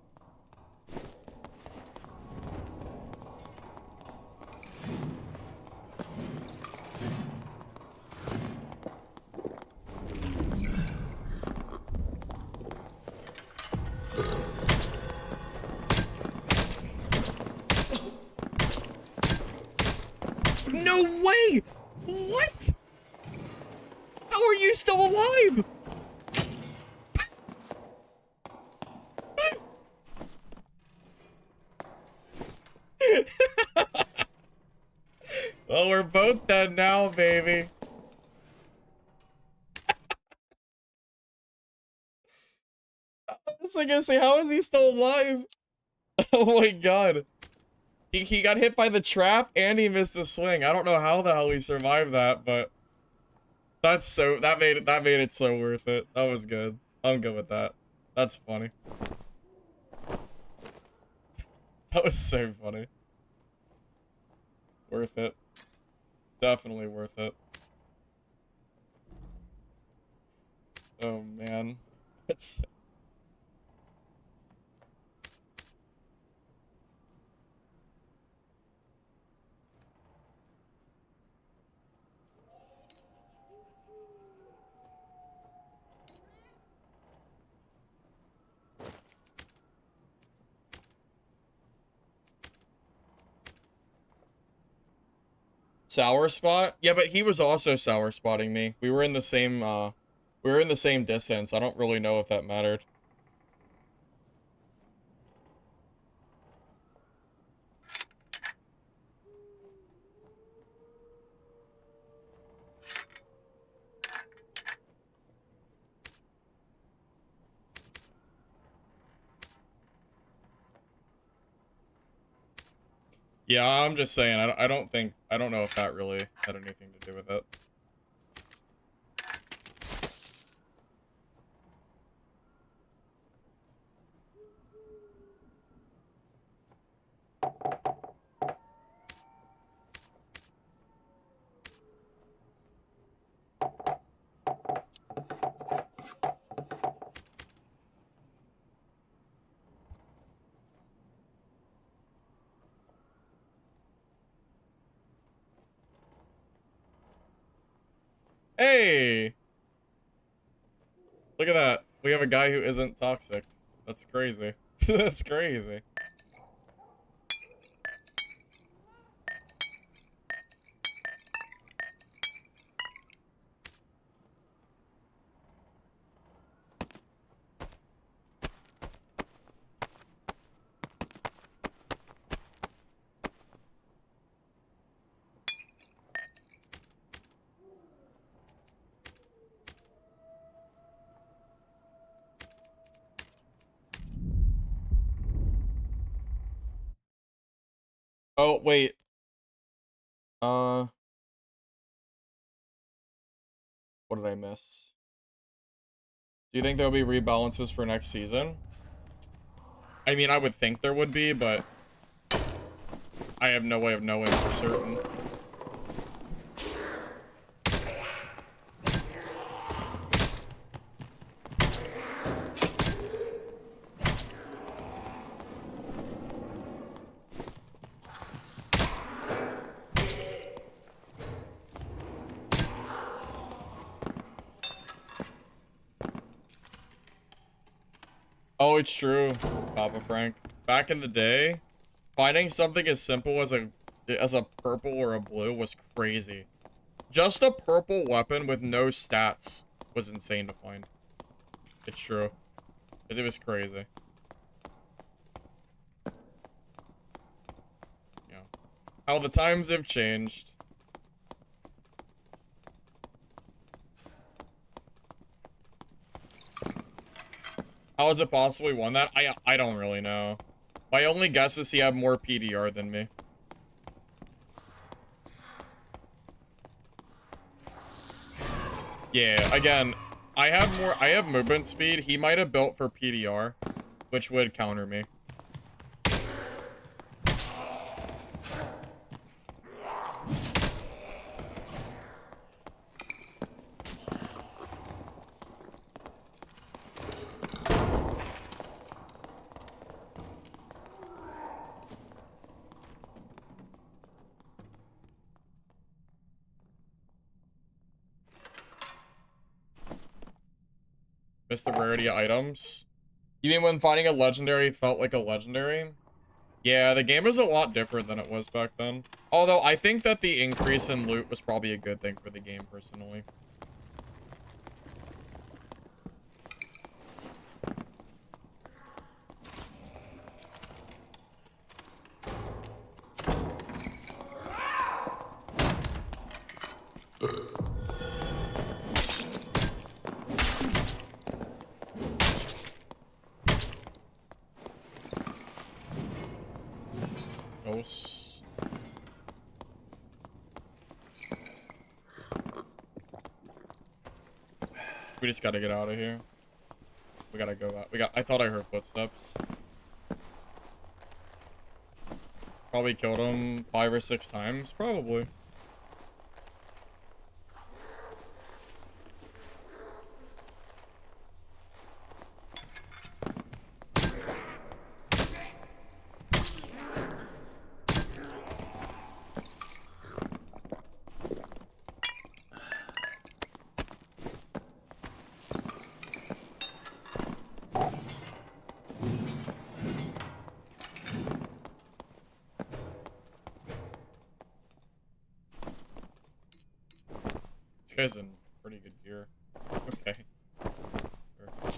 No way! What? How are you still alive? Well, we're both dead now, baby. I was gonna say, how is he still alive? Oh my god. He got hit by the trap and he missed a swing. I don't know how the hell he survived that, but that made it so worth it. That was good. I'm good with that. That's funny. That was so funny. Worth it. Definitely worth it. Oh man. It's sour spot? Yeah, but he was also sour spotting me. We were in the same distance. I don't really know if that mattered. Yeah, I'm just saying, I don't know if that really had anything to do with it. Hey! Look at that. We have a guy who isn't toxic. That's crazy. That's crazy. Oh, wait. What did I miss? Do you think there'll be rebalances for next season? I mean, I would think there would be, but I have no way of knowing for certain. Oh, it's true, Papa Frank. Back in the day, finding something as simple as a purple or a blue was crazy. Just a purple weapon with no stats was insane to find. It's true. It was crazy. Yeah. How the times have changed. How has it possibly won that? I don't really know. My only guess is he had more PDR than me. Yeah, again, I have movement speed. He might have built for PDR, which would counter me. Missed the rarity items. You mean when finding a legendary felt like a legendary? Yeah, the game is a lot different than it was back then. Although, I think that the increase in loot was probably a good thing for the game, personally. Ghosts. We just gotta get out of here. We gotta go out. I thought I heard footsteps. Probably killed him 5 or 6 times. Probably. This guy's in pretty good gear. Okay. Sure.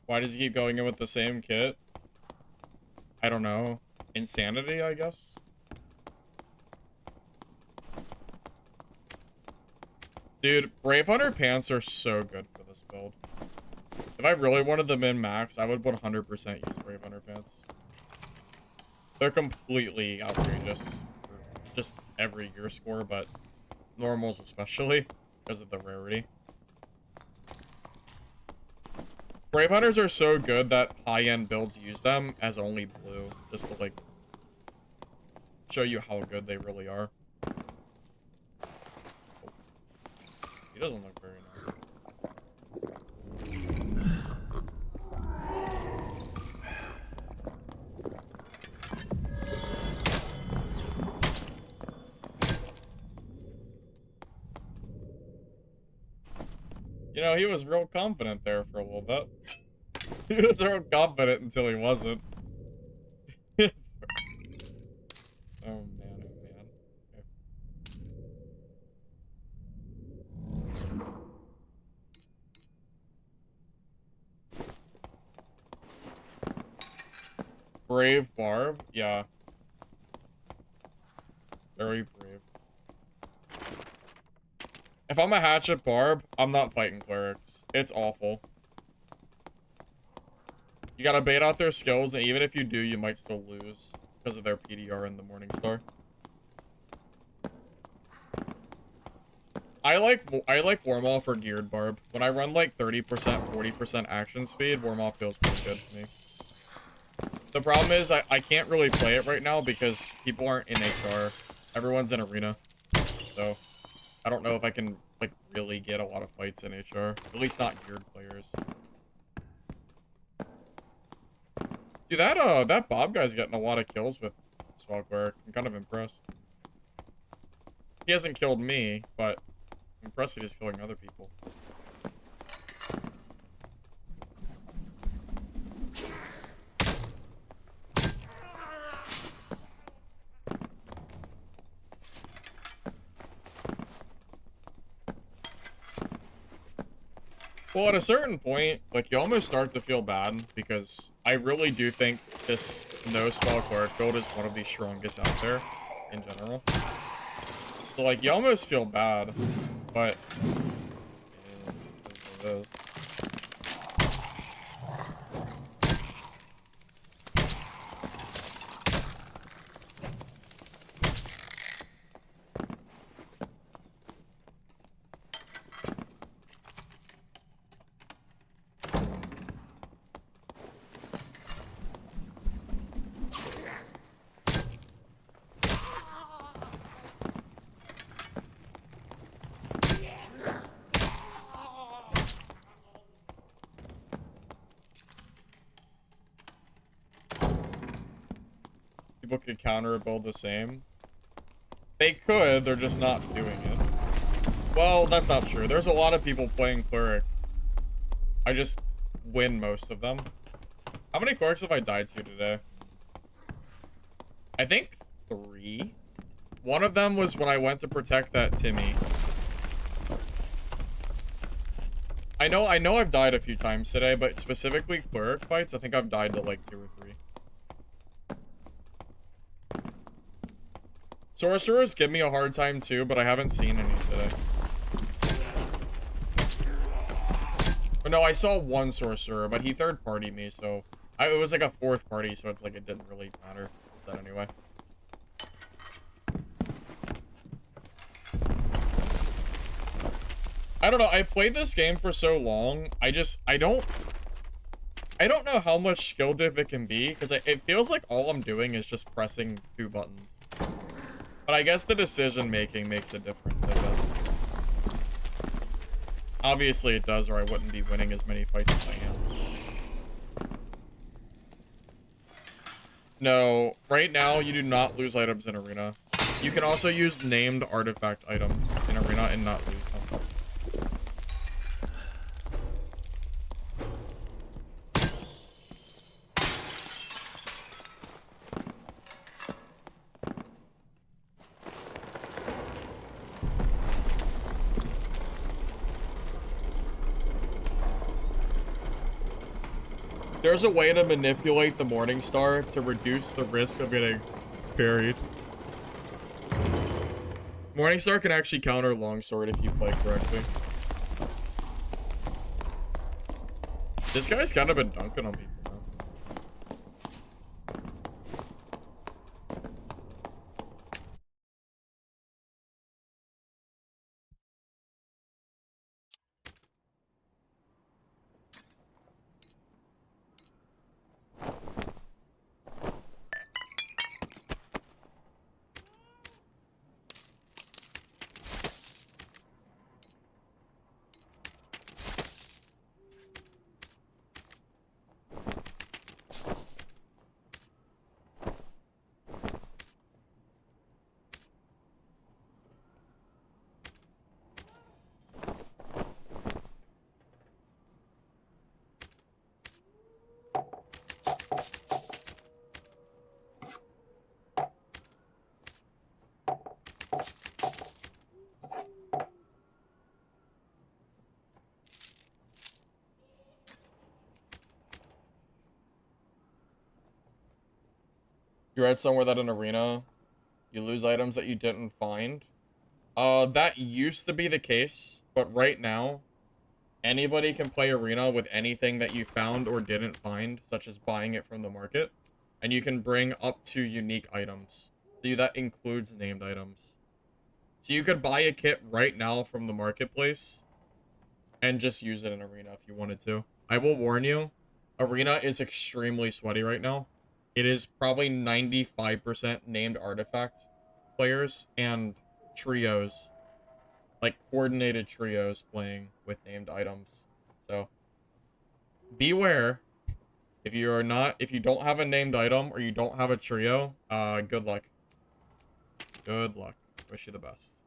Why does he keep going in with the same kit? I don't know. insanity, I guess. Dude, Brave Hunter pants are so good for this build. If I really wanted them in max, I would 100% use Brave Hunter pants. They're completely outrageous for just every gear score, but normals especially because of the rarity. Brave Hunters are so good that high-end builds use them as only blue, just to, like, show you how good they really are. He doesn't look very nice. You know, he was real confident there for a little bit. He was real confident until he wasn't. Oh man, oh man. Okay. Brave Barb? Yeah. Very brave. If I'm a Hatchet Barb, I'm not fighting Clerics. It's awful. You gotta bait out their skills, and even if you do, you might still lose because of their PDR in the Morningstar. I like Warmaw for geared Barb. When I run like 30%, 40% action speed, Warmaw feels pretty good to me. The problem is I can't really play it right now because people aren't in HR. Everyone's in Arena. So I don't know if I can like really get a lot of fights in HR. At least not geared players. Dude, that Bob guy's getting a lot of kills with Spell Cleric. I'm kind of impressed. He hasn't killed me, but I'm impressed that he's killing other people. Well, at a certain point, like, you almost start to feel bad, because I really do think this no-spell Cleric build is one of the strongest out there, in general. So, like, you almost feel bad, but... yeah, it is. People could counter a build the same. They could, they're just not doing it. Well, that's not true. There's a lot of people playing Cleric. I just win most of them. How many Clerics have I died to today? I think 3. One of them was when I went to protect that Timmy. I know I've died a few times today, but specifically Cleric fights, I think I've died to like 2 or 3. Sorcerers give me a hard time too, but I haven't seen any today. But no, I saw one Sorcerer, but he third-partied me, so... it was like a 4th party, so it's like it didn't really matter. What's that anyway? I don't know, I've played this game for so long, I don't know how much skill diff it can be, because it feels like all I'm doing is just pressing 2 buttons. But I guess the decision-making makes a difference, I guess. Obviously it does, or I wouldn't be winning as many fights as I am. No, right now you do not lose items in Arena. You can also use named artifact items in Arena and not lose them. There's a way to manipulate the Morningstar to reduce the risk of getting parried. Morningstar can actually counter Longsword if you play correctly. This guy's kind of been dunking on people now. You read somewhere that in Arena, you lose items that you didn't find. That used to be the case, but right now, anybody can play Arena with anything that you found or didn't find, such as buying it from the market. And you can bring up to unique items. So that includes named items. So you could buy a kit right now from the marketplace and just use it in Arena if you wanted to. I will warn you, Arena is extremely sweaty right now. It is probably 95% named artifact players and trios, like coordinated trios playing with named items. So beware. If you don't have a named item or you don't have a trio, good luck. Good luck. Wish you the best.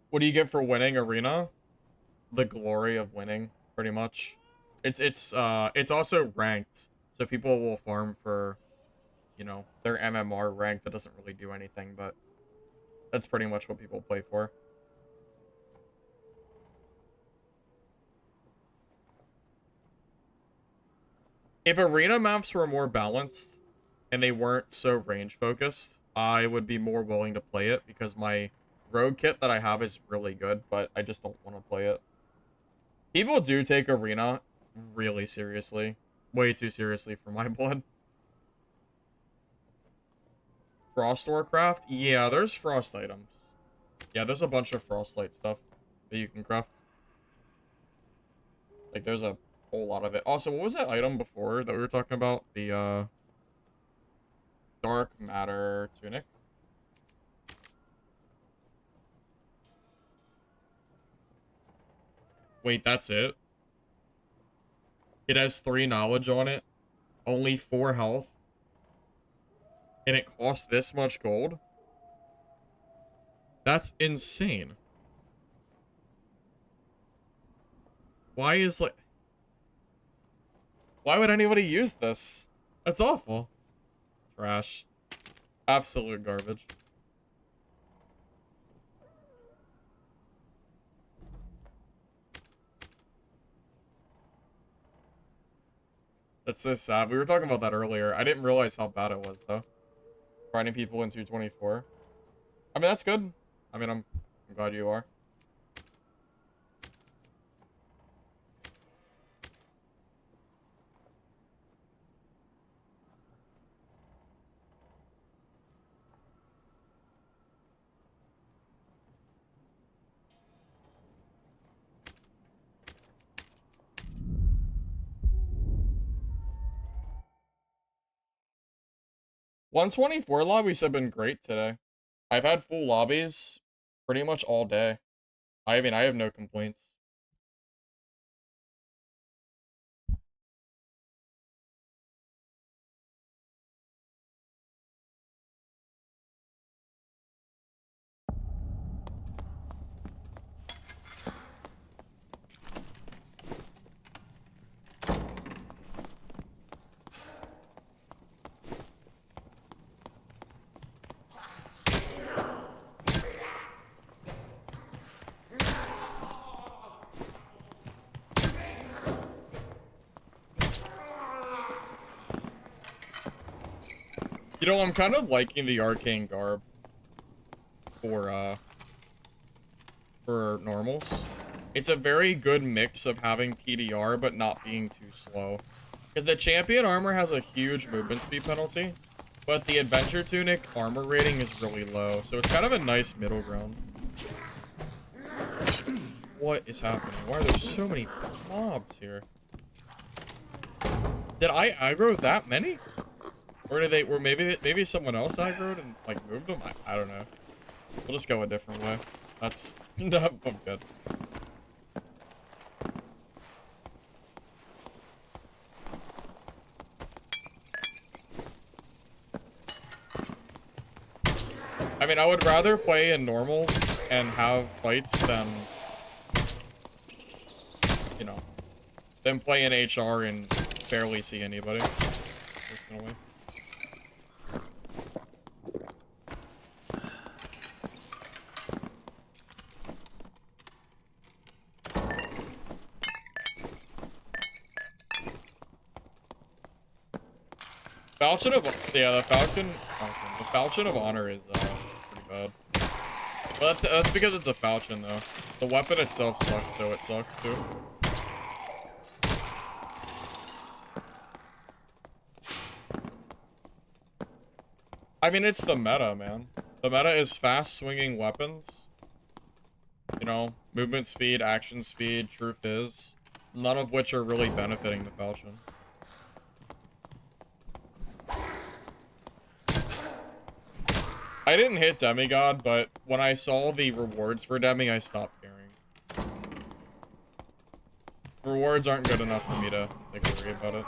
What do you get for winning Arena? The glory of winning, pretty much. It's also ranked, so people will farm for, you know, their MMR rank that doesn't really do anything, but that's pretty much what people play for. If Arena maps were more balanced and they weren't so range focused, I would be more willing to play it because my rogue kit that I have is really good, but I just don't want to play it. People do take Arena really seriously. Way too seriously for my blood. Frost Warcraft? Yeah, there's frost items. Yeah, there's a bunch of frostlight stuff that you can craft. Like, there's a whole lot of it. Also, what was that item before that we were talking about? The, Dark Matter Tunic? Wait, that's it? It has 3 knowledge on it. Only 4 health. And it costs this much gold? That's insane. Why is, like... Why would anybody use this? That's awful. Trash. Absolute garbage. That's so sad. We were talking about that earlier. I didn't realize how bad it was, though. Finding people in 224. I mean, that's good. I mean, I'm glad you are. $124 lobbies have been great today. I've had full lobbies pretty much all day. I mean, I have no complaints. You know, I'm kind of liking the arcane garb for normals. It's a very good mix of having PDR but not being too slow. Because the champion armor has a huge movement speed penalty, but the adventure tunic armor rating is really low, so it's kind of a nice middle ground. What is happening? Why are there so many mobs here? Did I aggro that many? Or did they, or maybe someone else aggroed and like moved them? I don't know. We'll just go a different way. That's, no, I'm good. I mean, I would rather play in normals and have fights than, you know, than play in HR and barely see anybody, personally. Falchion of, yeah, the Falchion of Honor is, pretty bad. But that's because it's a Falchion, though. The weapon itself sucks, so it sucks, too. I mean, it's the meta, man. The meta is fast-swinging weapons. You know, movement speed, action speed, truth is. None of which are really benefiting the Falchion. I didn't hit Demigod, but when I saw the rewards for Demi, I stopped caring. Rewards aren't good enough for me to worry about it.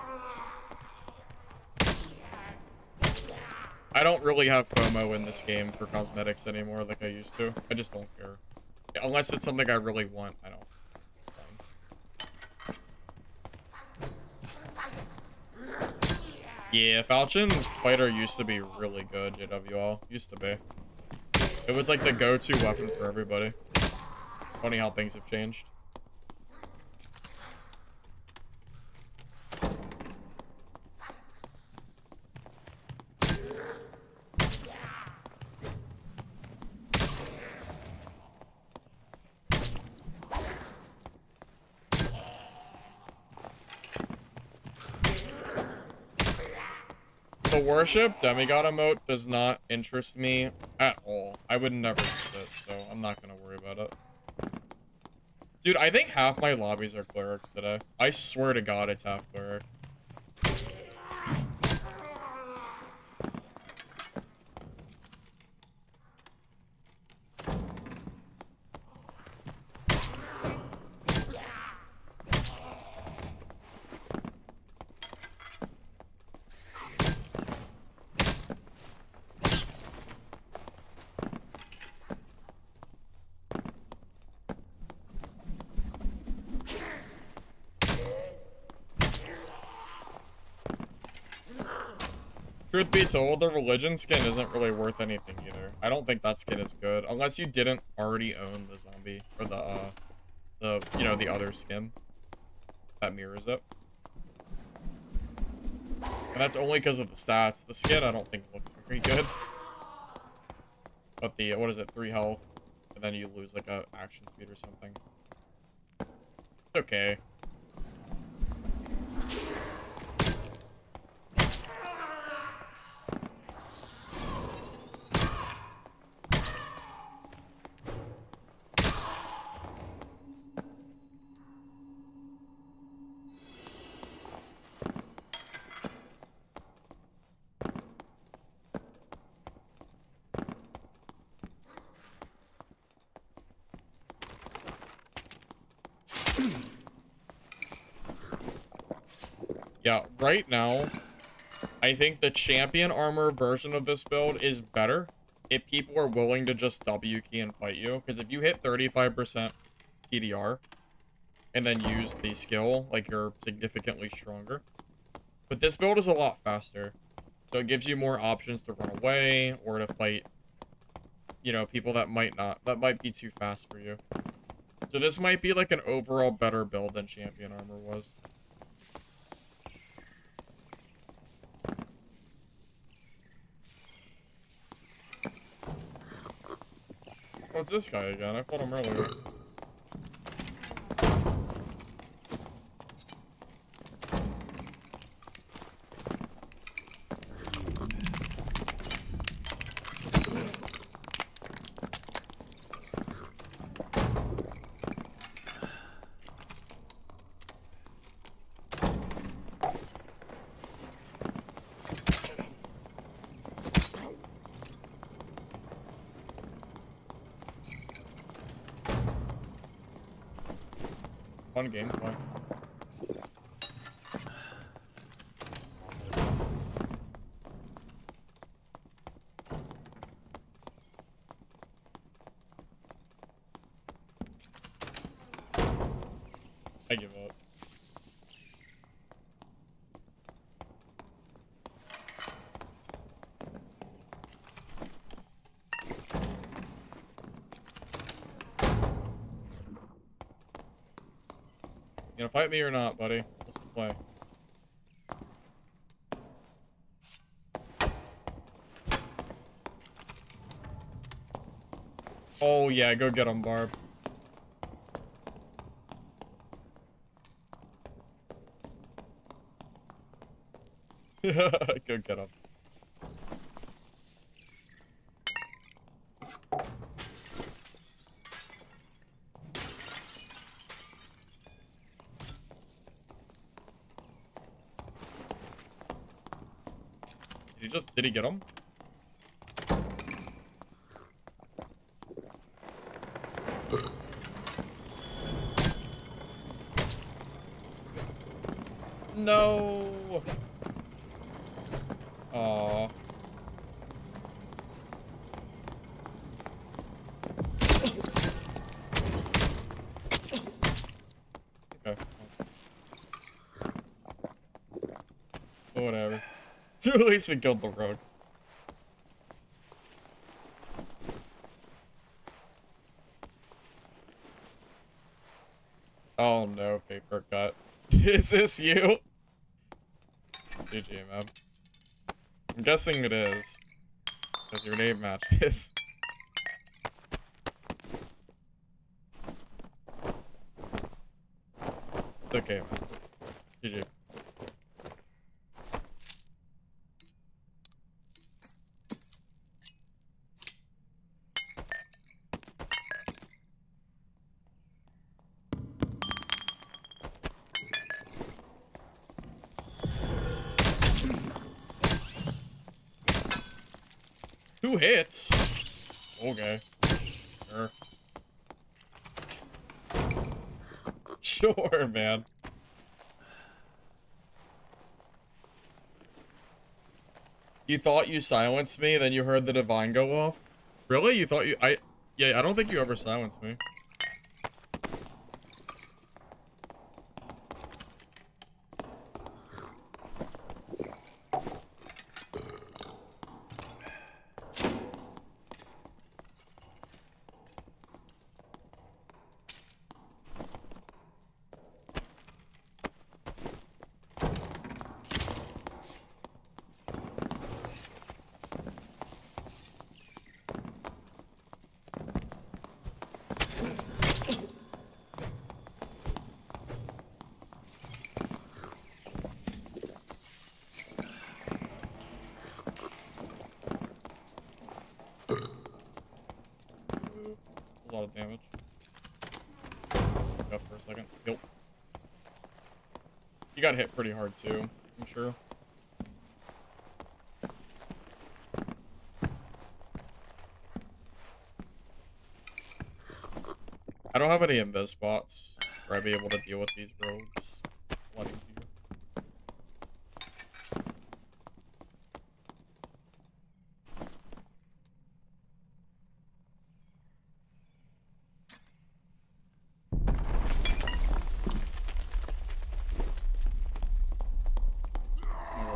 I don't really have FOMO in this game for cosmetics anymore like I used to. I just don't care. Unless it's something I really want, I don't. Yeah, Falchion Fighter used to be really good, JWL. Used to be. It was like the go-to weapon for everybody. Funny how things have changed. The worship demigod emote does not interest me at all. I would never use it, so I'm not gonna worry about it. Dude, I think half my lobbies are clerics today. I swear to God, it's half cleric. Truth be told, the religion skin isn't really worth anything either. I don't think that skin is good, unless you didn't already own the zombie, or you know, the other skin that mirrors it. And that's only because of the stats. The skin, I don't think looks very good. But the, what is it, 3 health, and then you lose like a action speed or something. It's okay. Yeah, right now, I think the champion armor version of this build is better if people are willing to just W key and fight you. Because if you hit 35% PDR and then use the skill, like, you're significantly stronger. But this build is a lot faster. So it gives you more options to run away or to fight, you know, people that might be too fast for you. So this might be like an overall better build than champion armor was. What's this guy again? I fought him earlier. Fun gameplay. I give up. You gonna fight me or not, buddy? What's the play? Oh yeah, go get him, Barb. Go get him. Did he get him? No. Aww. Okay. Whatever. At least we killed the rogue. Oh no, paper cut. Is this you? GG, man. I'm guessing it is. Because your name matches. It's okay, man. GG. Two hits? Okay. Sure. Sure, man. You thought you silenced me, then you heard the divine go off? Really? You thought you... Yeah, I don't think you ever silenced me. A lot of damage. Back up for a second. Yep. You got hit pretty hard too, I'm sure. I don't have any invis spots where I'd be able to deal with these rogues. A lot easier.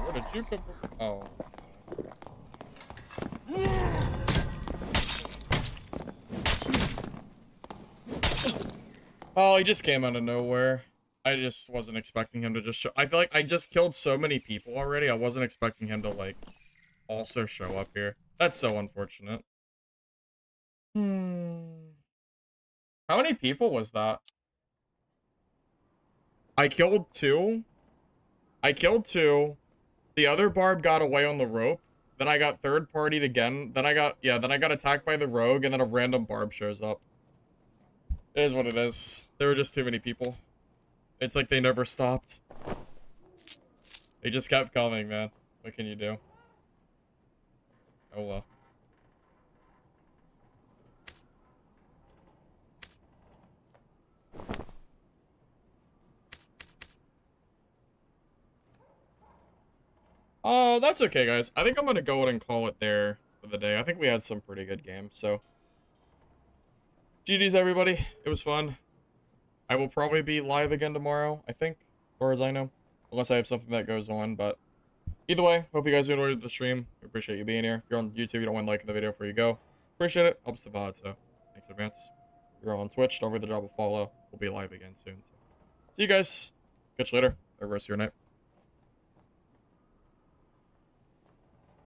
Where did you come from? Oh. Oh, he just came out of nowhere. I just wasn't expecting him to just show. I feel like I just killed so many people already. I wasn't expecting him to, like, also show up here. That's so unfortunate. How many people was that? I killed two. I killed two. The other barb got away on the rope. Then I got third partied again. Then I got attacked by the rogue, and then a random barb shows up. It is what it is. There were just too many people. It's like they never stopped. They just kept coming, man. What can you do? Oh well. Oh, that's okay, guys. I think I'm gonna go ahead and call it there for the day. I think we had some pretty good games, so. GG's, everybody. It was fun. I will probably be live again tomorrow, I think, as far as I know. Unless I have something that goes on, but either way, hope you guys enjoyed the stream. I appreciate you being here. If you're on YouTube, you don't mind liking the video before you go. Appreciate it. Helps the VOD, so thanks in advance. If you're on Twitch, don't forget to drop a follow. We'll be live again soon. So. See you guys. Catch you later. Have a rest of your night.